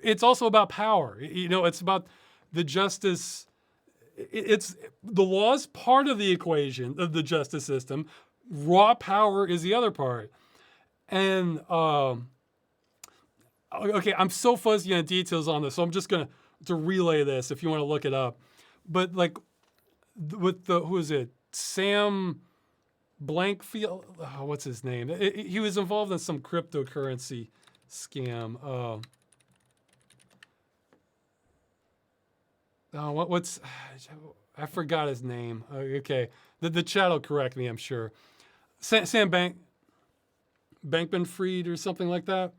it's also about power. You know, it's about the justice. It's the law's part of the equation of the justice system. Raw power is the other part. And, okay, I'm so fuzzy on details on this, so I'm just going to relay this if you want to look it up. But like with who is it? Sam Blankfield? Oh, what's his name? He was involved in some cryptocurrency scam. What's I forgot his name. Okay, the chat will correct me, I'm sure. Sam Bankman-Fried or something like that.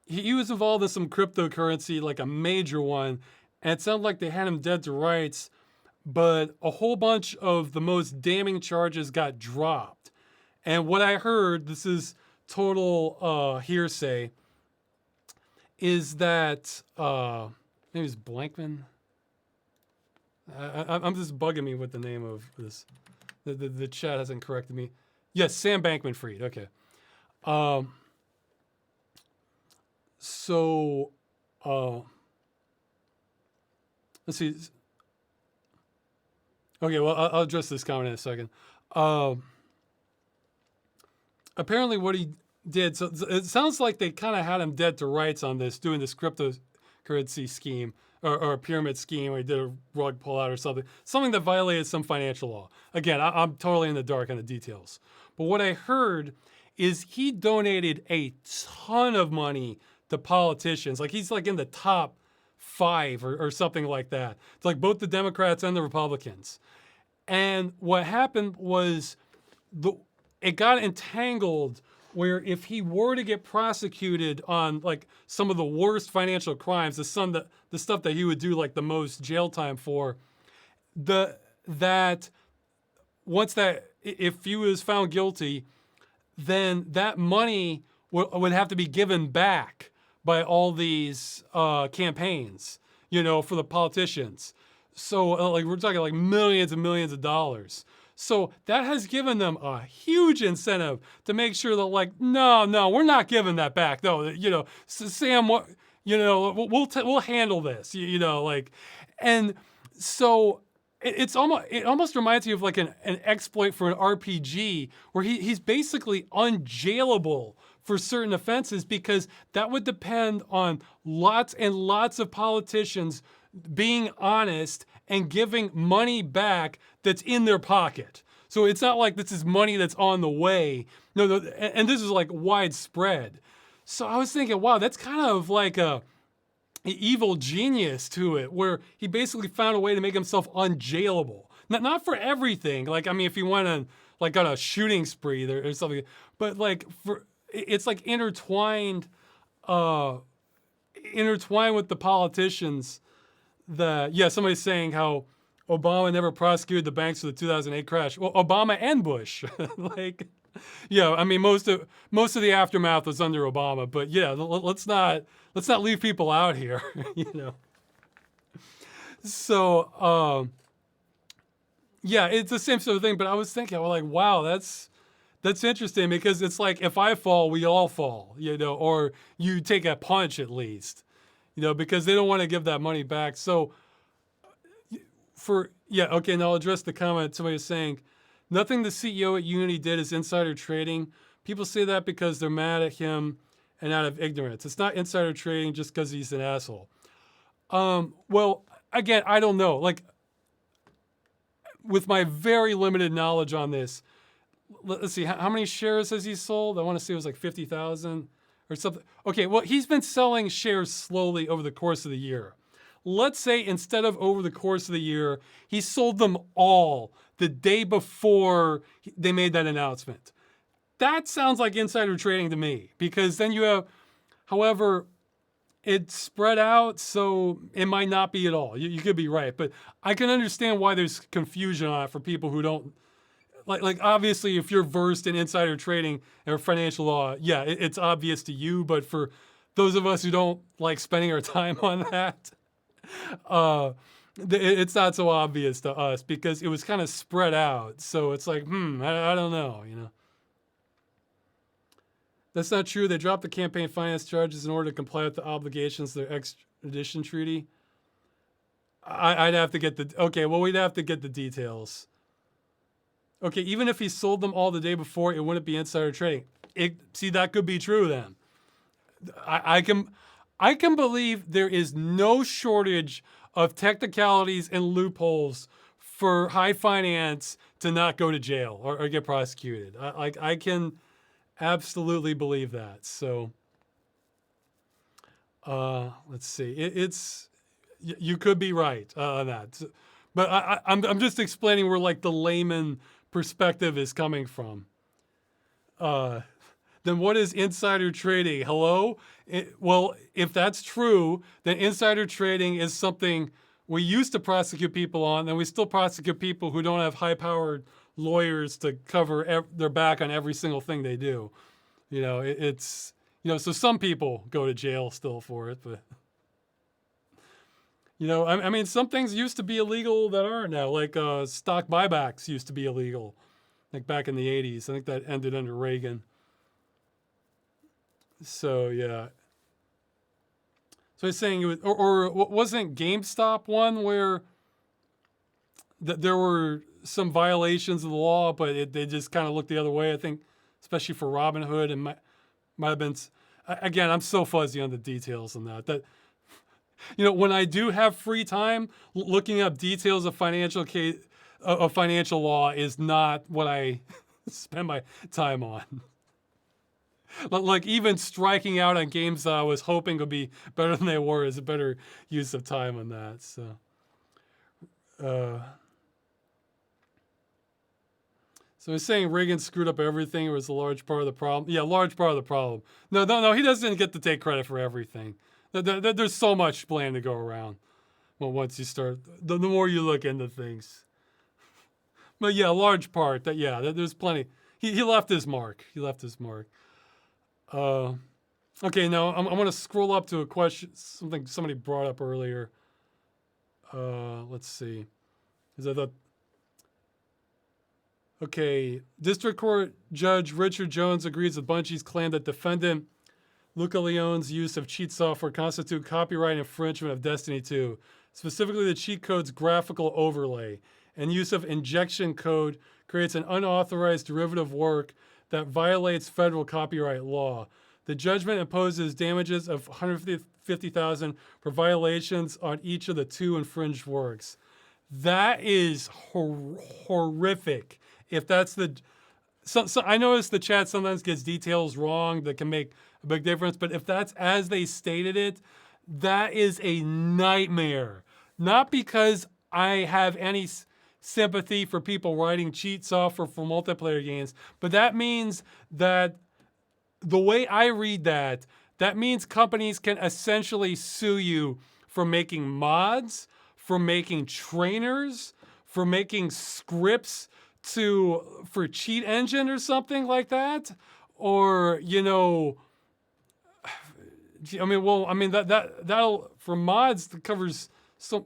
He was involved in some cryptocurrency, like a major one, and it sounded like they had him dead to rights, but a whole bunch of the most damning charges got dropped. And what I heard, this is total hearsay, is that maybe it's Blankman. I'm just bugging me with the name of this. The chat hasn't corrected me. Yes, Sam Bankman-Fried. Okay. So let's see. Okay, well, I'll address this comment in a second. Um, Apparently, what he did, so it sounds like they kind of had him dead to rights on this, doing this cryptocurrency scheme or a pyramid scheme, or he did a rug pullout or something that violated some financial law. Again, I'm totally in the dark on the details. But what I heard is he donated a ton of money to politicians. Like he's like in the top 5 or something like that. It's like both the Democrats and the Republicans. And what happened was it got entangled where if he were to get prosecuted on like some of the worst financial crimes, the stuff that he would do like the most jail time for, if he was found guilty, then that money would have to be given back by all these campaigns, for the politicians. So like we're talking like millions and millions of dollars. So that has given them a huge incentive to make sure that like, no, we're not giving that back. No, Sam, we'll handle this, and so it almost reminds me of like an exploit for an RPG where he's basically unjailable for certain offenses because that would depend on lots and lots of politicians being honest and giving money back that's in their pocket. So it's not like this is money that's on the way. No, and this is like widespread. So I was thinking, wow, that's kind of like an evil genius to it, where he basically found a way to make himself unjailable. Not for everything. Like, I mean, if he went on like on a shooting spree there or something, but like it's like intertwined with the politicians. Somebody's saying how Obama never prosecuted the banks for the 2008 crash. Well, Obama and Bush, I mean, most of the aftermath was under Obama, but let's not leave people out here, So, it's the same sort of thing. But I was thinking, like, wow, that's interesting because it's like if I fall, we all fall, or you take a punch at least. Because they don't want to give that money back. So now I'll address the comment somebody was saying, nothing the CEO at Unity did is insider trading. People say that because they're mad at him and out of ignorance. It's not insider trading just because he's an asshole. Well, again, I don't know. Like, with my very limited knowledge on this, let's see, how many shares has he sold? I want to say it was like 50,000. Or something. Okay, well, he's been selling shares slowly over the course of the year. Let's say instead of over the course of the year, he sold them all the day before they made that announcement. That sounds like insider trading to me, because then you have, however, it's spread out, so it might not be at all. You could be right, but I can understand why there's confusion on it for people who don't. Like obviously, if you're versed in insider trading or financial law, it's obvious to you. But for those of us who don't like spending our time on that, it's not so obvious to us because it was kind of spread out. So it's like, I don't know, That's not true. They dropped the campaign finance charges in order to comply with the obligations of their extradition treaty. I'd have to get we'd have to get the details. Okay, even if he sold them all the day before, it wouldn't be insider trading. That could be true then. I can believe there is no shortage of technicalities and loopholes for high finance to not go to jail or get prosecuted. I can absolutely believe that. So, let's see. You could be right on that, but I'm just explaining where like the layman perspective is coming from. Then what is insider trading? Hello? Well, if that's true, then insider trading is something we used to prosecute people on, and we still prosecute people who don't have high-powered lawyers to cover their back on every single thing they do. So some people go to jail still for it, but I mean, some things used to be illegal that aren't now, like stock buybacks used to be illegal, like back in the 80s. I think that ended under Reagan. So, yeah. So he's saying it was, or wasn't GameStop one where there were some violations of the law, but they just kind of looked the other way. I think, especially for Robinhood, and might have been. Again, I'm so fuzzy on the details on that. That when I do have free time, looking up details of financial law is not what I spend my time on. Like even striking out on games that I was hoping would be better than they were is a better use of time on that. So. So he's saying Reagan screwed up everything. It was a large part of the problem. Yeah, large part of the problem. No. He doesn't get to take credit for everything. There's so much blame to go around. Well, once you start, the more you look into things. But yeah, a large part. There's plenty. He left his mark. Okay, now I'm going to scroll up to a question, something somebody brought up earlier. Let's see. Because I thought. Okay, District Court Judge Richard Jones agrees with Bungie's claim that defendant Luca Leone's use of cheat software constitute copyright infringement of Destiny 2, specifically the cheat code's graphical overlay, and use of injection code creates an unauthorized derivative work that violates federal copyright law. The judgment imposes damages of $150,000 for violations on each of the 2 infringed works. That is horrific. If that's so I notice the chat sometimes gets details wrong that can make a big difference, but if that's as they stated it, that is a nightmare. Not because I have any sympathy for people writing cheat software for multiplayer games, but that means that the way I read that means companies can essentially sue you for making mods, for making trainers, for making scripts for cheat engine or something like that, or that'll for mods that covers some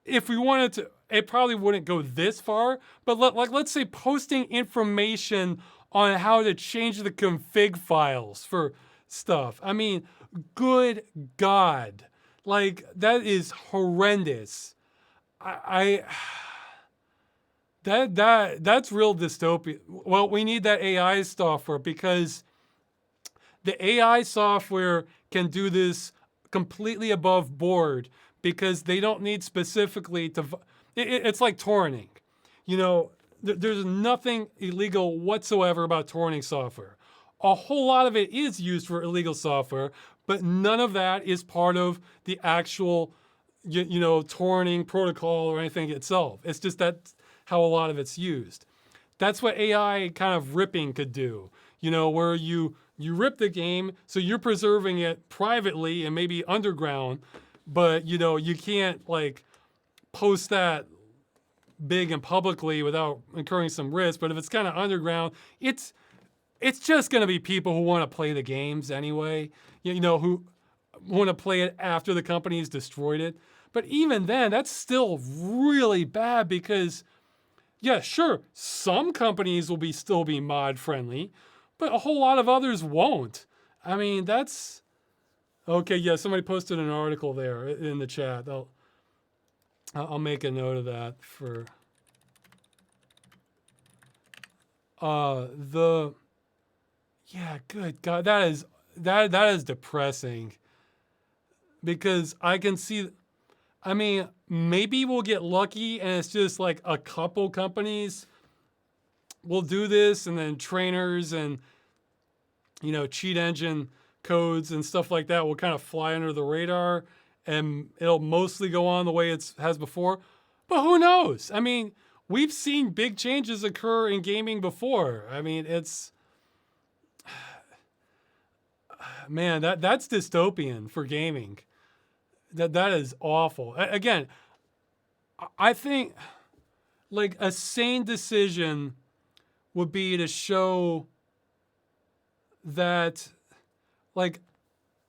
if we wanted to, it probably wouldn't go this far, but let's say posting information on how to change the config files for stuff. I mean, good God, like that is horrendous. That's real dystopia. Well, we need that AI software because the AI software can do this completely above board because they don't need specifically to. It's like torrenting. There's nothing illegal whatsoever about torrenting software. A whole lot of it is used for illegal software, but none of that is part of the actual, torrenting protocol or anything itself. It's just that's how a lot of it's used. That's what AI kind of ripping could do. Where you rip the game, so you're preserving it privately and maybe underground, but you can't like post that big and publicly without incurring some risk. But if it's kind of underground, it's just going to be people who want to play the games anyway, who want to play it after the company's destroyed it. But even then, that's still really bad because, yeah, sure, some companies will still be mod friendly, but a whole lot of others won't. I mean, that's okay. Yeah, somebody posted an article there in the chat. I'll make a note of that for good God, that is depressing because I can see. I mean, maybe we'll get lucky and it's just like a couple companies will do this, and then trainers and cheat engine codes and stuff like that will kind of fly under the radar, and it'll mostly go on the way it has before. But who knows? I mean, we've seen big changes occur in gaming before. I mean, it's man, that's dystopian for gaming. That is awful. Again, I think like a sane decision would be to show that like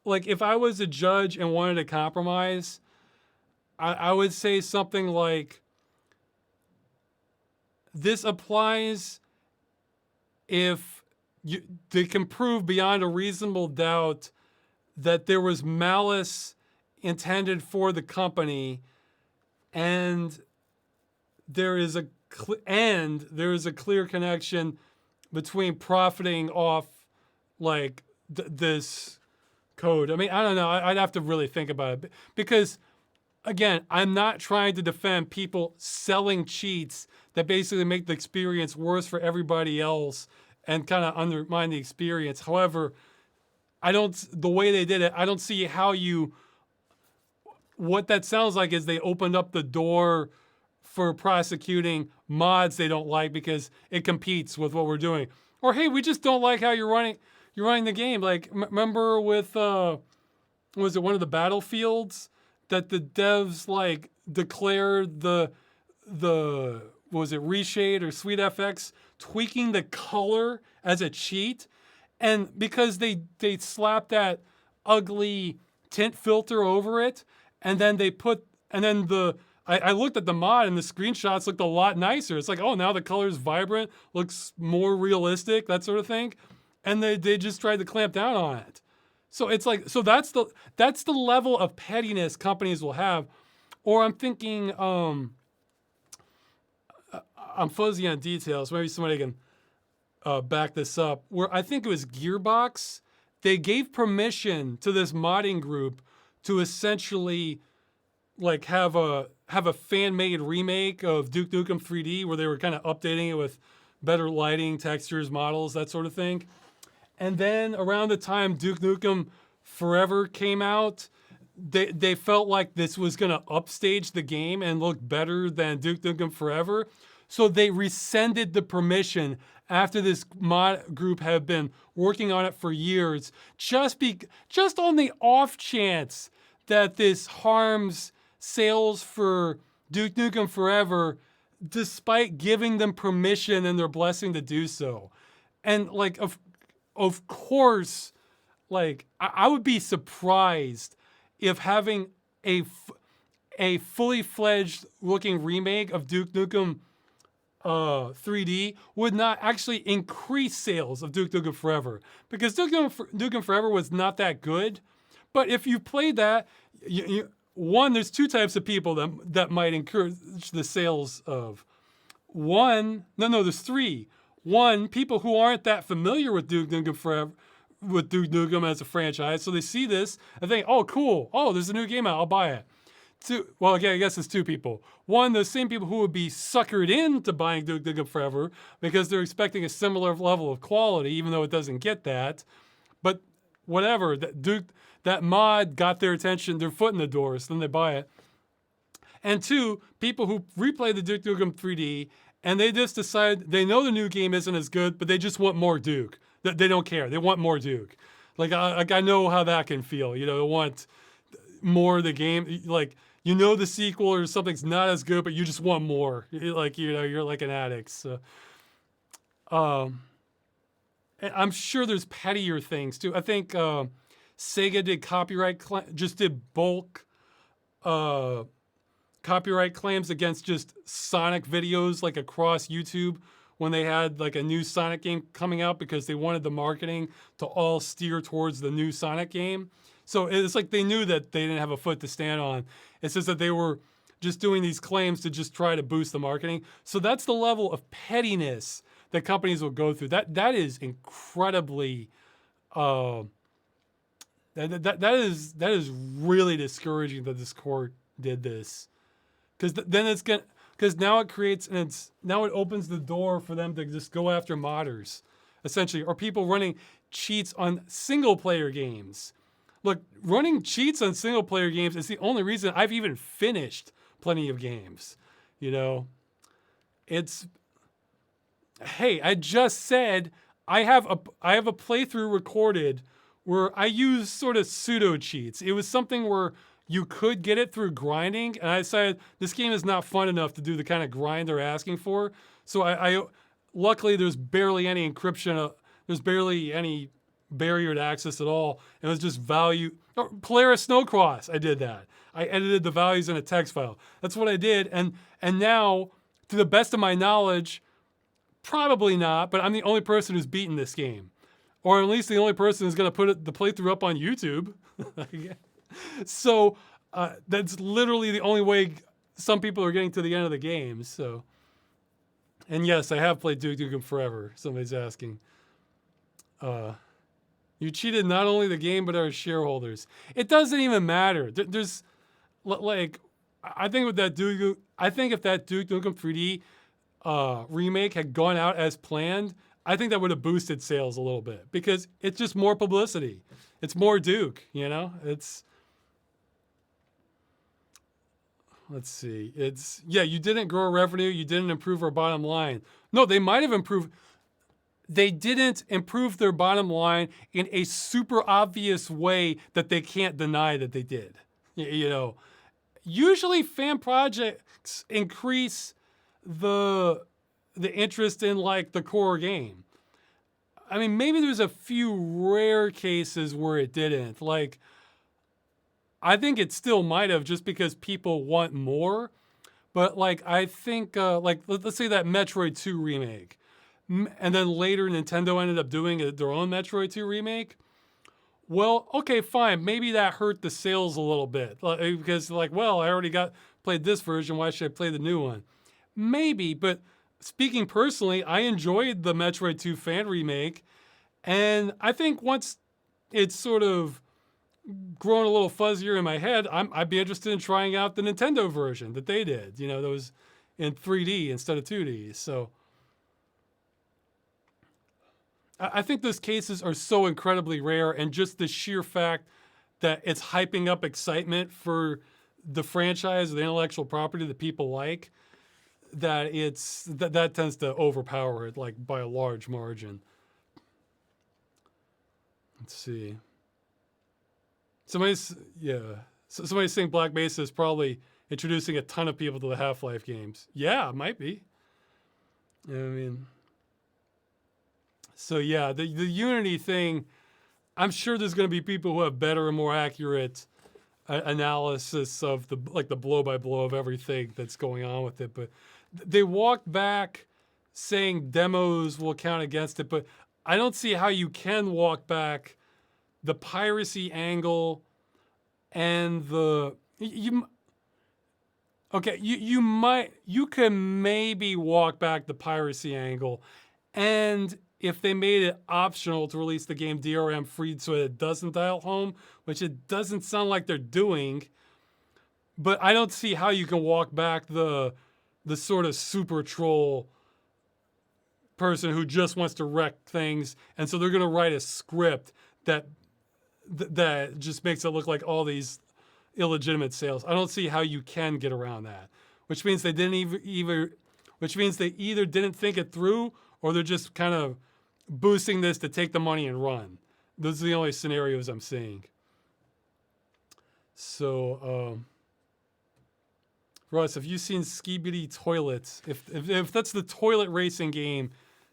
if I was a judge and wanted to compromise, I would say something like, this applies if they can prove beyond a reasonable doubt that there was malice intended for the company, and there is a clear connection between profiting off like this code. I mean, I don't know. I'd have to really think about it because, again, I'm not trying to defend people selling cheats that basically make the experience worse for everybody else and kind of undermine the experience. However, the way they did it, I don't see how what that sounds like is they opened up the door for prosecuting mods they don't like because it competes with what we're doing. Or, hey, we just don't like how you're running the game. Like, remember with, was it one of the Battlefields that the devs like declared the was it Reshade or SweetFX tweaking the color as a cheat? And because they slapped that ugly tint filter over it, and then I looked at the mod and the screenshots looked a lot nicer. It's like, oh, now the color's vibrant, looks more realistic, that sort of thing. And they just tried to clamp down on it. So it's like, so that's the level of pettiness companies will have. Or I'm thinking, I'm fuzzy on details. Maybe somebody can back this up. Where I think it was Gearbox, they gave permission to this modding group to essentially like have a fan-made remake of Duke Nukem 3D where they were kind of updating it with better lighting, textures, models, that sort of thing. And then around the time Duke Nukem Forever came out, they felt like this was going to upstage the game and look better than Duke Nukem Forever. So they rescinded the permission after this mod group had been working on it for years, just on the off chance that this harms sales for Duke Nukem Forever, despite giving them permission and their blessing to do so. And like, of course, like I would be surprised if having a fully fledged looking remake of Duke Nukem 3D would not actually increase sales of Duke Nukem Forever, because Duke Nukem Forever was not that good. But if you played that, there's two types of people that might encourage the sales of. There's three. One, people who aren't that familiar with Duke Nukem Forever, with Duke Nukem as a franchise, so they see this and think, oh, cool. Oh, there's a new game out. I'll buy it. Two, well, again, I guess it's two people. One, the same people who would be suckered into buying Duke Nukem Forever because they're expecting a similar level of quality, even though it doesn't get that. But whatever, that mod got their attention, their foot in the door, so then they buy it. And two, people who replay the Duke Nukem 3D and they just decide they know the new game isn't as good, but they just want more Duke. They don't care. They want more Duke. Like I know how that can feel. You know, they want more of the game. Like, you know, the sequel or something's not as good, but you just want more. Like, you know, you're like an addict. So, and I'm sure there's pettier things too. I think Sega did bulk copyright claims against just Sonic videos, like across YouTube, when they had like a new Sonic game coming out, because they wanted the marketing to all steer towards the new Sonic game. So it's like they knew that they didn't have a foot to stand on. It's just that they were just doing these claims to just try to boost the marketing. So that's the level of pettiness that companies will go through. That is incredibly, that is really discouraging that this court did this, because now it creates, and now it opens the door for them to just go after modders, essentially, or people running cheats on single player games. Look, running cheats on single player games is the only reason I've even finished plenty of games. You know, hey, I just said I have a playthrough recorded where I used sort of pseudo cheats. It was something where you could get it through grinding, and I decided this game is not fun enough to do the kind of grind they're asking for. So I luckily there's barely any encryption. There's barely any barrier to access at all. It was just value. Polaris Snowcross, I did that. I edited the values in a text file. That's what I did. And now, to the best of my knowledge, probably not, but I'm the only person who's beaten this game. or at least the only person who's going to put the playthrough up on YouTube. So that's literally the only way some people are getting to the end of the game. So, and yes, I have played Duke Nukem Forever. Somebody's asking. You cheated not only the game but our shareholders. It doesn't even matter. There's like, I think with that I think if that Duke Nukem 3D remake had gone out as planned, I think that would have boosted sales a little bit because it's just more publicity. It's more Duke, you know? Let's see. Yeah, you didn't grow revenue. You didn't improve our bottom line. No, they might have improved. They didn't improve their bottom line in a super obvious way that they can't deny that they did. You know, usually fan projects increase the interest in like the core game. I mean, maybe there's a few rare cases where it didn't. Like, I think it still might have just because people want more. But like, I think, like, let's say that Metroid 2 remake. And then later Nintendo ended up doing their own Metroid 2 remake. Well, okay, fine. Maybe that hurt the sales a little bit. Because like, well, I already played this version. Why should I play the new one? Maybe, but speaking personally, I enjoyed the Metroid 2 fan remake. And I think once it's sort of grown a little fuzzier in my head, I'd be interested in trying out the Nintendo version that they did. You know, that was in 3D instead of 2D. So I think those cases are so incredibly rare, and just the sheer fact that it's hyping up excitement for the franchise or the intellectual property that people like, that that tends to overpower it like by a large margin. Let's see. Somebody's saying Black Mesa is probably introducing a ton of people to the Half-Life games. Yeah, it might be. I mean, so yeah, the Unity thing, I'm sure there's going to be people who have better and more accurate analysis of the blow by blow of everything that's going on with it. But they walked back saying demos will count against it, but I don't see how you can walk back the piracy angle and you can maybe walk back the piracy angle, and if they made it optional to release the game DRM free so it doesn't dial home, which it doesn't sound like they're doing, but I don't see how you can walk back the sort of super troll person who just wants to wreck things, and so they're going to write a script that just makes it look like all these illegitimate sales. I don't see how you can get around that, which means they either didn't think it through, or they're just kind of boosting this to take the money and run. Those are the only scenarios I'm seeing. So, Russ, have you seen Skibidi Toilets? If that's the toilet racing game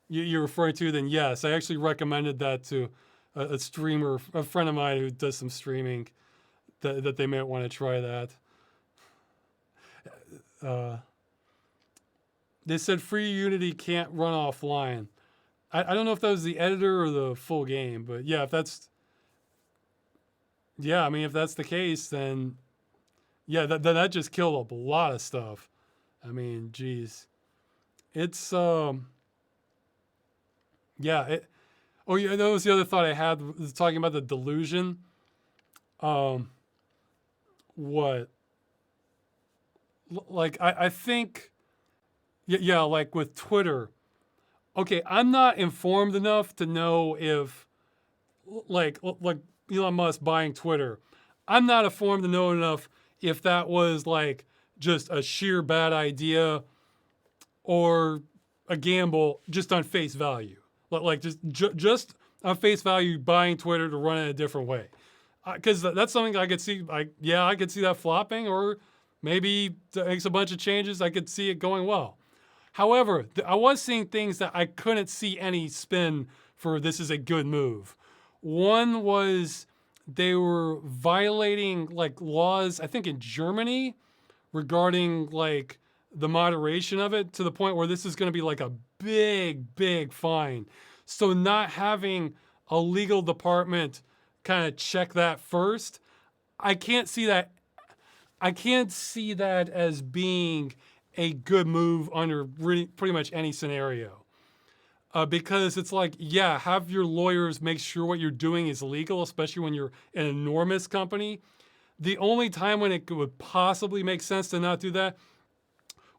you're referring to, then yes. I actually recommended that to a streamer, a friend of mine who does some streaming, that they might want to try that. They said free Unity can't run offline. I don't know if that was the editor or the full game, but yeah, if that's the case, then yeah, that just killed a lot of stuff. I mean, geez. It's that was the other thought I had, was talking about the delusion. I think, like with Twitter. Okay, I'm not informed enough to know if, like Elon Musk buying Twitter, I'm not informed to know enough if that was like just a sheer bad idea or a gamble just on face value. Like just on face value, buying Twitter to run it a different way. Because that's something I could see. I could see that flopping, or maybe makes a bunch of changes. I could see it going well. However, I was seeing things that I couldn't see any spin for. This is a good move. One was they were violating like laws, I think in Germany, regarding like the moderation of it, to the point where this is going to be like a big fine. So not having a legal department kind of check that first. I can't see that. I can't see that as being a good move under pretty much any scenario. Because it's like, yeah, have your lawyers make sure what you're doing is legal, especially when you're an enormous company. The only time when it would possibly make sense to not do that,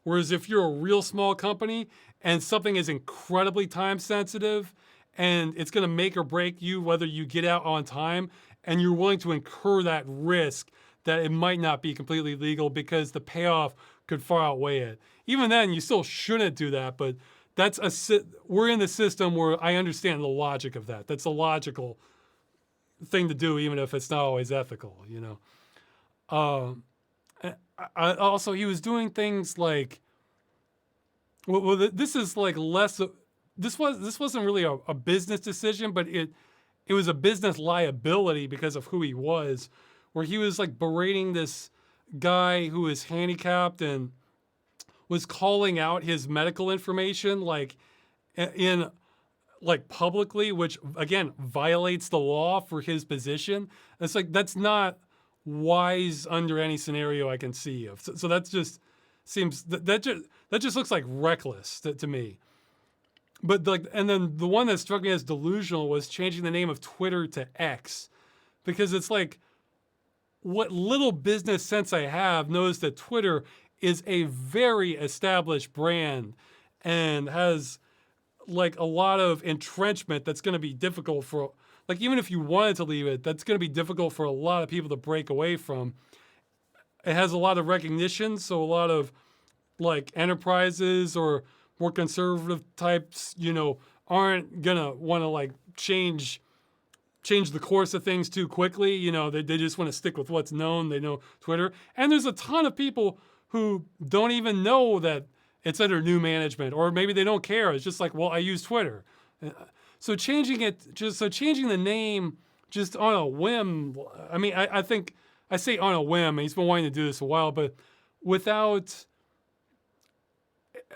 whereas if you're a real small company and something is incredibly time sensitive and it's going to make or break you whether you get out on time, and you're willing to incur that risk that it might not be completely legal because the payoff could far outweigh it. Even then, you still shouldn't do that, but we're in the system where I understand the logic of that. That's a logical thing to do, even if it's not always ethical, you know. Also, he was doing things like, this is like less. This wasn't really a business decision, but it was a business liability because of who he was, where he was like berating this guy who is handicapped and was calling out his medical information like in like publicly, which again violates the law for his position. It's like that's not wise under any scenario I can see of. So that just seems that just looks like reckless to me. But like, and then the one that struck me as delusional was changing the name of Twitter to X, because it's like, what little business sense I have knows that Twitter is a very established brand and has like a lot of entrenchment that's going to be difficult for, like, even if you wanted to leave it, that's going to be difficult for a lot of people to break away from. It has a lot of recognition, so a lot of like enterprises or more conservative types, you know, aren't gonna want to like change the course of things too quickly. You know, they just want to stick with what's known. They know Twitter. And there's a ton of people who don't even know that it's under new management, or maybe they don't care. It's just like, well, I use Twitter. So changing the name just on a whim. I mean, I think I say on a whim. He's been wanting to do this a while, but without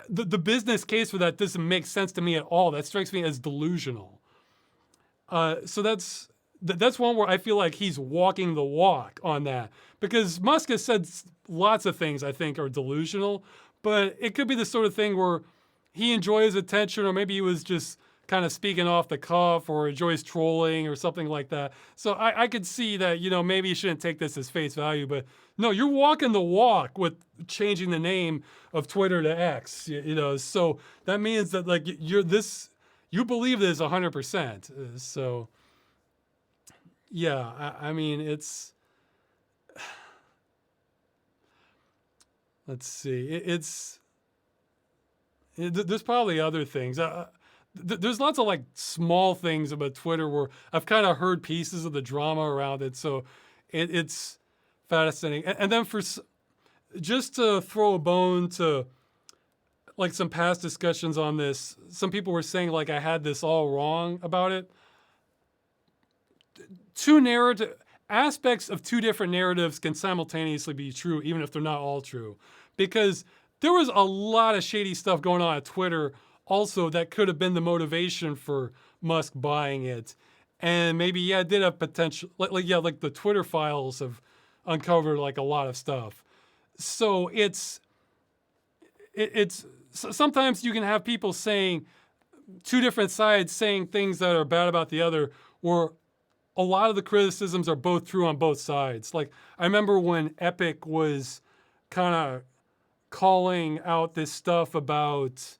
the business case for that doesn't make sense to me at all. That strikes me as delusional. So that's one where I feel like he's walking the walk on that, because Musk has said lots of things I think are delusional, but it could be the sort of thing where he enjoys attention, or maybe he was just kind of speaking off the cuff, or enjoys trolling or something like that. So I could see that, you know, maybe you shouldn't take this as face value, but no, you're walking the walk with changing the name of Twitter to X, you know, so that means that like you believe this 100%. So yeah, I mean, it's, let's see, there's probably other things. There's lots of like small things about Twitter where I've kind of heard pieces of the drama around it. So it's fascinating. And then just to throw a bone to like some past discussions on this, some people were saying like I had this all wrong about it. Aspects of two different narratives can simultaneously be true, even if they're not all true. Because there was a lot of shady stuff going on at Twitter also that could have been the motivation for Musk buying it. And maybe, yeah, it did have potential. Like the Twitter files have uncovered like a lot of stuff. So it's sometimes you can have people saying two different sides saying things that are bad about the other, where a lot of the criticisms are both true on both sides. Like I remember when Epic was kind of calling out this stuff about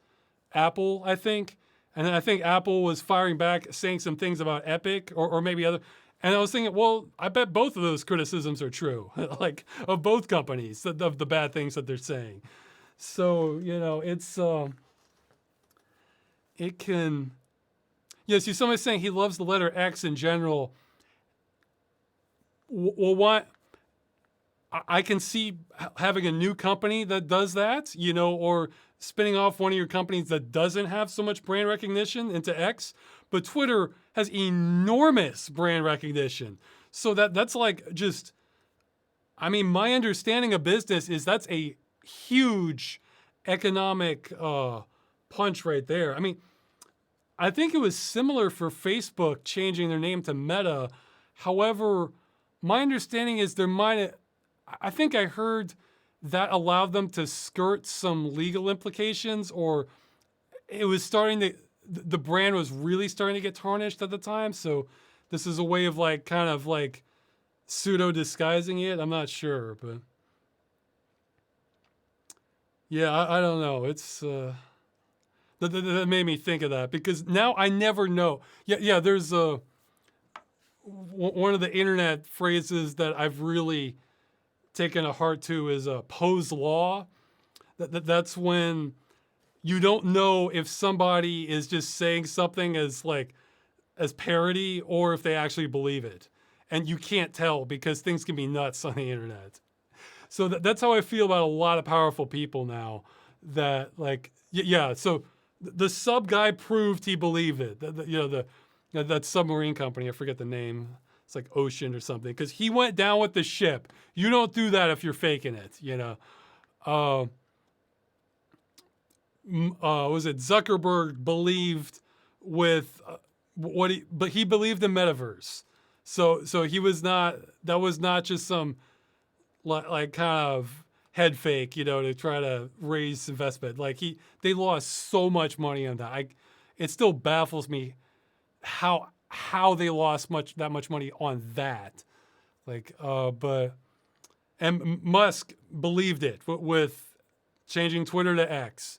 Apple, I think. And then I think Apple was firing back, saying some things about Epic or maybe other. And I was thinking, well, I bet both of those criticisms are true, like of both companies, of the bad things that they're saying. So, you know, it can, yes, you somebody's saying he loves the letter X in general. Well, what? I can see having a new company that does that, you know, or spinning off one of your companies that doesn't have so much brand recognition into X. But Twitter has enormous brand recognition. So that's like just, I mean, my understanding of business is that's a huge economic punch right there. I mean, I think it was similar for Facebook changing their name to Meta. However, my understanding is I think I heard that allowed them to skirt some legal implications, or it was the brand was really starting to get tarnished at the time. So this is a way of like, kind of like pseudo disguising it. I'm not sure, but yeah, I don't know. It's, that made me think of that, because now I never know. Yeah, there's one of the internet phrases that I've really taken a heart to is Poe's Law. That's when you don't know if somebody is just saying something as parody or if they actually believe it. And you can't tell because things can be nuts on the internet. So that's how I feel about a lot of powerful people now. That so the sub guy proved he believed it. That submarine company, I forget the name. It's like Ocean or something, because he went down with the ship. You don't do that if you're faking it, Was it Zuckerberg believed with but he believed in metaverse. So he was not, that was not just some like kind of head fake, to try to raise investment. They lost so much money on that. It still baffles me how they lost that much money on that. And Musk believed it with changing Twitter to X.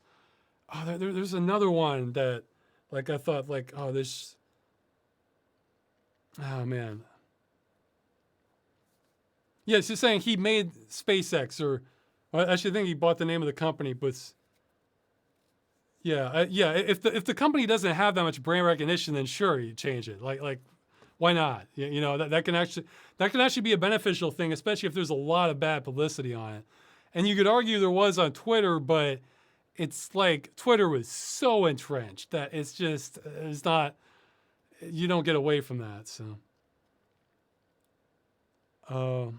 Oh, there's another one that I thought oh man. Yeah, it's just saying he made SpaceX, or I actually think he bought the name of the company, but if the company doesn't have that much brand recognition, then sure, you change it. Why not? That can actually be a beneficial thing, especially if there's a lot of bad publicity on it. And you could argue there was on Twitter, but it's like Twitter was so entrenched that it's not, you don't get away from that. So, oh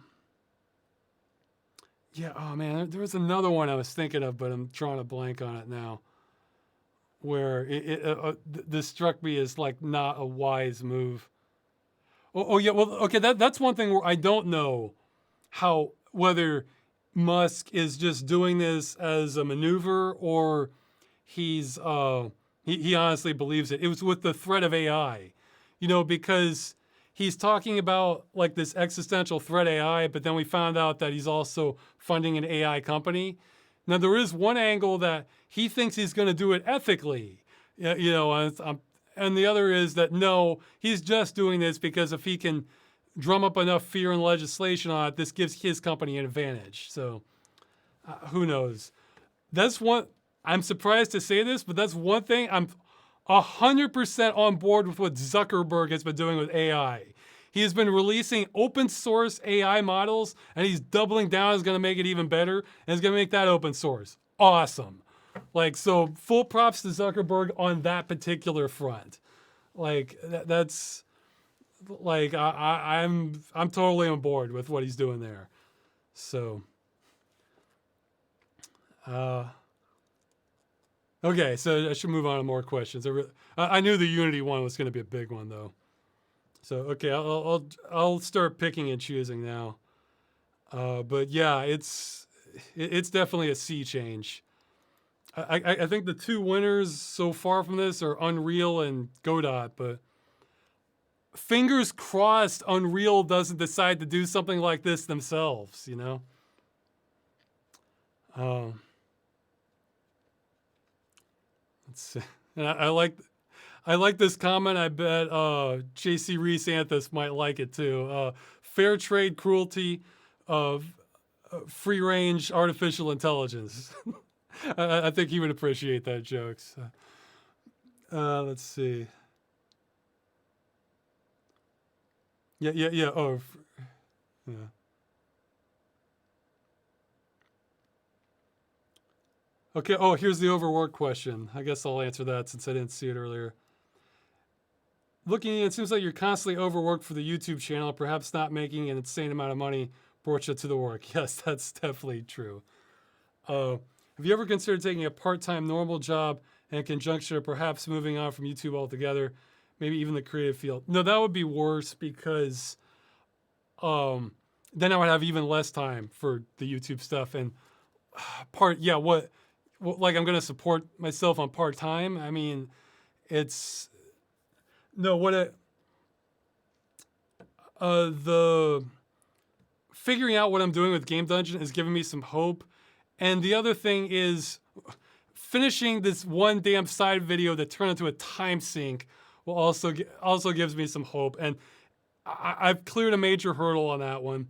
man, there was another one I was thinking of, but I'm drawing a blank on it now, where this struck me as not a wise move. Oh yeah, well, okay, that's one thing where I don't know whether Musk is just doing this as a maneuver or he's he honestly believes it. It was with the threat of AI, because he's talking about this existential threat AI, but then we found out that he's also funding an AI company. Now there is one angle that he thinks he's going to do it ethically, and the other is that no, he's just doing this because if he can drum up enough fear and legislation on it, this gives his company an advantage. So who knows? That's one, I'm surprised to say this, but that's one thing I'm 100% on board with what Zuckerberg has been doing with AI. He has been releasing open source AI models, and he's doubling down. Is going to make it even better, and he's going to make that open source. Awesome. So full props to Zuckerberg on that particular front. That's I'm totally on board with what he's doing there. So, okay, so I should move on to more questions. I knew the Unity one was going to be a big one, though. So, okay, I'll start picking and choosing now. But yeah, it's definitely a sea change. I think the two winners so far from this are Unreal and Godot, but fingers crossed Unreal doesn't decide to do something like this themselves, Let's see. And I like this comment. I bet JC Reese Anthus might like it too. Fair trade cruelty of free range artificial intelligence. I think he would appreciate that joke. So, let's see. Yeah. Oh, yeah. Okay. Oh, here's the overwork question. I guess I'll answer that since I didn't see it earlier. Looking, it seems like you're constantly overworked for the YouTube channel, perhaps not making an insane amount of money brought you to the work. Yes, that's definitely true. Have you ever considered taking a part-time normal job and in conjunction or perhaps moving on from YouTube altogether, maybe even the creative field. No, that would be worse because then I would have even less time for the YouTube stuff. And what like I'm going to support myself on part-time. I mean, it's, no, the figuring out what I'm doing with Game Dungeon is giving me some hope. And the other thing is finishing this one damn side video that turned into a time sink will also gives me some hope. And I've cleared a major hurdle on that one.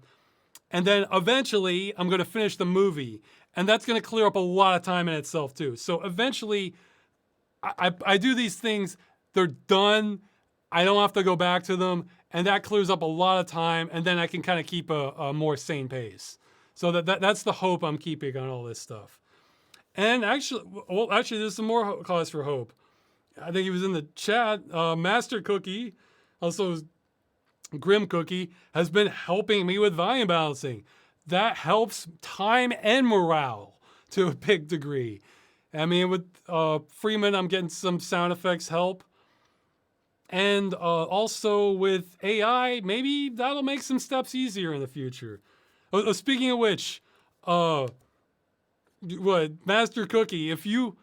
And then eventually I'm going to finish the movie, and that's going to clear up a lot of time in itself too. So eventually I do these things, they're done. I don't have to go back to them, and that clears up a lot of time, and then I can kind of keep a more sane pace. So that's the hope I'm keeping on all this stuff. And actually, there's some more cause for hope. I think he was in the chat. Master Cookie, also Grim Cookie, has been helping me with volume balancing. That helps time and morale to a big degree. I mean, with Freeman, I'm getting some sound effects help. And also with AI, maybe that'll make some steps easier in the future. Speaking of which, Master Cookie, if you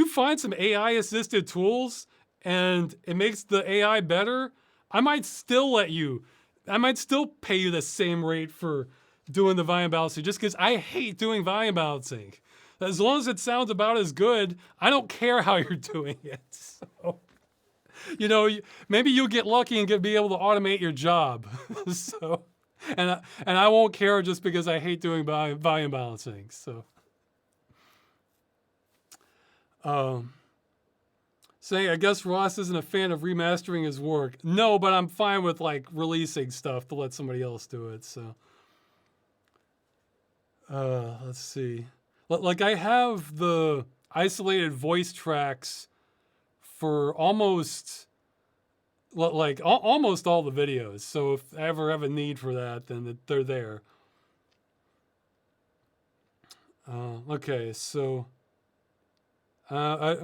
find some AI assisted tools and it makes the AI better, I might still pay you the same rate for doing the volume balancing, just because I hate doing volume balancing. As long as it sounds about as good, I don't care how you're doing it. So, maybe you'll get lucky and be able to automate your job. So, and I won't care just because I hate doing volume balancing. So. Saying, I guess Ross isn't a fan of remastering his work. No, but I'm fine with like releasing stuff to let somebody else do it. So, let's see. Like I have the isolated voice tracks for almost all the videos. So if I ever have a need for that, then they're there. Okay, so I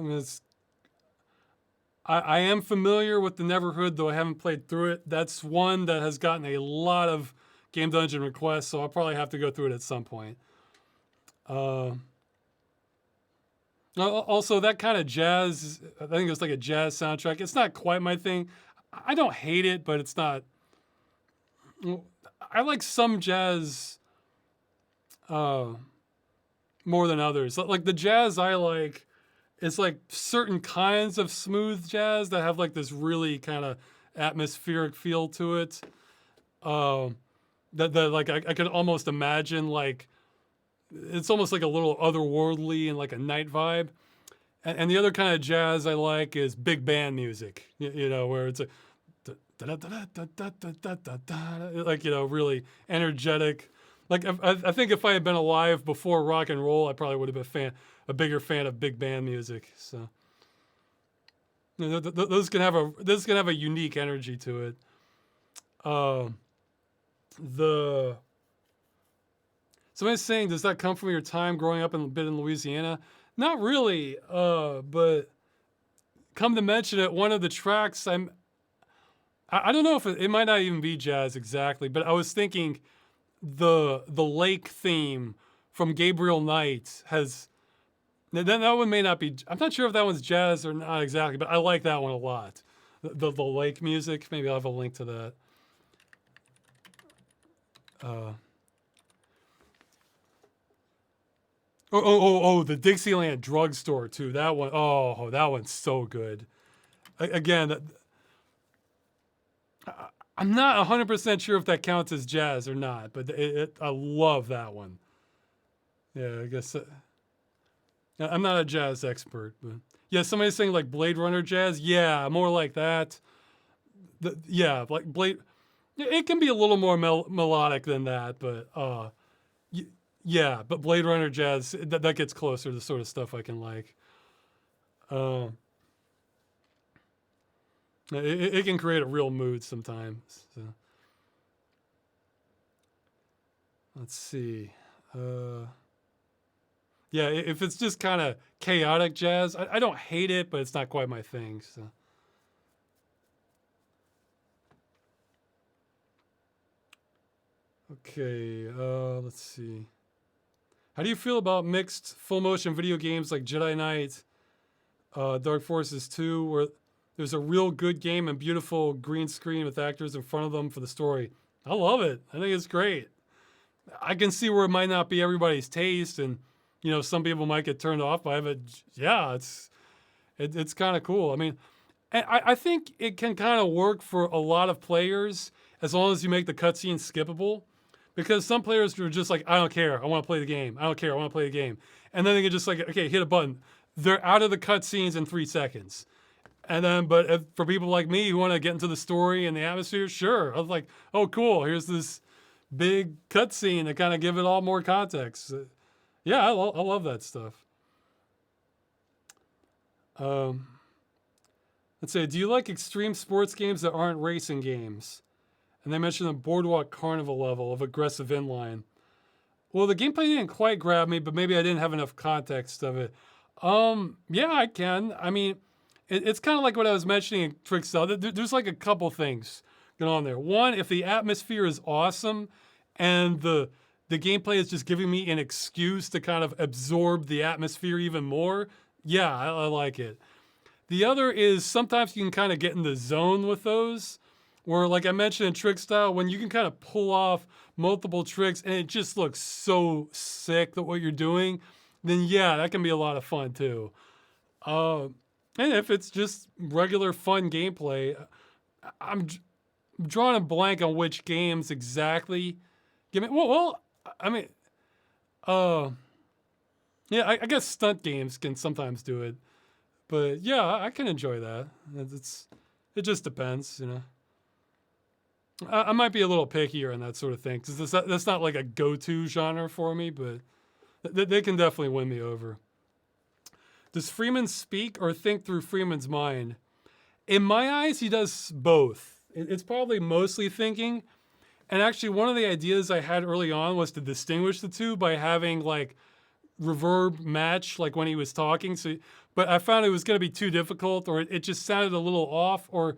am familiar with the Neverhood, though I haven't played through it. That's one that has gotten a lot of Game Dungeon requests, so I'll probably have to go through it at some point. Also, that kind of jazz, I think it's like a jazz soundtrack. It's not quite my thing. I don't hate it, but it's not. I like some jazz more than others. Like the jazz I like, it's like certain kinds of smooth jazz that have like this really kind of atmospheric feel to it. That like I can almost imagine like it's almost like a little otherworldly and like a night vibe. And the other kind of jazz I like is big band music, where it's like, really energetic. Like I think if I had been alive before rock and roll, I probably would have been a bigger fan of big band music. So those can have a unique energy to it. Somebody's saying, does that come from your time growing up a bit in Louisiana? Not really, but come to mention it, one of the tracks I don't know if it might not even be jazz exactly, but I was thinking the lake theme from Gabriel Knight has, that one may not be, I'm not sure if that one's jazz or not exactly, but I like that one a lot. The lake music, maybe I'll have a link to that. The Dixieland drugstore too. That one, that one's so good. Again, I'm not 100% sure if that counts as jazz or not, but I love that one. Yeah, I guess I'm not a jazz expert, but yeah, somebody's saying like Blade Runner jazz. Yeah, more like that. Like Blade. It can be a little more melodic than that, but yeah, but Blade Runner jazz, that gets closer to the sort of stuff I can like. It can create a real mood sometimes. So. Let's see. Yeah, if it's just kind of chaotic jazz, I don't hate it, but it's not quite my thing. So. Okay, let's see. How do you feel about mixed full motion video games like Jedi Knight, Dark Forces 2, where there's a real good game and beautiful green screen with actors in front of them for the story? I love it. I think it's great. I can see where it might not be everybody's taste, and some people might get turned off by it. But yeah, it's kind of cool. I mean, I think it can kind of work for a lot of players as long as you make the cutscene skippable. Because some players are just like, I don't care, I want to play the game. I don't care, I want to play the game. And then they can just like, okay, hit a button. They're out of the cutscenes in 3 seconds. And then, but for people like me who want to get into the story and the atmosphere, sure. I was like, oh, cool, here's this big cutscene to kind of give it all more context. Yeah, I love that stuff. Let's say, do you like extreme sports games that aren't racing games? And they mentioned a Boardwalk Carnival level of aggressive inline. Well, the gameplay didn't quite grab me, but maybe I didn't have enough context of it. Yeah, I can. I mean, it's kind of like what I was mentioning in Trickstyle. There's like a couple things going on there. One, if the atmosphere is awesome and the gameplay is just giving me an excuse to kind of absorb the atmosphere even more, yeah, I like it. The other is sometimes you can kind of get in the zone with those. Where, like I mentioned in Trick Style, when you can kind of pull off multiple tricks and it just looks so sick that what you're doing, then yeah, that can be a lot of fun too. And if it's just regular fun gameplay, I'm drawing a blank on which games exactly. Give me I mean, yeah, I guess stunt games can sometimes do it, but yeah, I can enjoy that. It just depends, I might be a little pickier on that sort of thing because that's not like a go-to genre for me, but they can definitely win me over. Does Freeman speak or think through Freeman's mind? In my eyes, he does both. It's probably mostly thinking. And actually, one of the ideas I had early on was to distinguish the two by having like reverb match like when he was talking. But I found it was going to be too difficult, or it just sounded a little off, or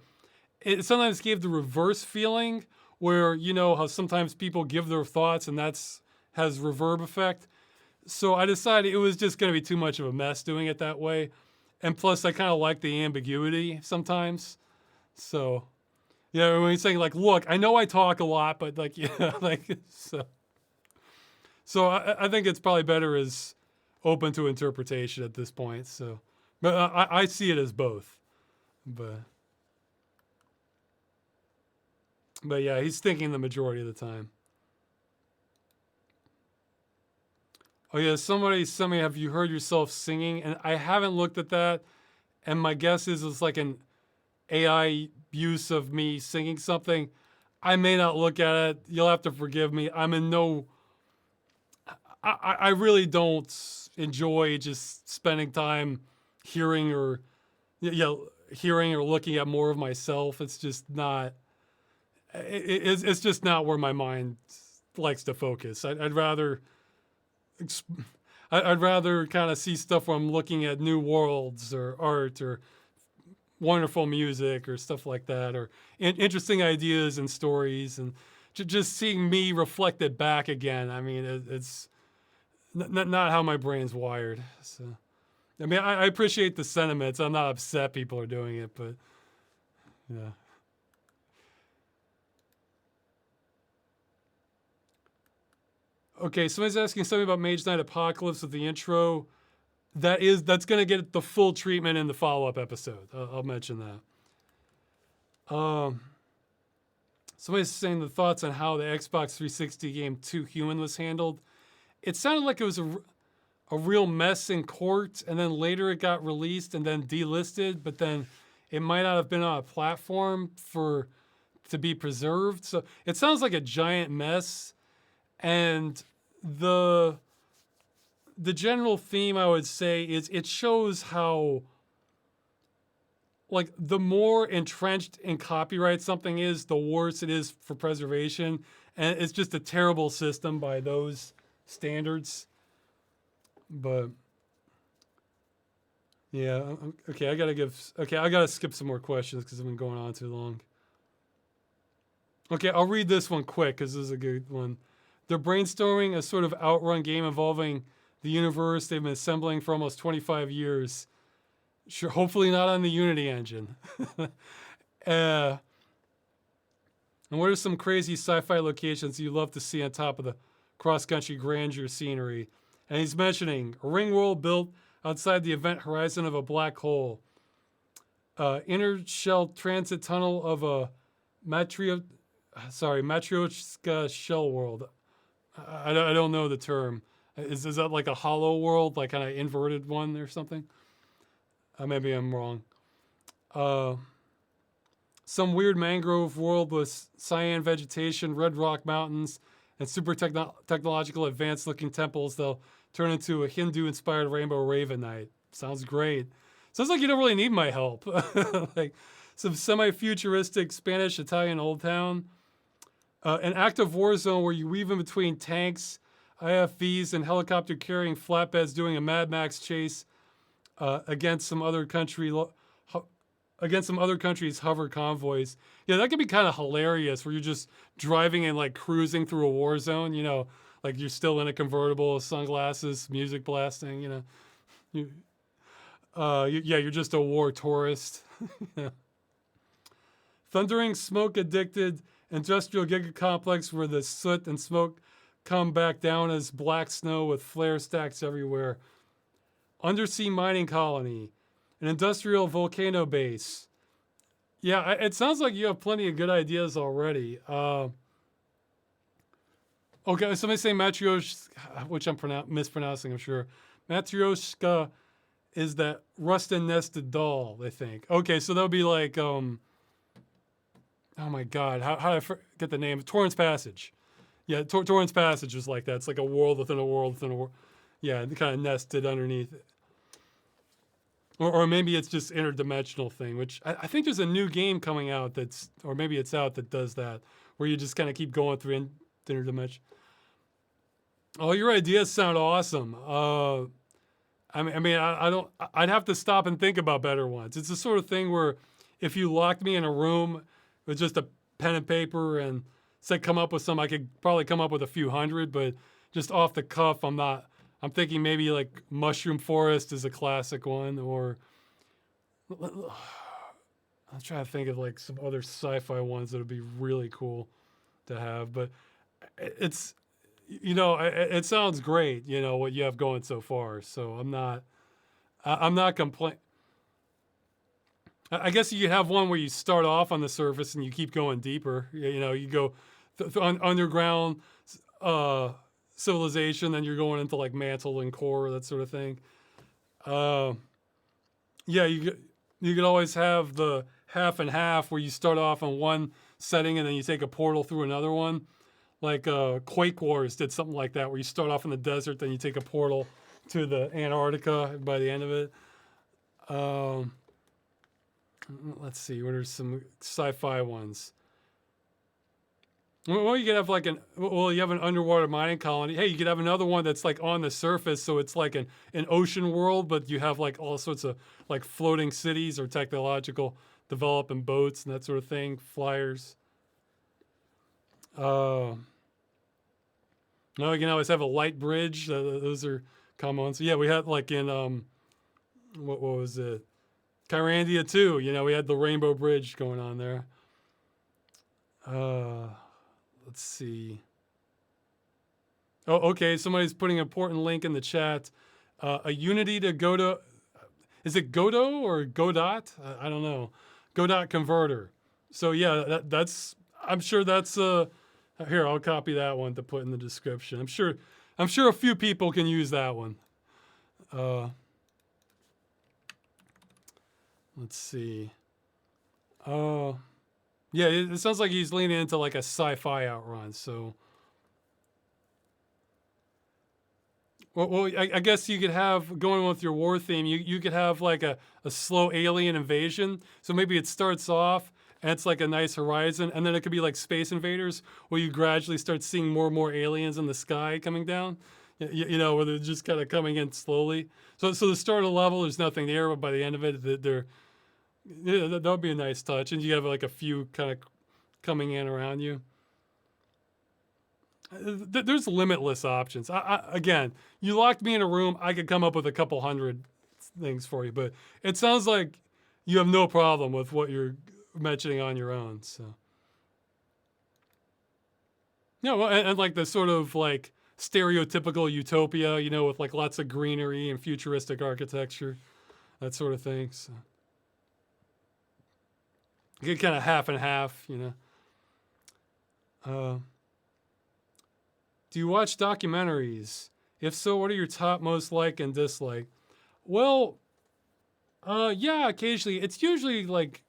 it sometimes gave the reverse feeling where, how sometimes people give their thoughts and has reverb effect. So I decided it was just going to be too much of a mess doing it that way. And plus, I kind of like the ambiguity sometimes. So, yeah, when he's saying like, look, I know I talk a lot, but like, yeah, like, so. So I think it's probably better as open to interpretation at this point. So, but I see it as both. But yeah, he's thinking the majority of the time. Oh yeah, somebody sent me, have you heard yourself singing? And I haven't looked at that. And my guess is it's like an AI use of me singing something. I may not look at it. You'll have to forgive me. I'm in no... I really don't enjoy just spending time hearing or looking at more of myself. It's just not... It's just not where my mind likes to focus. I'd rather kind of see stuff where I'm looking at new worlds or art or wonderful music or stuff like that, or interesting ideas and stories, and just seeing me reflected back again. I mean, it's not how my brain's wired. So, I mean, I appreciate the sentiments. I'm not upset people are doing it, but yeah. Okay, somebody's asking something about Mage Knight Apocalypse with the intro. That's going to get the full treatment in the follow-up episode. I'll mention that. Somebody's saying the thoughts on how the Xbox 360 game Too Human was handled. It sounded like it was a real mess in court, and then later it got released and then delisted, but then it might not have been on a platform to be preserved. So it sounds like a giant mess. And the general theme, I would say, is it shows how, like, the more entrenched in copyright something is, the worse it is for preservation. And it's just a terrible system by those standards. But yeah, okay. I gotta skip some more questions because I've been going on too long. Okay, I'll read this one quick because this is a good one. They're brainstorming a sort of outrun game involving the universe they've been assembling for almost 25 years. Sure, hopefully not on the Unity engine. And what are some crazy sci-fi locations you love to see on top of the cross-country grandeur scenery? And he's mentioning a ring world built outside the event horizon of a black hole, inner shell transit tunnel of a Matryoshka shell world. I don't know the term. Is that like a hollow world, like kind of inverted one or something? Maybe I'm wrong. Some weird mangrove world with cyan vegetation, red rock mountains, and super technological advanced looking temples. They'll turn into a Hindu-inspired rainbow raven night. Sounds great. Sounds like you don't really need my help. Like some semi-futuristic Spanish Italian old town. An active war zone where you weave in between tanks, IFVs, and helicopter carrying flatbeds doing a Mad Max chase against some other country's hover convoys. Yeah, that could be kind of hilarious where you're just driving and like cruising through a war zone, you know, like you're still in a convertible, sunglasses, music blasting, you know. You're just a war tourist. Thundering, smoke-addicted industrial gigacomplex where the soot and smoke come back down as black snow with flare stacks everywhere. Undersea mining colony. An industrial volcano base. Yeah, it sounds like you have plenty of good ideas already. Okay, somebody say Matryoshka, which I'm mispronouncing, I'm sure. Matryoshka is that rust-and-nested doll, they think. Okay, so that would be like, oh my God, how did I forget the name? Torrance Passage. Yeah, Torrance Passage is like that. It's like a world within a world within a world. Yeah, kind of nested underneath it. Or maybe it's just interdimensional thing, which I think there's a new game coming out or maybe it's out that does that, where you just kind of keep going through interdimension. Oh, your ideas sound awesome. I'd have to stop and think about better ones. It's the sort of thing where if you locked me in a room with just a pen and paper and said come up with some, I could probably come up with a few hundred, but just off the cuff, I'm thinking maybe like Mushroom Forest is a classic one, or I'm trying to think of like some other sci-fi ones that would be really cool to have. But it's, you know, it sounds great, you know, what you have going so far. So I'm not complaining. I guess you could have one where you start off on the surface and you keep going deeper. You know, you go underground civilization, then you're going into like mantle and core, that sort of thing. Yeah, you could always have the half and half where you start off on one setting and then you take a portal through another one. Like Quake Wars did something like that, where you start off in the desert, then you take a portal to the Antarctica by the end of it. Let's see, what are some sci-fi ones? Well, you could have like you have an underwater mining colony. Hey, you could have another one that's like on the surface, so it's like an ocean world, but you have like all sorts of like floating cities or technological development boats and that sort of thing, flyers. No, you can always have a light bridge. Those are common ones. So yeah, we had like in what was it? Kyrandia 2. You know, we had the Rainbow Bridge going on there. Let's see. Oh, okay. Somebody's putting an important link in the chat. A Unity to Godot. Is it Godot or Godot? I don't know. Godot converter. So yeah, that's. I'm sure that's here. I'll copy that one to put in the description. I'm sure a few people can use that one. Let's see. Yeah, it sounds like he's leaning into like a sci-fi outrun. So, well, I guess you could have, going with your war theme, you could have like a slow alien invasion. So maybe it starts off and it's like a nice horizon, and then it could be like Space Invaders, where you gradually start seeing more and more aliens in the sky coming down. You know, where they're just kind of coming in slowly. So the start of the level, there's nothing there, but by the end of it, they're yeah, that would be a nice touch, and you have like a few kind of coming in around you. There's limitless options. Again, you locked me in a room, I could come up with a couple hundred things for you, but it sounds like you have no problem with what you're mentioning on your own. So, yeah, well, and like the sort of like stereotypical utopia, you know, with like lots of greenery and futuristic architecture, that sort of thing. So, you get kind of half and half, you know. Uh, do you watch documentaries? If so, what are your top most like and dislike? Well, yeah, occasionally. It's usually like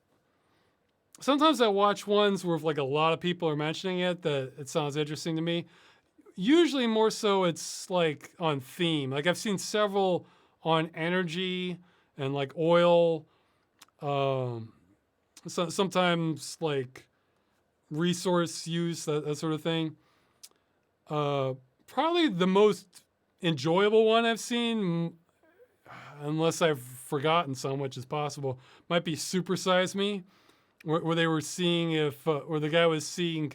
sometimes I watch ones where like a lot of people are mentioning it that it sounds interesting to me. Usually more so it's like on theme. Like I've seen several on energy and like oil. Um, sometimes like resource use, that sort of thing. Uh, Probably the most enjoyable one I've seen, unless I've forgotten some, which is possible, might be Super Size Me, where they were seeing if, or the guy was seeing,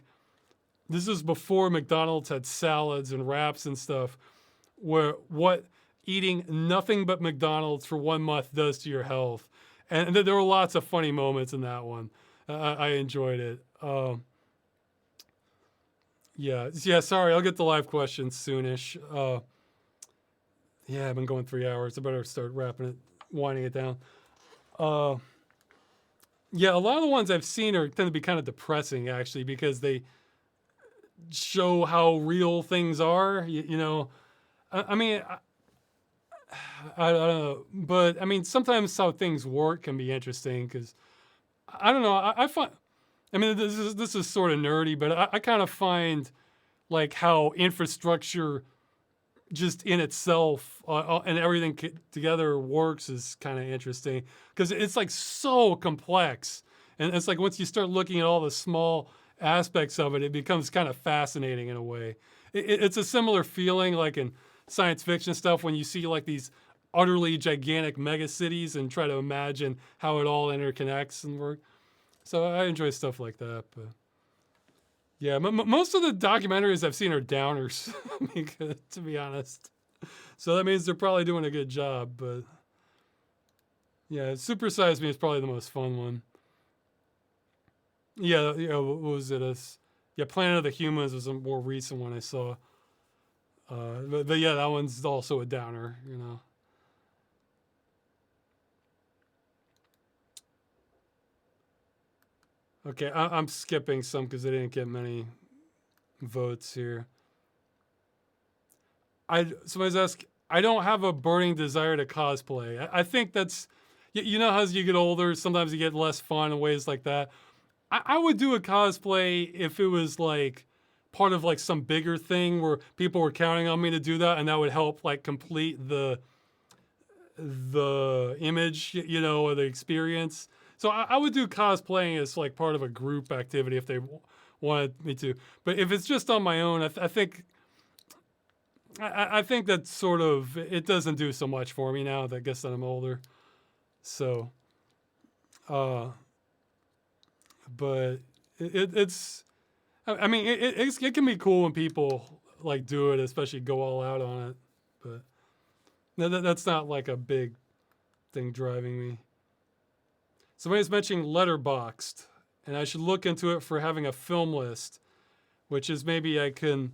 this is before McDonald's had salads and wraps and stuff, where what eating nothing but McDonald's for 1 month does to your health. And there were lots of funny moments in that one. I enjoyed it. Yeah. Sorry, I'll get the live questions soonish. Yeah, I've been going 3 hours. I better start wrapping it, winding it down. Uh, yeah, a lot of the ones I've seen tend to be kind of depressing actually because they show how real things are. You know, I mean, I don't know, but I mean, sometimes how things work can be interesting because I don't know. I find, I mean, this is sort of nerdy, but I kind of find like how infrastructure just in itself and everything together works is kind of interesting because it's like so complex, and it's like once you start looking at all the small aspects of it, it becomes kind of fascinating in a way. It's a similar feeling like in science fiction stuff when you see like these utterly gigantic mega cities and try to imagine how it all interconnects and work. So I enjoy stuff like that. But yeah, most of the documentaries I've seen are downers, to be honest. So that means they're probably doing a good job. But yeah, Super Size Me is probably the most fun one. Yeah, what was it? Yeah, Planet of the Humans was a more recent one I saw. But yeah, that one's also a downer, you know. Okay, I'm skipping some because they didn't get many votes here. Somebody's asked. I don't have a burning desire to cosplay. I think that's, you know, how as you get older, sometimes you get less fun in ways like that. I would do a cosplay if it was like part of like some bigger thing where people were counting on me to do that, and that would help like complete the image, you know, or the experience. So I would do cosplaying as like part of a group activity if they wanted me to. But if it's just on my own, I think I think that sort of it doesn't do so much for me now. That I guess that I'm older. So, uh, but it's I mean it can be cool when people like do it, especially go all out on it. But that's not like a big thing driving me. Somebody's mentioning Letterboxd, and I should look into it for having a film list, which is maybe I can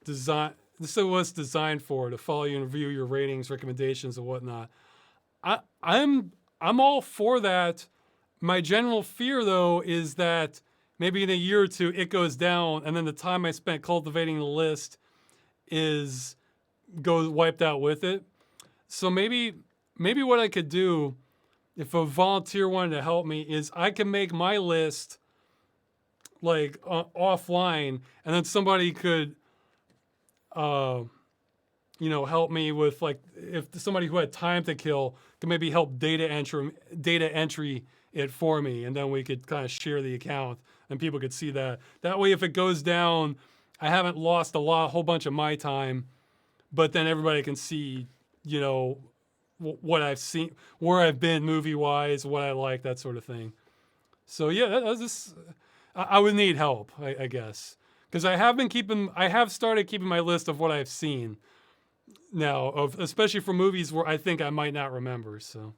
design. This is what it's designed for, to follow you and review your ratings, recommendations, and whatnot. I'm all for that. My general fear, though, is that maybe in a year or two it goes down, and then the time I spent cultivating the list goes wiped out with it. So maybe what I could do, if a volunteer wanted to help me, is I can make my list like offline, and then somebody could, help me with like if somebody who had time to kill could maybe help data entry it for me, and then we could kind of share the account, and people could see that. That way, if it goes down, I haven't lost whole bunch of my time, but then everybody can see, you know, what I've seen, where I've been movie wise, what I like, that sort of thing. So yeah, that's just, I would need help, I guess, because I have started keeping my list of what I've seen now, of especially for movies where I think I might not remember. So,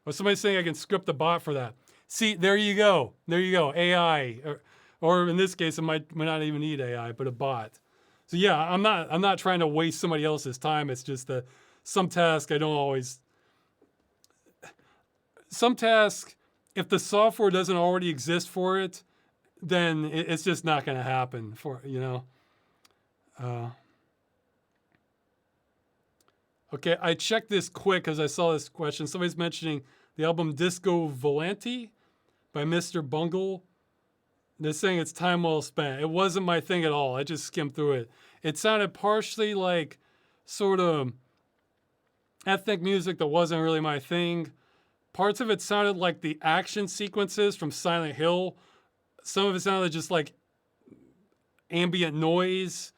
or somebody's saying I can script the bot for that. See, there you go, AI, or in this case, it might not even need AI, but a bot. So yeah, I'm not trying to waste somebody else's time. It's just that some task I don't always. Some task, if the software doesn't already exist for it, then it's just not going to happen for, you know. Okay, I checked this quick because I saw this question. Somebody's mentioning the album Disco Volante by Mr. Bungle. They're saying it's time well spent. It wasn't my thing at all. I just skimmed through it. It sounded partially like sort of ethnic music that wasn't really my thing. Parts of it sounded like the action sequences from Silent Hill. Some of it sounded just like ambient noise.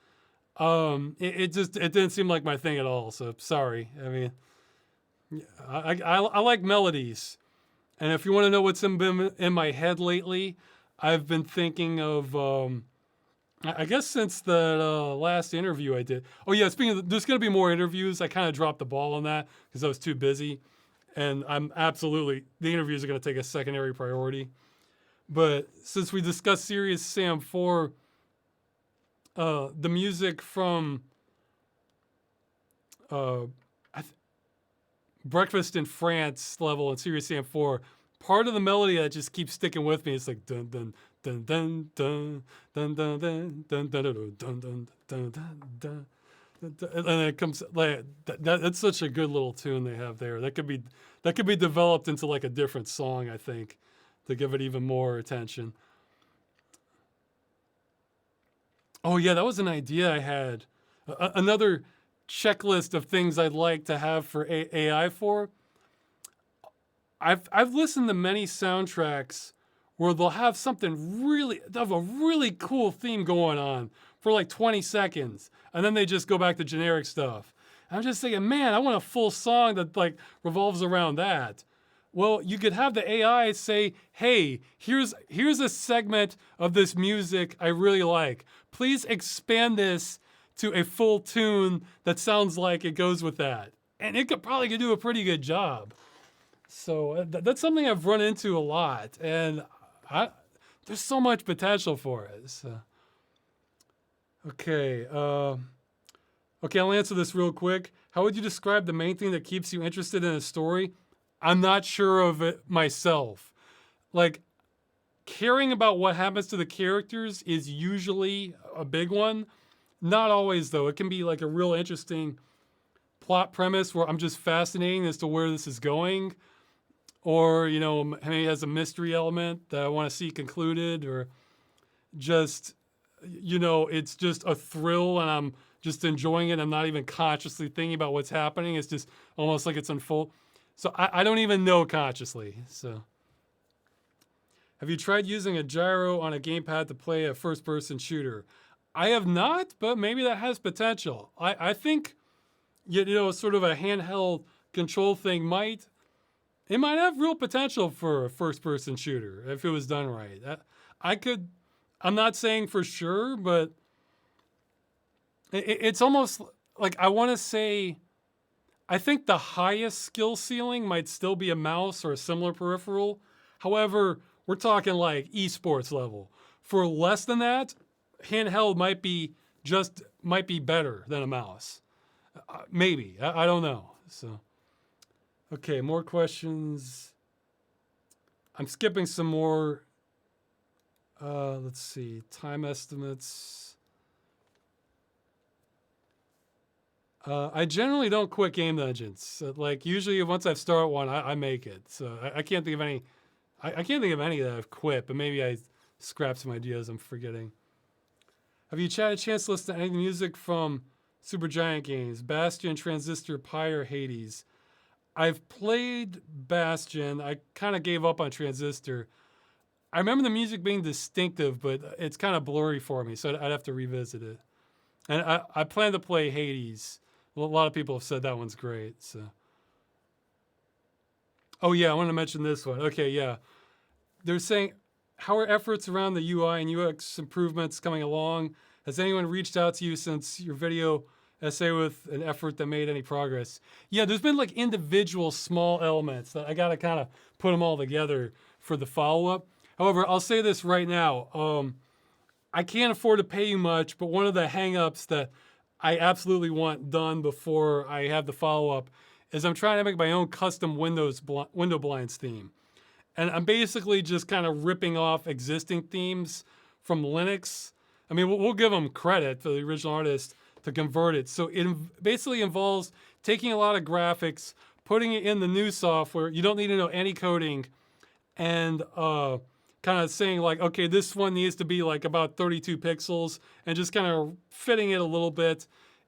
It didn't seem like my thing at all. So sorry. I mean, I like melodies, and if you want to know what's been in my head lately, I've been thinking of. I guess since the last interview I did. Oh yeah, speaking of, there's going to be more interviews. I kind of dropped the ball on that because I was too busy, and the interviews are going to take a secondary priority. But since we discussed Serious Sam 4, the music from Breakfast in France level in Serious Sam 4, part of the melody that just keeps sticking with me is like dun dun dun dun dun dun dun dun dun dun dun dun dun dun, and then it comes like that's such a good little tune they have there. That could be developed into like a different song, I think, to give it even more attention. Oh yeah, that was an idea I had. Another checklist of things I'd like to have for AI for. I've listened to many soundtracks where they'll have a really cool theme going on for like 20 seconds, and then they just go back to generic stuff. I'm just thinking, man, I want a full song that like revolves around that. Well, you could have the AI say, hey, here's a segment of this music I really like. Please expand this to a full tune that sounds like it goes with that. And it could probably do a pretty good job. So that's something I've run into a lot. And there's so much potential for it. So. Okay. Okay, I'll answer this real quick. How would you describe the main thing that keeps you interested in a story? I'm not sure of it myself. Like, caring about what happens to the characters is usually a big one. Not always, though. It can be like a real interesting plot premise where I'm just fascinated as to where this is going. Or, you know, maybe it has a mystery element that I want to see concluded. Or just, you know, it's just a thrill and I'm just enjoying it. I'm not even consciously thinking about what's happening. It's just almost like it's unfolding. So I don't even know consciously. So, have you tried using a gyro on a gamepad to play a first-person shooter? I have not, but maybe that has potential. I think, you know, sort of a handheld control thing might have real potential for a first-person shooter if it was done right. I'm not saying for sure, but it's almost like I want to say. I think the highest skill ceiling might still be a mouse or a similar peripheral. However, we're talking like esports level. For less than that, handheld might be better than a mouse. Maybe. I don't know. So, okay, more questions. I'm skipping some more. Let's see. Time estimates. I generally don't quit game dungeons. Like usually, once I've started one, I make it. So I can't think of any. I can't think of any that I've quit, but maybe I scrapped some ideas I'm forgetting. Have you had a chance to listen to any music from Supergiant games? Bastion, Transistor, Pyre, Hades. I've played Bastion. I kind of gave up on Transistor. I remember the music being distinctive, but it's kind of blurry for me, so I'd have to revisit it. And I plan to play Hades. Well, a lot of people have said that one's great. So, oh yeah, I want to mention this one. Okay, yeah, they're saying, how are efforts around the UI and UX improvements coming along? Has anyone reached out to you since your video essay with an effort that made any progress? Yeah, there's been like individual small elements that I got to kind of put them all together for the follow-up. However, I'll say this right now. I can't afford to pay you much, but one of the hang-ups that I absolutely want done before I have the follow-up is I'm trying to make my own custom window blinds theme. And I'm basically just kind of ripping off existing themes from Linux. I mean, we'll give them credit for the original artist to convert it. So it basically involves taking a lot of graphics, putting it in the new software. You don't need to know any coding, and kind of saying like, okay, this one needs to be like about 32 pixels, and just kind of fitting it a little bit.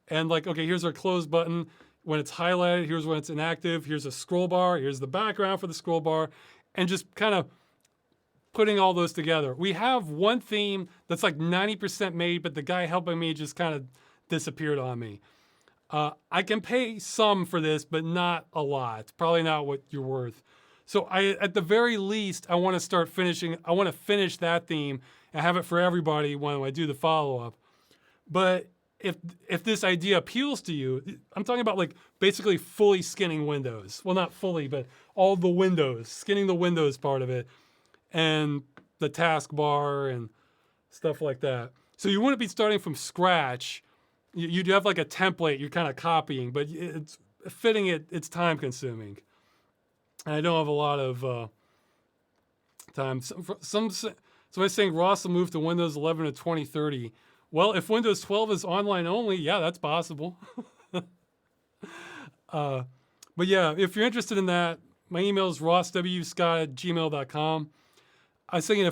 And like, okay, here's our close button. When it's highlighted, here's when it's inactive. Here's a scroll bar. Here's the background for the scroll bar. And just kind of putting all those together. We have one theme that's like 90% made, but the guy helping me just kind of disappeared on me. I can pay some for this, but not a lot. Probably not what you're worth. So at the very least, I want to finish that theme and have it for everybody when I do the follow-up. But if this idea appeals to you, I'm talking about like basically fully skinning windows. Well, not fully, but all the windows, skinning the windows part of it, and the taskbar and stuff like that. So you wouldn't be starting from scratch. You'd have like a template you're kind of copying, but it's fitting it. It's time consuming. And I don't have a lot of time. Somebody's saying Ross will move to Windows 11 in 2030. Well, if Windows 12 is online only, yeah, that's possible. But yeah, if you're interested in that, my email is rosswscott@gmail.com. I was thinking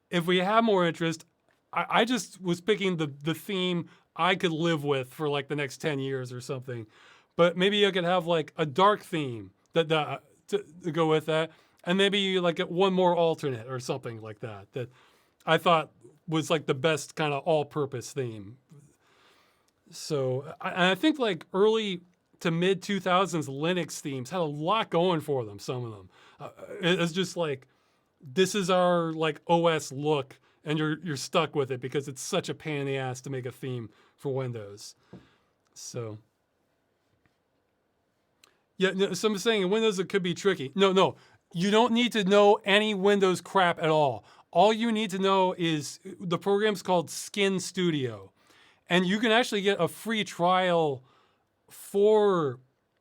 if we have more interest, I just was picking the theme I could live with for like the next 10 years or something. But maybe I could have like a dark theme to go with that, and maybe like one more alternate or something like that I thought was like the best kind of all-purpose theme. So I think like early to mid 2000s Linux themes had a lot going for them. Some of them, it's just like, this is our like OS look, and you're stuck with it because it's such a pain in the ass to make a theme for Windows. So yeah, so I'm saying in Windows it could be tricky. No, you don't need to know any Windows crap at all. All you need to know is the program's called Skin Studio, and you can actually get a free trial for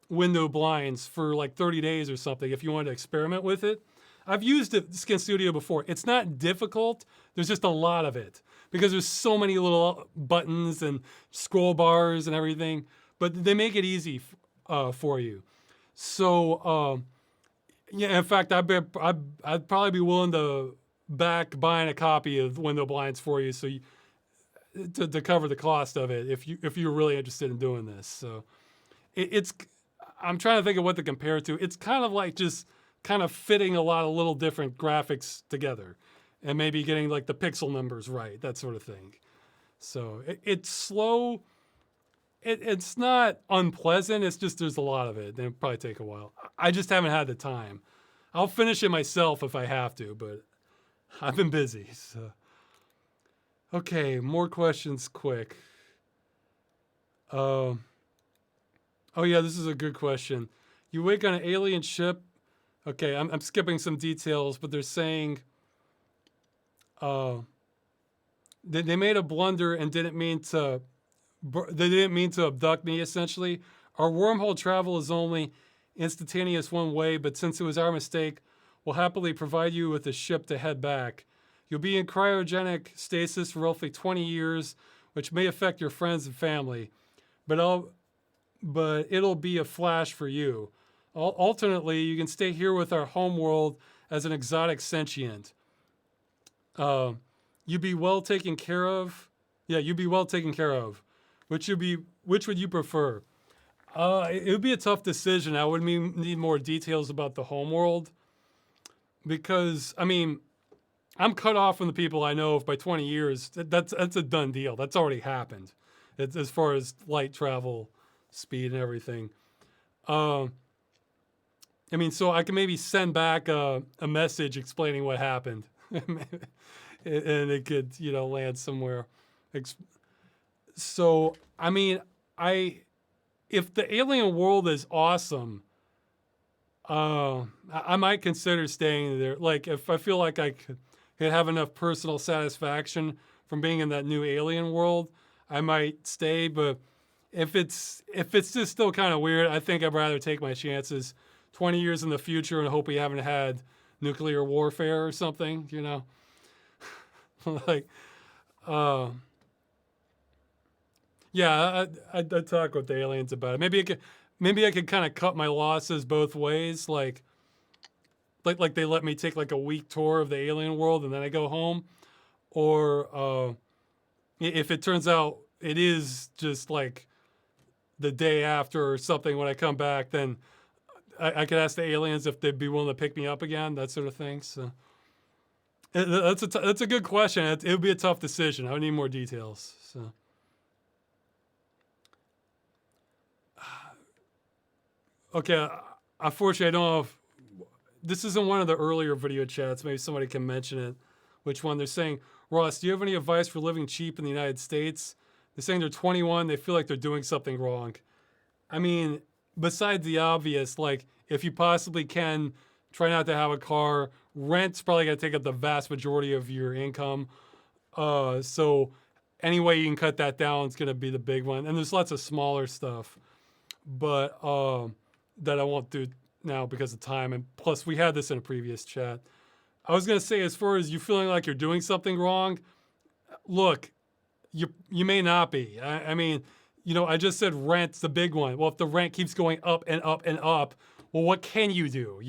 window blinds for like 30 days or something if you want to experiment with it. I've used Skin Studio before. It's not difficult. There's just a lot of it because there's so many little buttons and scroll bars and everything, but they make it easy for you. So yeah, in fact, I'd probably be willing to back buying a copy of Window Blinds for you, so to cover the cost of it if you're really interested in doing this. So it's I'm trying to think of what to compare it to. It's kind of like just kind of fitting a lot of little different graphics together, and maybe getting like the pixel numbers right, that sort of thing. So it's slow. It's not unpleasant. It's just there's a lot of it. It'll probably take a while. I just haven't had the time. I'll finish it myself if I have to, but I've been busy. So. Okay, more questions quick. Oh yeah, this is a good question. You wake on an alien ship. Okay, I'm skipping some details, but they're saying they made a blunder and didn't mean to abduct me, essentially. Our wormhole travel is only instantaneous one way, but since it was our mistake, we'll happily provide you with a ship to head back. You'll be in cryogenic stasis for roughly 20 years, which may affect your friends and family, but it'll be a flash for you. Alternately, you can stay here with our homeworld as an exotic sentient. You'd be well taken care of. Yeah, you'd be well taken care of. Which would you prefer? It would be a tough decision. I would need more details about the homeworld, because I mean, I'm cut off from the people I know by 20 years. That's a done deal. That's already happened. It's, as far as light travel speed and everything. Um, I mean, so I can maybe send back a message explaining what happened, and it could, land somewhere. So, I mean, if the alien world is awesome, I might consider staying there. Like, if I feel like I could have enough personal satisfaction from being in that new alien world, I might stay. But if it's just still kind of weird, I think I'd rather take my chances 20 years in the future and hope we haven't had nuclear warfare or something, like, yeah, I'd talk with the aliens about it. Maybe I could kind of cut my losses both ways, like they let me take like a week tour of the alien world and then I go home, or if it turns out it is just like the day after or something when I come back, then I could ask the aliens if they'd be willing to pick me up again, that sort of thing. So that's a good question. It would be a tough decision. I would need more details. So. Okay, unfortunately, I don't know if this isn't one of the earlier video chats. Maybe somebody can mention it. Which one? They're saying, Ross, do you have any advice for living cheap in the United States? They're saying they're 21. They feel like they're doing something wrong. I mean, besides the obvious, like if you possibly can, try not to have a car. Rent's probably going to take up the vast majority of your income. So any way you can cut that down is going to be the big one. And there's lots of smaller stuff, but that I won't do now because of time. And plus, we had this in a previous chat. I was going to say, as far as you feeling like you're doing something wrong, look, you may not be. I mean, I just said rent's the big one. Well, if the rent keeps going up and up and up, well, what can you do?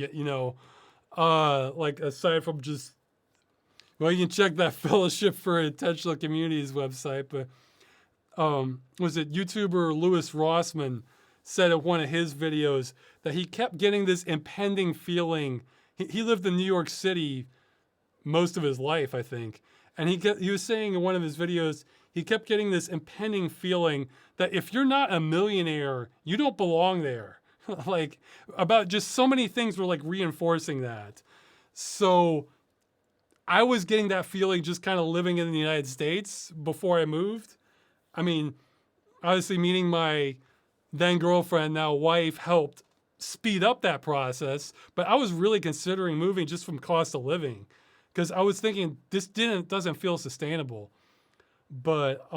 Like aside from just, well, you can check that Fellowship for Intentional Communities website, but was it YouTuber Louis Rossman said in one of his videos that he kept getting this impending feeling. He lived in New York City most of his life, I think. And he was saying in one of his videos, he kept getting this impending feeling that if you're not a millionaire, you don't belong there. Like, about just so many things were like reinforcing that. So I was getting that feeling just kind of living in the United States before I moved. I mean, obviously meeting my then girlfriend, now wife, helped speed up that process. But I was really considering moving just from cost of living, because I was thinking this doesn't feel sustainable. But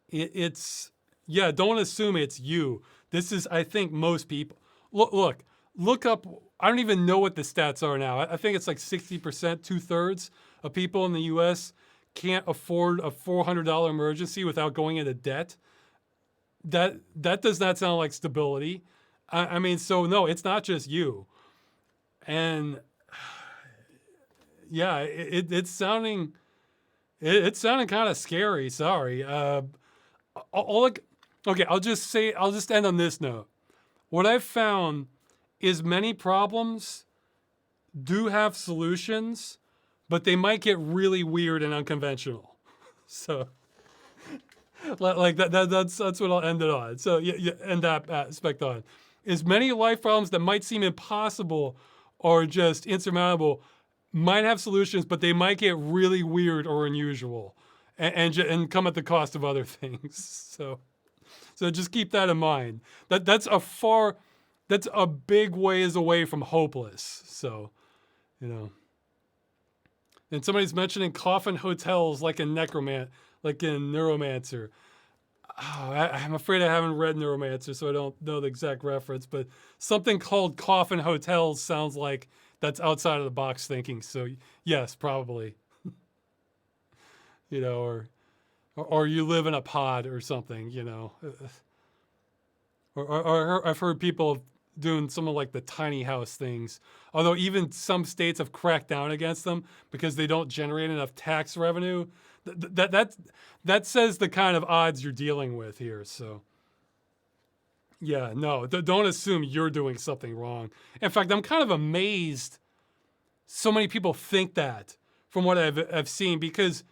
it's don't assume it's you. This is, I think, most people. Look up. I don't even know what the stats are now. I think it's like 60%, 2/3 of people in the U.S. can't afford a $400 emergency without going into debt. That does not sound like stability. I mean, so no, it's not just you. And yeah, it's sounding kind of scary. Sorry. Okay, I'll just end on this note. What I've found is many problems do have solutions, but they might get really weird and unconventional. So, like that's what I'll end it on. So you end that aspect on. Is many life problems that might seem impossible or just insurmountable might have solutions, but they might get really weird or unusual, and come at the cost of other things. So just keep that in mind. That's a big ways away from hopeless. So, And somebody's mentioning coffin hotels like in Neuromancer. Oh, I'm afraid I haven't read Neuromancer, so I don't know the exact reference, but something called coffin hotels sounds like that's outside of the box thinking. So yes, probably. Or you live in a pod or something, Or I've heard people doing some of like the tiny house things. Although even some states have cracked down against them because they don't generate enough tax revenue. That says the kind of odds you're dealing with here. So yeah, no, don't assume you're doing something wrong. In fact, I'm kind of amazed so many people think that from what I've seen, because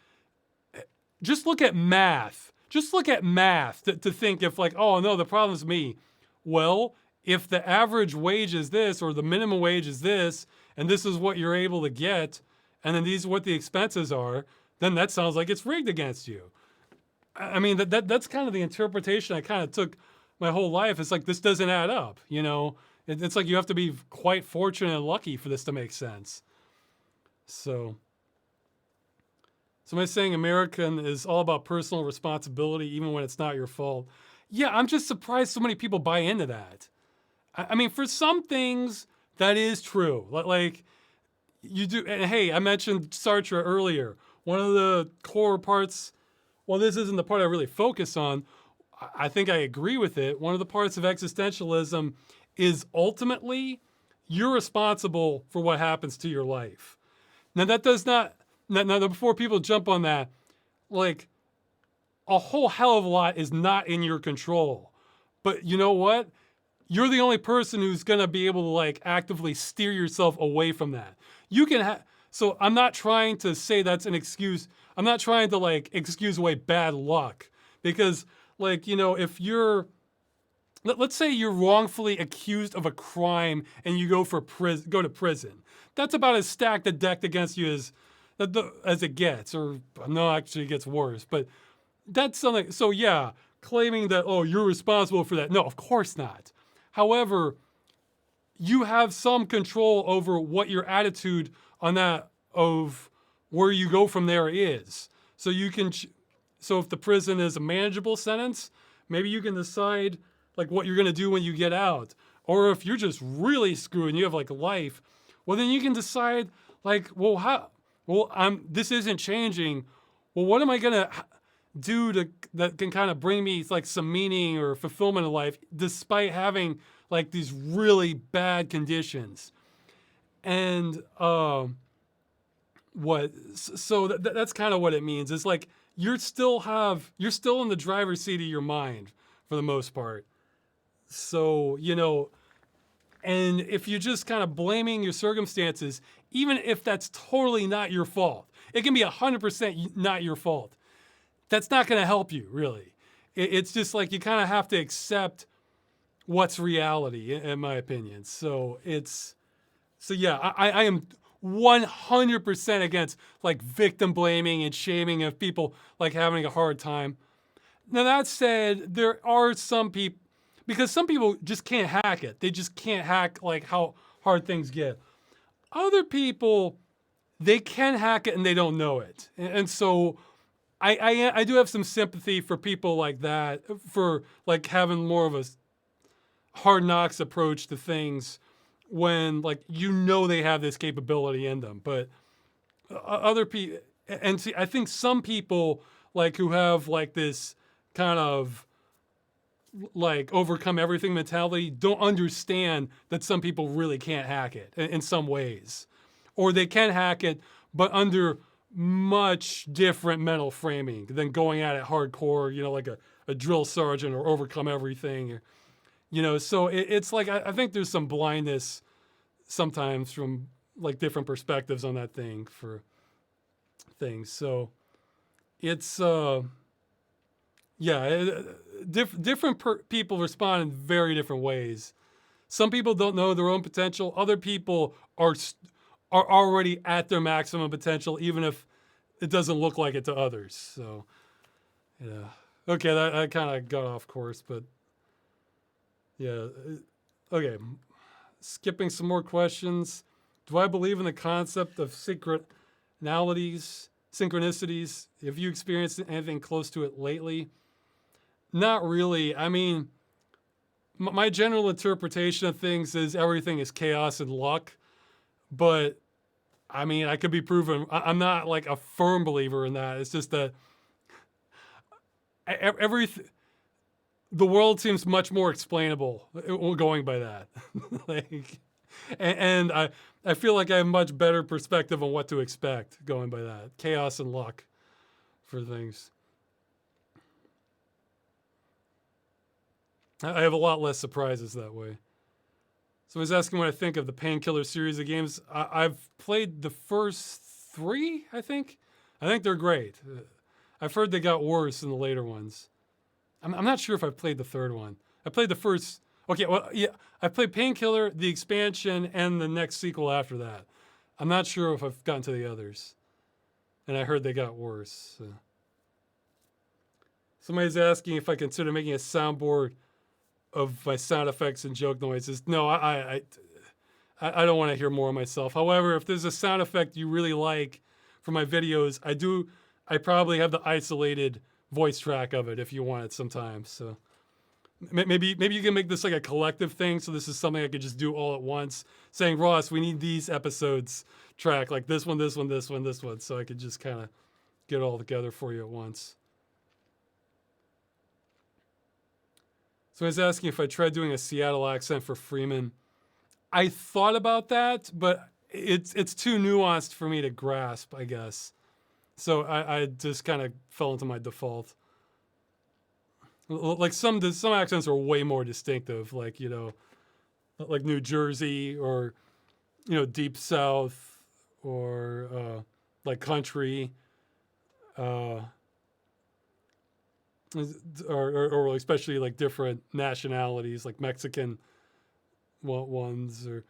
just look at math. Just look at math to think if like, oh no, the problem's me. Well, if the average wage is this or the minimum wage is this, and this is what you're able to get, and then these are what the expenses are, then that sounds like it's rigged against you. I mean, that's kind of the interpretation I kind of took my whole life. It's like, this doesn't add up, you know? It's like you have to be quite fortunate and lucky for this to make sense. So, somebody's saying American is all about personal responsibility, even when it's not your fault. Yeah, I'm just surprised so many people buy into that. I mean, for some things, that is true. Like, you do, and hey, I mentioned Sartre earlier. One of the core parts, well, this isn't the part I really focus on. I think I agree with it. One of the parts of existentialism is ultimately you're responsible for what happens to your life. Now, that does not, now before people jump on that, like, a whole hell of a lot is not in your control. But you know what? You're the only person who's going to be able to like actively steer yourself away from that. You can have, so I'm not trying to say that's an excuse. I'm not trying to like excuse away bad luck, because like, you know, if you're, let's say you're wrongfully accused of a crime and you go to prison. That's about as stacked a deck against you as it gets, or no, actually it gets worse. But that's something, so yeah, claiming that, oh, you're responsible for that. No, of course not. However, you have some control over what your attitude on that of where you go from there is. So you can, so if the prison is a manageable sentence, maybe you can decide like what you're gonna do when you get out. Or if you're just really screwed and you have like life, well then you can decide like, well, this isn't changing. Well, what am I gonna do that can kind of bring me like some meaning or fulfillment in life despite having like these really bad conditions? And that's kind of what it means. It's like you're still in the driver's seat of your mind for the most part. So, you know, and if you're just kind of blaming your circumstances, even if that's totally not your fault, it can be 100% not your fault. That's not going to help you, really. It's just like you kind of have to accept what's reality, in my opinion. So yeah, I am 100% against like victim blaming and shaming of people like having a hard time. Now that said, there are some people, because some people just can't hack it. They just can't hack like how hard things get. Other people, they can hack it and they don't know it. And so I do have some sympathy for people like that, for like having more of a hard knocks approach to things when like, you know, they have this capability in them. But other people, and see, I think some people like who have like this kind of like overcome everything mentality don't understand that some people really can't hack it in some ways, or they can hack it, but under much different mental framing than going at it hardcore, you know, like a drill sergeant, or overcome everything, you know. So it's like, I think there's some blindness sometimes from like different perspectives on that thing for things. So it's, yeah, different people respond in very different ways. Some people don't know their own potential. Other people are already at their maximum potential, even if it doesn't look like it to others. So, yeah. Okay, that kind of got off course, but yeah. Okay, skipping some more questions. Do I believe in the concept of synchronicities? Have you experienced anything close to it lately? Not really. I mean, my general interpretation of things is everything is chaos and luck. But, I mean, I could be proven. I'm not like a firm believer in that. It's just that the world seems much more explainable going by that. Like, and I feel like I have much better perspective on what to expect going by that. Chaos and luck for things. I have a lot less surprises that way. So I was asking what I think of the Painkiller series of games. I've played the first 3, I think. I think they're great. I've heard they got worse in the later ones. I'm not sure if I've played the third one. I played the first. Okay, well, yeah, I played Painkiller, the expansion, and the next sequel after that. I'm not sure if I've gotten to the others. And I heard they got worse. So. Somebody's asking if I consider making a soundboard of my sound effects and joke noises. No, I don't want to hear more of myself. However, if there's a sound effect you really like for my videos, I probably have the isolated voice track of it if you want it sometimes. So maybe you can make this like a collective thing. So this is something I could just do all at once, saying, Ross, we need these episodes track, like this one, this one, this one, this one. So I could just kind of get it all together for you at once. So I was asking if I tried doing a Seattle accent for Freeman. I thought about that, but it's too nuanced for me to grasp, I guess. So I just kind of fell into my default. Like some accents are way more distinctive, like, you know, like New Jersey or, you know, Deep South or like country. Or especially like different nationalities, like Mexican ones, or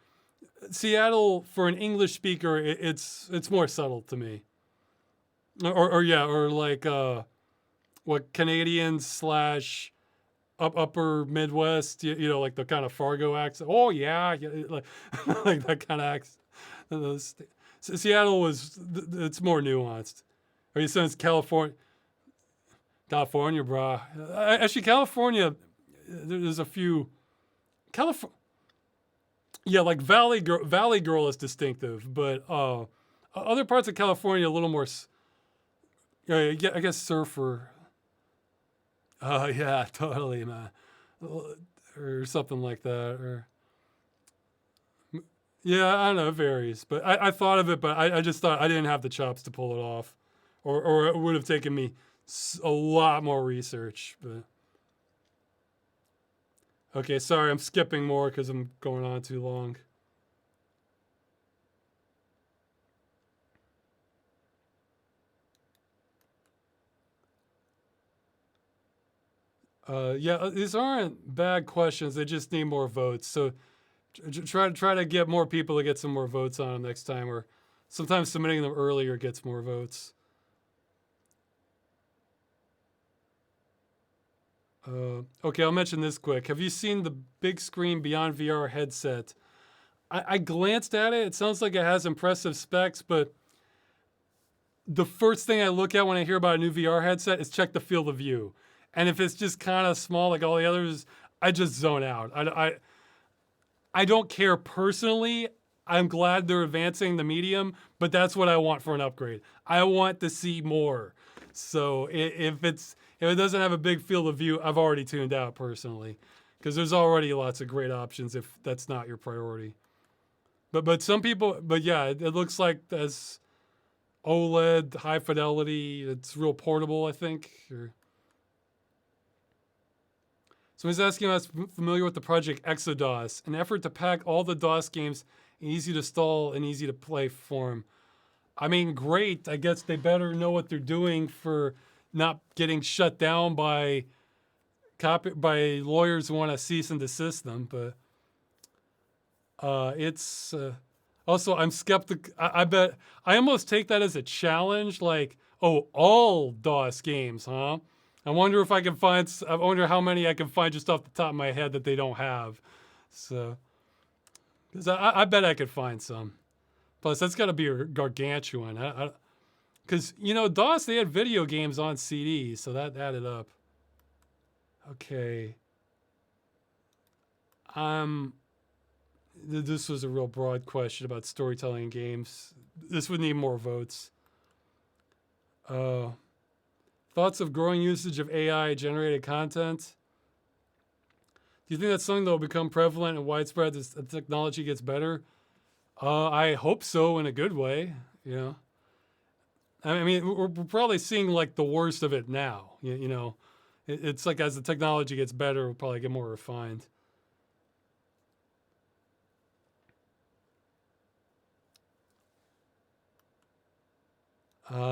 Seattle for an English speaker, it's more subtle to me. Or like what Canadian / upper Midwest, you know, like the kind of Fargo accent. Oh yeah, like like that kind of accent. Seattle it's more nuanced. Or you sense California, brah. Actually, California, there's a few. California, yeah, like Valley Girl is distinctive, but other parts of California a little more. I guess surfer. Yeah, totally, man, or something like that, or. Yeah, I don't know, it varies, but I thought of it, but I just thought I didn't have the chops to pull it off, or it would have taken me a lot more research, but. Okay, sorry, I'm skipping more because I'm going on too long. Yeah, these aren't bad questions. They just need more votes. So try to get more people to get some more votes on them next time, or sometimes submitting them earlier gets more votes. Okay, I'll mention this quick. Have you seen the big screen Beyond VR headset? I glanced at it. It sounds like it has impressive specs, but the first thing I look at when I hear about a new VR headset is check the field of view. And if it's just kind of small like all the others, I just zone out. I don't care personally. I'm glad they're advancing the medium, but that's what I want for an upgrade. I want to see more. So if it doesn't have a big field of view, I've already tuned out personally, because there's already lots of great options if that's not your priority. But some people, but yeah, it looks like as OLED, high fidelity, it's real portable, I think. So he's asking if I was familiar with the project ExoDOS, an effort to pack all the DOS games in easy to install and easy to play form. I mean, great. I guess they better know what they're doing for not getting shut down by lawyers who want to cease and desist them. But it's also, I'm skeptical. I bet I almost take that as a challenge. Like, oh, all DOS games, huh? I wonder if I can find. I wonder how many I can find just off the top of my head that they don't have. So, because I bet I could find some. Plus, that's got to be a gargantuan. Because, you know, DOS, they had video games on CD, so that added up. Okay. This was a real broad question about storytelling in games. This would need more votes. Thoughts of growing usage of AI-generated content? Do you think that's something that will become prevalent and widespread as the technology gets better? I hope so, in a good way, you know. I mean, we're probably seeing like the worst of it now. You know, it's like as the technology gets better, we'll probably get more refined.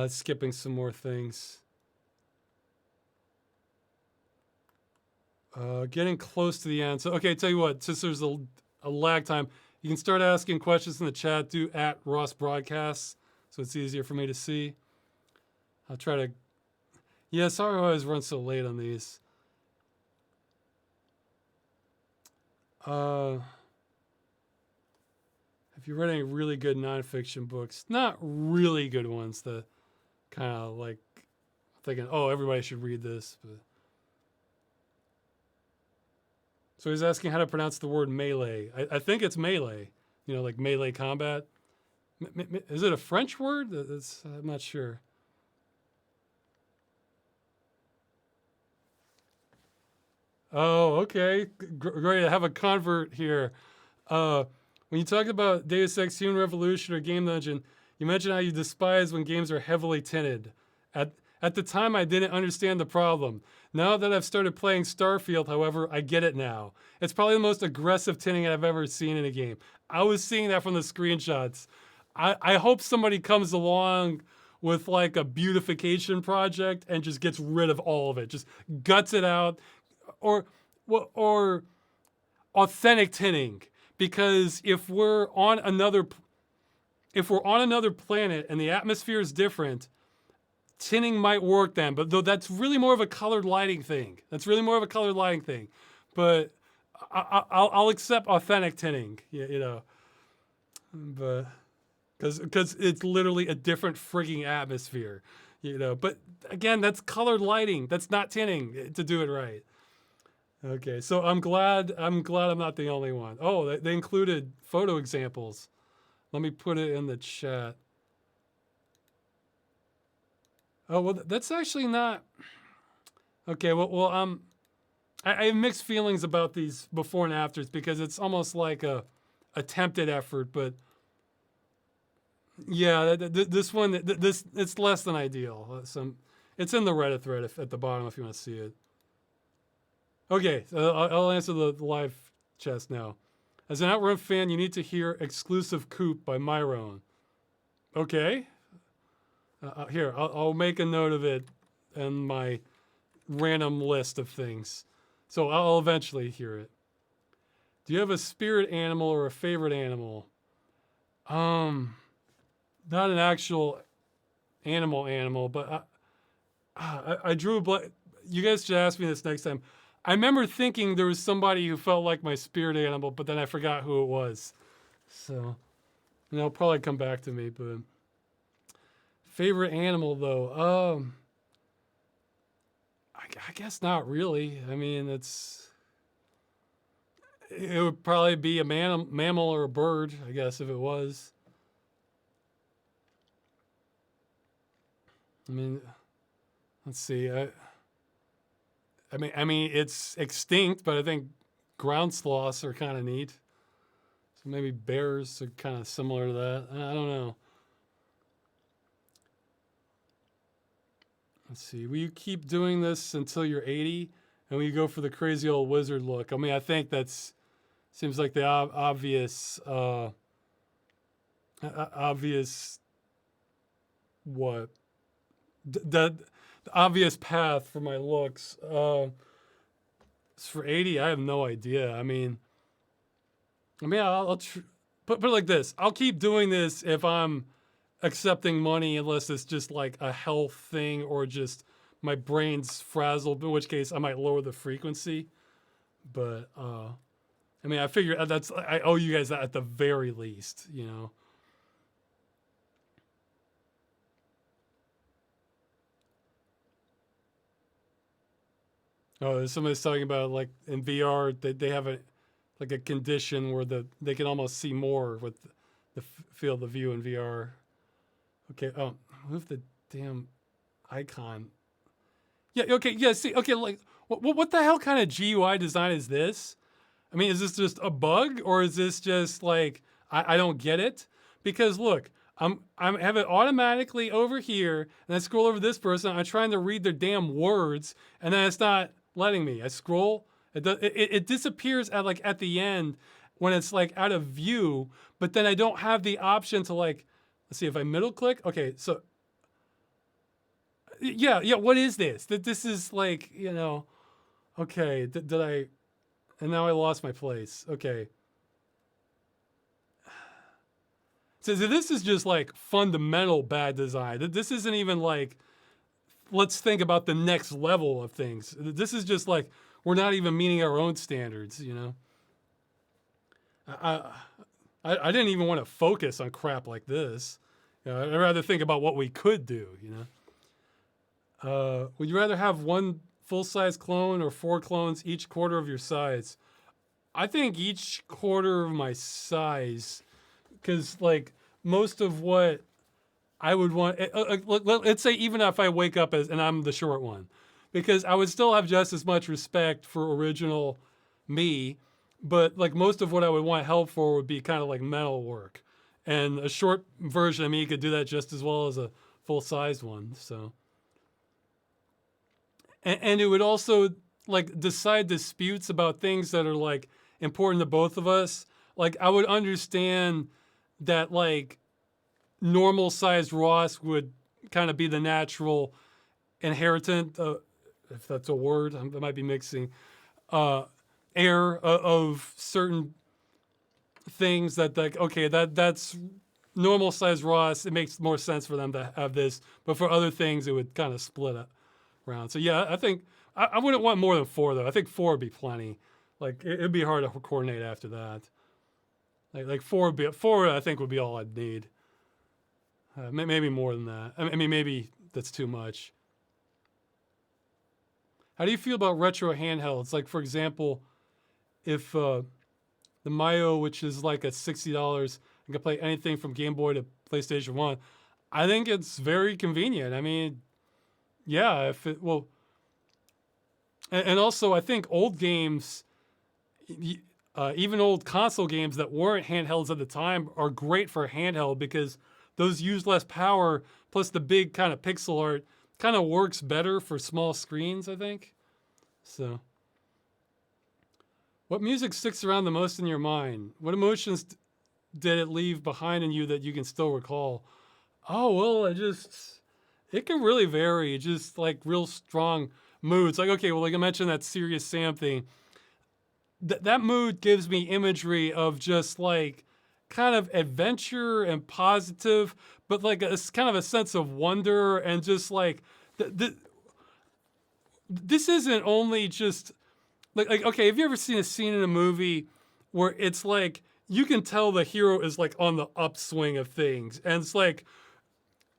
Skipping some more things. Getting close to the end. So, okay, tell you what, since there's a lag time, you can start asking questions in the chat. Do at Ross Broadcasts, so it's easier for me to see. I'll try to. Yeah, sorry I always run so late on these. Have you read any really good nonfiction books? Not really good ones that kind of like thinking, oh, everybody should read this. But so he's asking how to pronounce the word melee. I think it's melee. You know, like melee combat. Is it a French word? I'm not sure. Oh, okay. Great. I have a convert here. When you talk about Deus Ex Human Revolution or Game Dungeon, you mentioned how you despise when games are heavily tinted. At the time, I didn't understand the problem. Now that I've started playing Starfield, however, I get it now. It's probably the most aggressive tinting I've ever seen in a game. I was seeing that from the screenshots. I hope somebody comes along with like a beautification project and just gets rid of all of it, just guts it out, or authentic tinting. Because if we're on another planet and the atmosphere is different, tinting might work then. But though that's really more of a colored lighting thing. But I'll accept authentic tinting. You know, but because it's literally a different frigging atmosphere. You know, but again, that's colored lighting. That's not tinting to do it right. Okay, so I'm glad I'm not the only one. Oh, they included photo examples. Let me put it in the chat. Oh, well, that's actually not. Okay, well, I have mixed feelings about these before and afters because it's almost like a attempted effort, but yeah, this one, it's less than ideal. It's in the Reddit thread at the bottom if you want to see it. Okay, I'll answer the live chest now. As an Outrun fan, you need to hear Exclusive Coupe by Myron. Okay. Here, I'll make a note of it in my random list of things. So I'll eventually hear it. Do you have a spirit animal or a favorite animal? Not an actual animal, but I drew a blank. You guys should ask me this next time. I remember thinking there was somebody who felt like my spirit animal, but then I forgot who it was. So, and it'll probably come back to me. But favorite animal, though, I guess not really. I mean, it would probably be a mammal or a bird, I guess, if it was. I mean, let's see. I mean, it's extinct, but I think ground sloths are kind of neat. So maybe bears are kind of similar to that. I don't know. Let's see. Will you keep doing this until you're 80? And will you go for the crazy old wizard look? I mean, I think seems like the obvious what? The obvious path for my looks. For 80, I have no idea. I mean, I'll put it like this. I'll keep doing this if I'm accepting money, unless it's just like a health thing or just my brain's frazzled, in which case I might lower the frequency. But I mean, I figure I owe you guys that at the very least, you know. Oh, somebody's talking about like in VR they have a condition where they can almost see more with the field of view in VR. Okay, move the damn icon. Yeah, okay, yeah, see, okay, like what the hell kind of GUI design is this? I mean, is this just a bug or is this just like I don't get it? Because look, I have it automatically over here, and I scroll over this person. I'm trying to read their damn words, and then it's not letting me. I scroll, it disappears at the end when it's like out of view. But then I don't have the option to like, let's see if I middle click. Okay, so Yeah, yeah. What is this? That this is like, okay. Did I? And now I lost my place. Okay. So this is just like fundamental bad design. This isn't even like, let's think about the next level of things. This is just like, we're not even meeting our own standards. I, I didn't even want to focus on crap like this. I'd rather think about what we could do. Would you rather have one full-size clone or 4 clones each quarter of your size? I think each quarter of my size, because like most of what I would want, let's say even if I wake up and I'm the short one, because I would still have just as much respect for original me, but like most of what I would want help for would be kind of like mental work, and a short version of me could do that just as well as a full-sized one. So, and it would also like decide disputes about things that are like important to both of us. Like I would understand that like normal sized Ross would kind of be the natural inheritant, if that's a word, I might be mixing, uh, heir of certain things that like, okay, that's normal sized Ross. It makes more sense for them to have this, but for other things, it would kind of split up around. So yeah, I think I wouldn't want more than 4 though. I think 4 would be plenty. Like it'd be hard to coordinate after that. Like 4 would be 4. I think would be all I'd need. Maybe more than that. I mean, maybe that's too much. How do you feel about retro handhelds? Like, for example, if the Mayo, which is like at $60, and can play anything from Game Boy to PlayStation 1, I think it's very convenient. I mean, yeah, if it, well, and also I think old games, even old console games that weren't handhelds at the time, are great for handheld because those use less power, plus the big kind of pixel art kind of works better for small screens, I think. So, what music sticks around the most in your mind? What emotions did it leave behind in you that you can still recall? Oh, well, it can really vary. Just like real strong moods. Like, okay, well, like I mentioned that Serious Sam thing. That mood gives me imagery of just like kind of adventure and positive, but like a kind of a sense of wonder and just like this isn't only just like okay, have you ever seen a scene in a movie where it's like you can tell the hero is like on the upswing of things, and it's like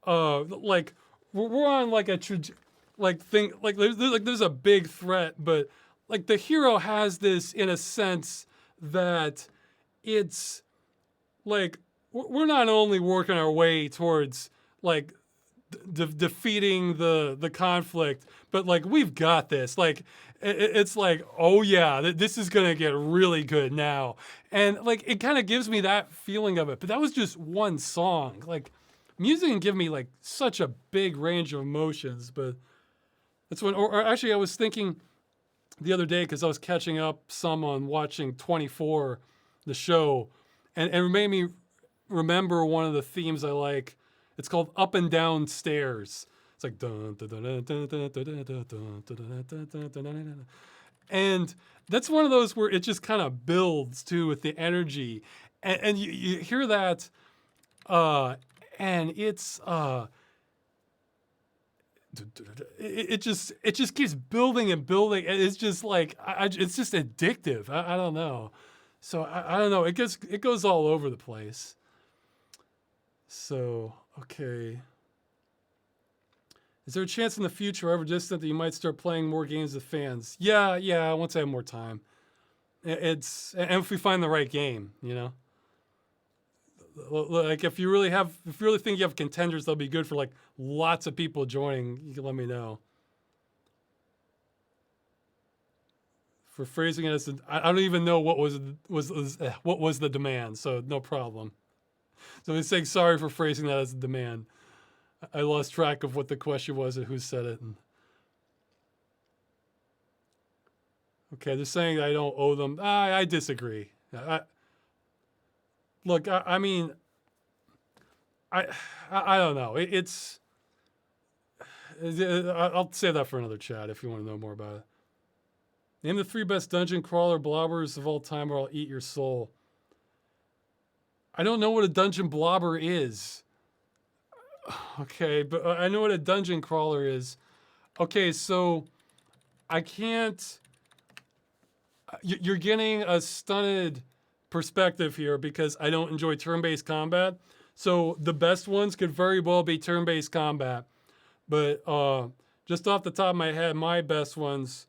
we're on like a like thing like there's a big threat, but like the hero has this in a sense that it's like we're not only working our way towards like defeating the conflict, but like we've got this. Like it's like, oh yeah, this is gonna get really good now, and like it kind of gives me that feeling of it. But that was just one song. Like music can give me like such a big range of emotions. But that's when, or actually, I was thinking the other day because I was catching up some on watching 24, the show, and it made me remember one of the themes I like. It's called Up and Down Stairs. It's like dun, dun, dun, dun, dun, dun, dun, dun, dun, dun, dun, dun, dun, dun, dun. And that's one of those where it just kind of builds too with the energy, and you hear that, and it's it just keeps building and building, and it's just like it's just addictive. I don't know, so I don't know. It goes all over the place. So okay. Is there a chance in the future, ever distant, that you might start playing more games with fans? Yeah. Once I have more time, it's and if we find the right game. Like if you really think you have contenders that'll be good for like lots of people joining, you can let me know. For phrasing it as I don't even know what was the demand, so no problem. So I'm saying sorry for phrasing that as a demand. I lost track of what the question was and who said it. Okay, they're saying I don't owe them. I disagree. Look, I mean, I don't know. I'll save that for another chat if you want to know more about it. Name the 3 best dungeon crawler blobbers of all time, or I'll eat your soul. I don't know what a dungeon blobber is. Okay, but I know what a dungeon crawler is. Okay, so I can't. You're getting a stunted perspective here because I don't enjoy turn-based combat. So the best ones could very well be turn-based combat. But just off the top of my head, my best ones,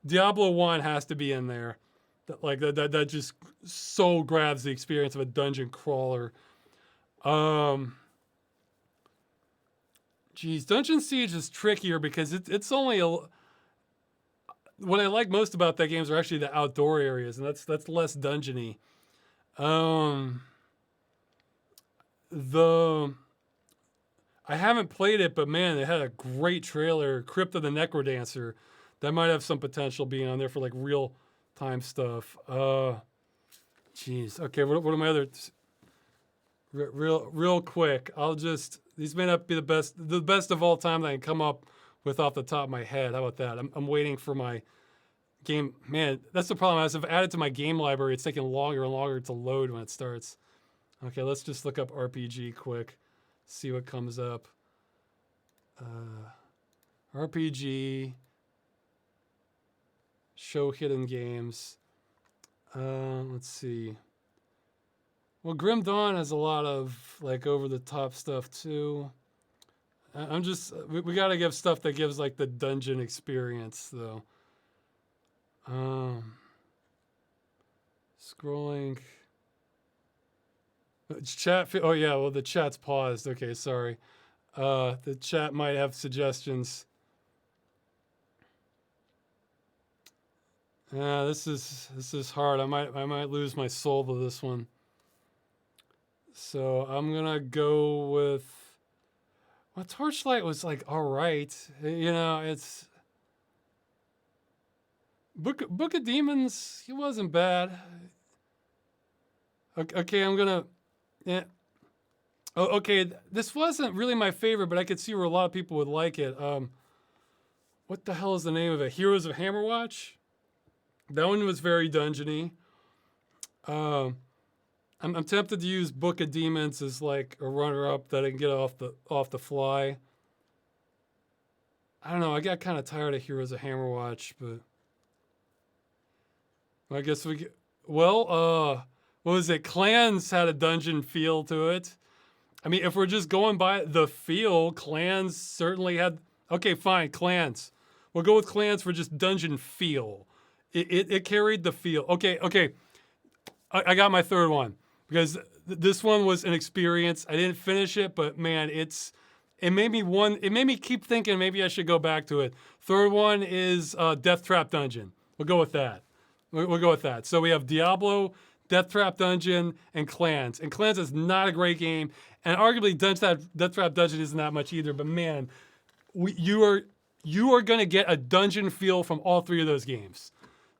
Diablo 1 has to be in there. That just so grabs the experience of a dungeon crawler. Geez, Dungeon Siege is trickier because it's only what I like most about that game are actually the outdoor areas, and that's less dungeony. I haven't played it, but man, it had a great trailer, Crypt of the Necrodancer. That might have some potential being on there for like real time stuff. Geez. Okay, what are my other real quick? These may not be the best of all time that I can come up with off the top of my head. How about that? I'm waiting for my game. Man, that's the problem. As I've added to my game library, it's taking longer and longer to load when it starts. Okay, let's just look up RPG quick. See what comes up. RPG. Show hidden games. Let's see. Well, Grim Dawn has a lot of like over the top stuff too. We gotta give stuff that gives like the dungeon experience though. Scrolling. Chat. Oh yeah. Well, the chat's paused. Okay, sorry. The chat might have suggestions. Yeah, this is hard. I might lose my soul to this one. So I'm gonna go with. Well, Torchlight was like all right. You know, it's Book of Demons. He wasn't bad. Okay, I'm gonna. Yeah. Oh, okay. This wasn't really my favorite, but I could see where a lot of people would like it. What the hell is the name of it? Heroes of Hammerwatch. That one was very dungeony. I'm tempted to use Book of Demons as like a runner-up that I can get off the fly. I don't know. I got kind of tired of Heroes of Hammerwatch, but I guess we get. Well, what was it? Clans had a dungeon feel to it. I mean, if we're just going by the feel, Clans certainly had. Okay, fine, Clans. We'll go with Clans for just dungeon feel. It carried the feel. Okay. I got my third one because this one was an experience. I didn't finish it, but man, it made me keep thinking maybe I should go back to it. Third one is Death Trap Dungeon. We'll go with that. We'll go with that. So we have Diablo, Death Trap Dungeon, and Clans. And Clans is not a great game, and arguably Death Trap Dungeon isn't that much either. But man, you are gonna get a dungeon feel from all three of those games.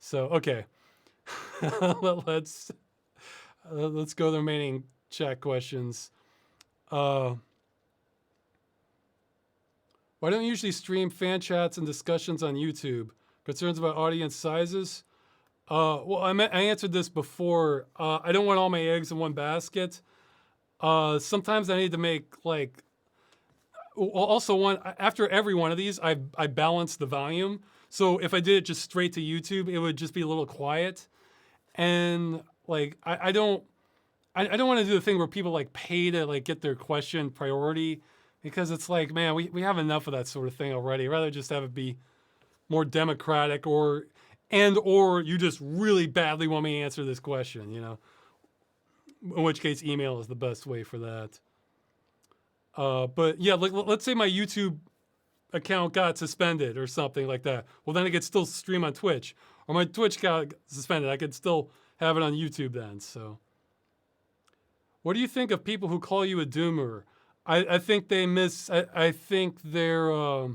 So okay, let's go to the remaining chat questions. Why don't you usually stream fan chats and discussions on YouTube? Concerns about audience sizes? Well, I answered this before. I don't want all my eggs in one basket. Sometimes I need to make like. Also, after every one of these, I balance the volume. So if I did it just straight to YouTube, it would just be a little quiet. And like I don't want to do the thing where people like pay to like get their question priority, because it's like, man, we have enough of that sort of thing already. I'd rather just have it be more democratic, or you just really badly want me to answer this question, you know. In which case, email is the best way for that. But yeah, like let's say my YouTube account got suspended or something like that. Well, then I could still stream on Twitch, or my Twitch got suspended. I could still have it on YouTube then. So, what do you think of people who call you a doomer? I think they I think they're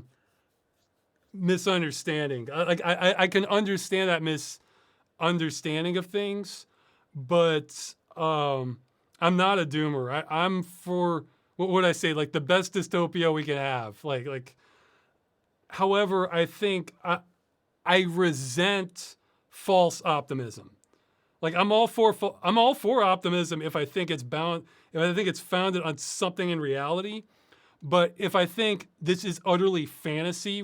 misunderstanding. I can understand that misunderstanding of things, but I'm not a doomer. I'm for, what would I say, like the best dystopia we can have. Like However, I think I resent false optimism. Like I'm all for optimism if I think it's founded on something in reality. But if I think this is utterly fantasy,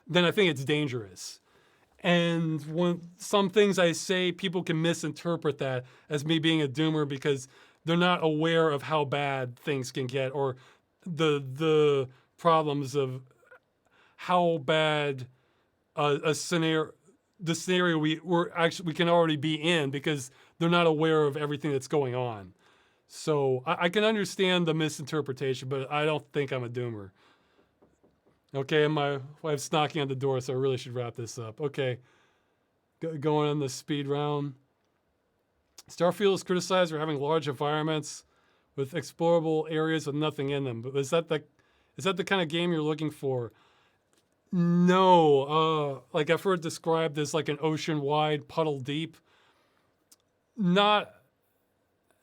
then I think it's dangerous. And when some things I say, people can misinterpret that as me being a doomer because they're not aware of how bad things can get or the problems of how bad a scenario, the scenario we can already be in because they're not aware of everything that's going on. So I can understand the misinterpretation, but I don't think I'm a doomer. Okay, and my wife's knocking on the door, so I really should wrap this up. Okay, going on the speed round. Starfield is criticized for having large environments with explorable areas with nothing in them. But is that the kind of game you're looking for? No. Like I've heard described as like an ocean-wide, puddle-deep. Not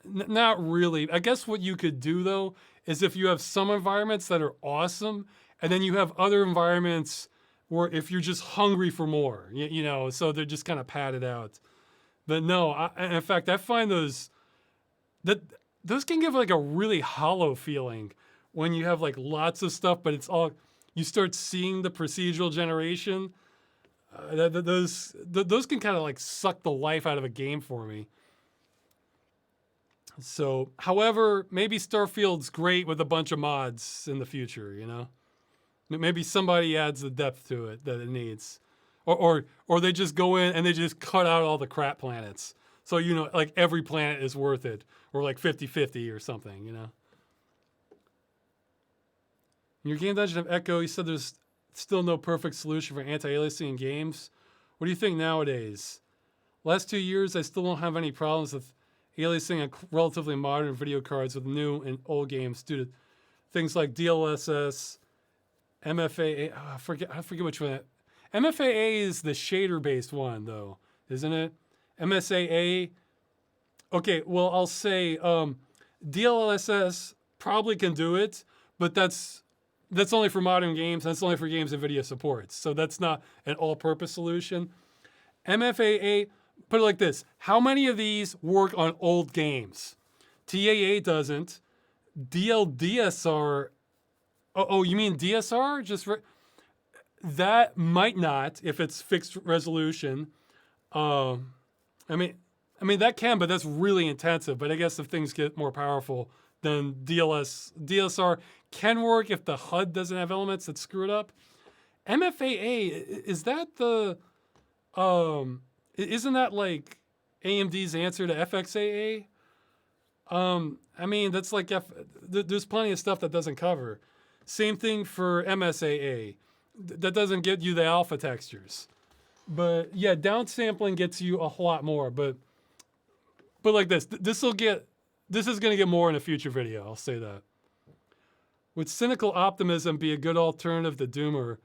really. I guess what you could do though is if you have some environments that are awesome, and then you have other environments where if you're just hungry for more, so they're just kind of padded out. But no, in fact, I find those can give like a really hollow feeling when you have like lots of stuff, but it's all you start seeing the procedural generation. Those can kind of like suck the life out of a game for me. So, however, maybe Starfield's great with a bunch of mods in the future, Maybe somebody adds the depth to it that it needs. Or they just go in and they just cut out all the crap planets. So, like every planet is worth it. Or like 50-50 or something, In your game dungeon of Echo, you said there's still no perfect solution for anti-aliasing in games. What do you think nowadays? Last 2 years, I still don't have any problems with aliasing on relatively modern video cards with new and old games due to things like DLSS, MFAA. I forget which one. MFAA is the shader-based one, though, isn't it? MSAA. Okay, well, I'll say DLSS probably can do it, but that's only for modern games. That's only for games NVIDIA supports. So that's not an all-purpose solution. MFAA, put it like this. How many of these work on old games? TAA doesn't. DLDSR. Oh, you mean DSR? That might not if it's fixed resolution. I mean that can, but that's really intensive. But I guess if things get more powerful, then DSR can work if the HUD doesn't have elements that screw it up. MFAA, is that the isn't that like AMD's answer to FXAA? That's like there's plenty of stuff that doesn't cover. Same thing for MSAA. That doesn't get you the alpha textures. But yeah, downsampling gets you a whole lot more. But like this is going to get more in a future video. I'll say that. Would cynical optimism be a good alternative to doomer?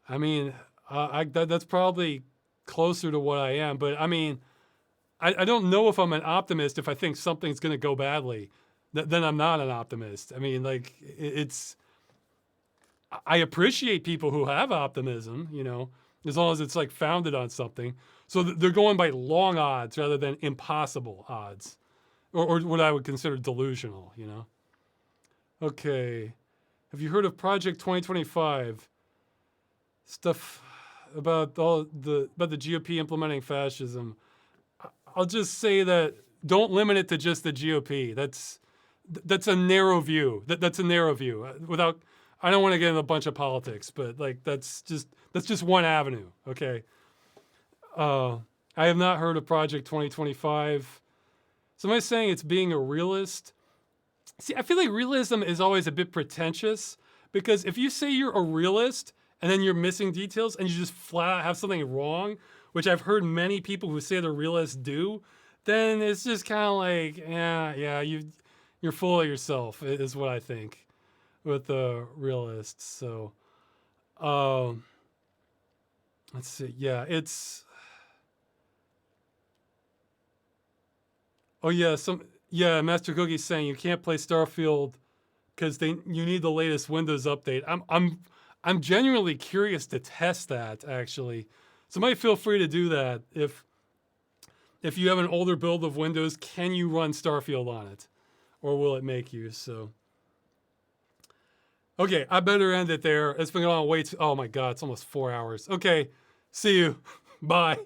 That's probably closer to what I am. But I don't know if I'm an optimist if I think something's going to go badly. Then I'm not an optimist. I appreciate people who have optimism, as long as it's like founded on something. So they're going by long odds rather than impossible odds, or what I would consider delusional, Okay. Have you heard of Project 2025? Stuff about the GOP implementing fascism. I'll just say that don't limit it to just the GOP. That's a narrow view. That's a narrow view. I don't want to get into a bunch of politics, but like that's just one avenue. Okay. I have not heard of Project 2025. Somebody's saying it's being a realist. See, I feel like realism is always a bit pretentious because if you say you're a realist and then you're missing details and you just flat out have something wrong, which I've heard many people who say they're realists do, then it's just kind of like, you're full of yourself is what I think with the realists. So, let's see. Yeah, it's. Oh yeah, Master Cookie's saying you can't play Starfield because you need the latest Windows update. I'm genuinely curious to test that, actually. Somebody feel free to do that. If you have an older build of Windows, can you run Starfield on it? Or will it make you? So, okay, I better end it there. It's been going on way too, oh my God, it's almost 4 hours. Okay, see you. Bye.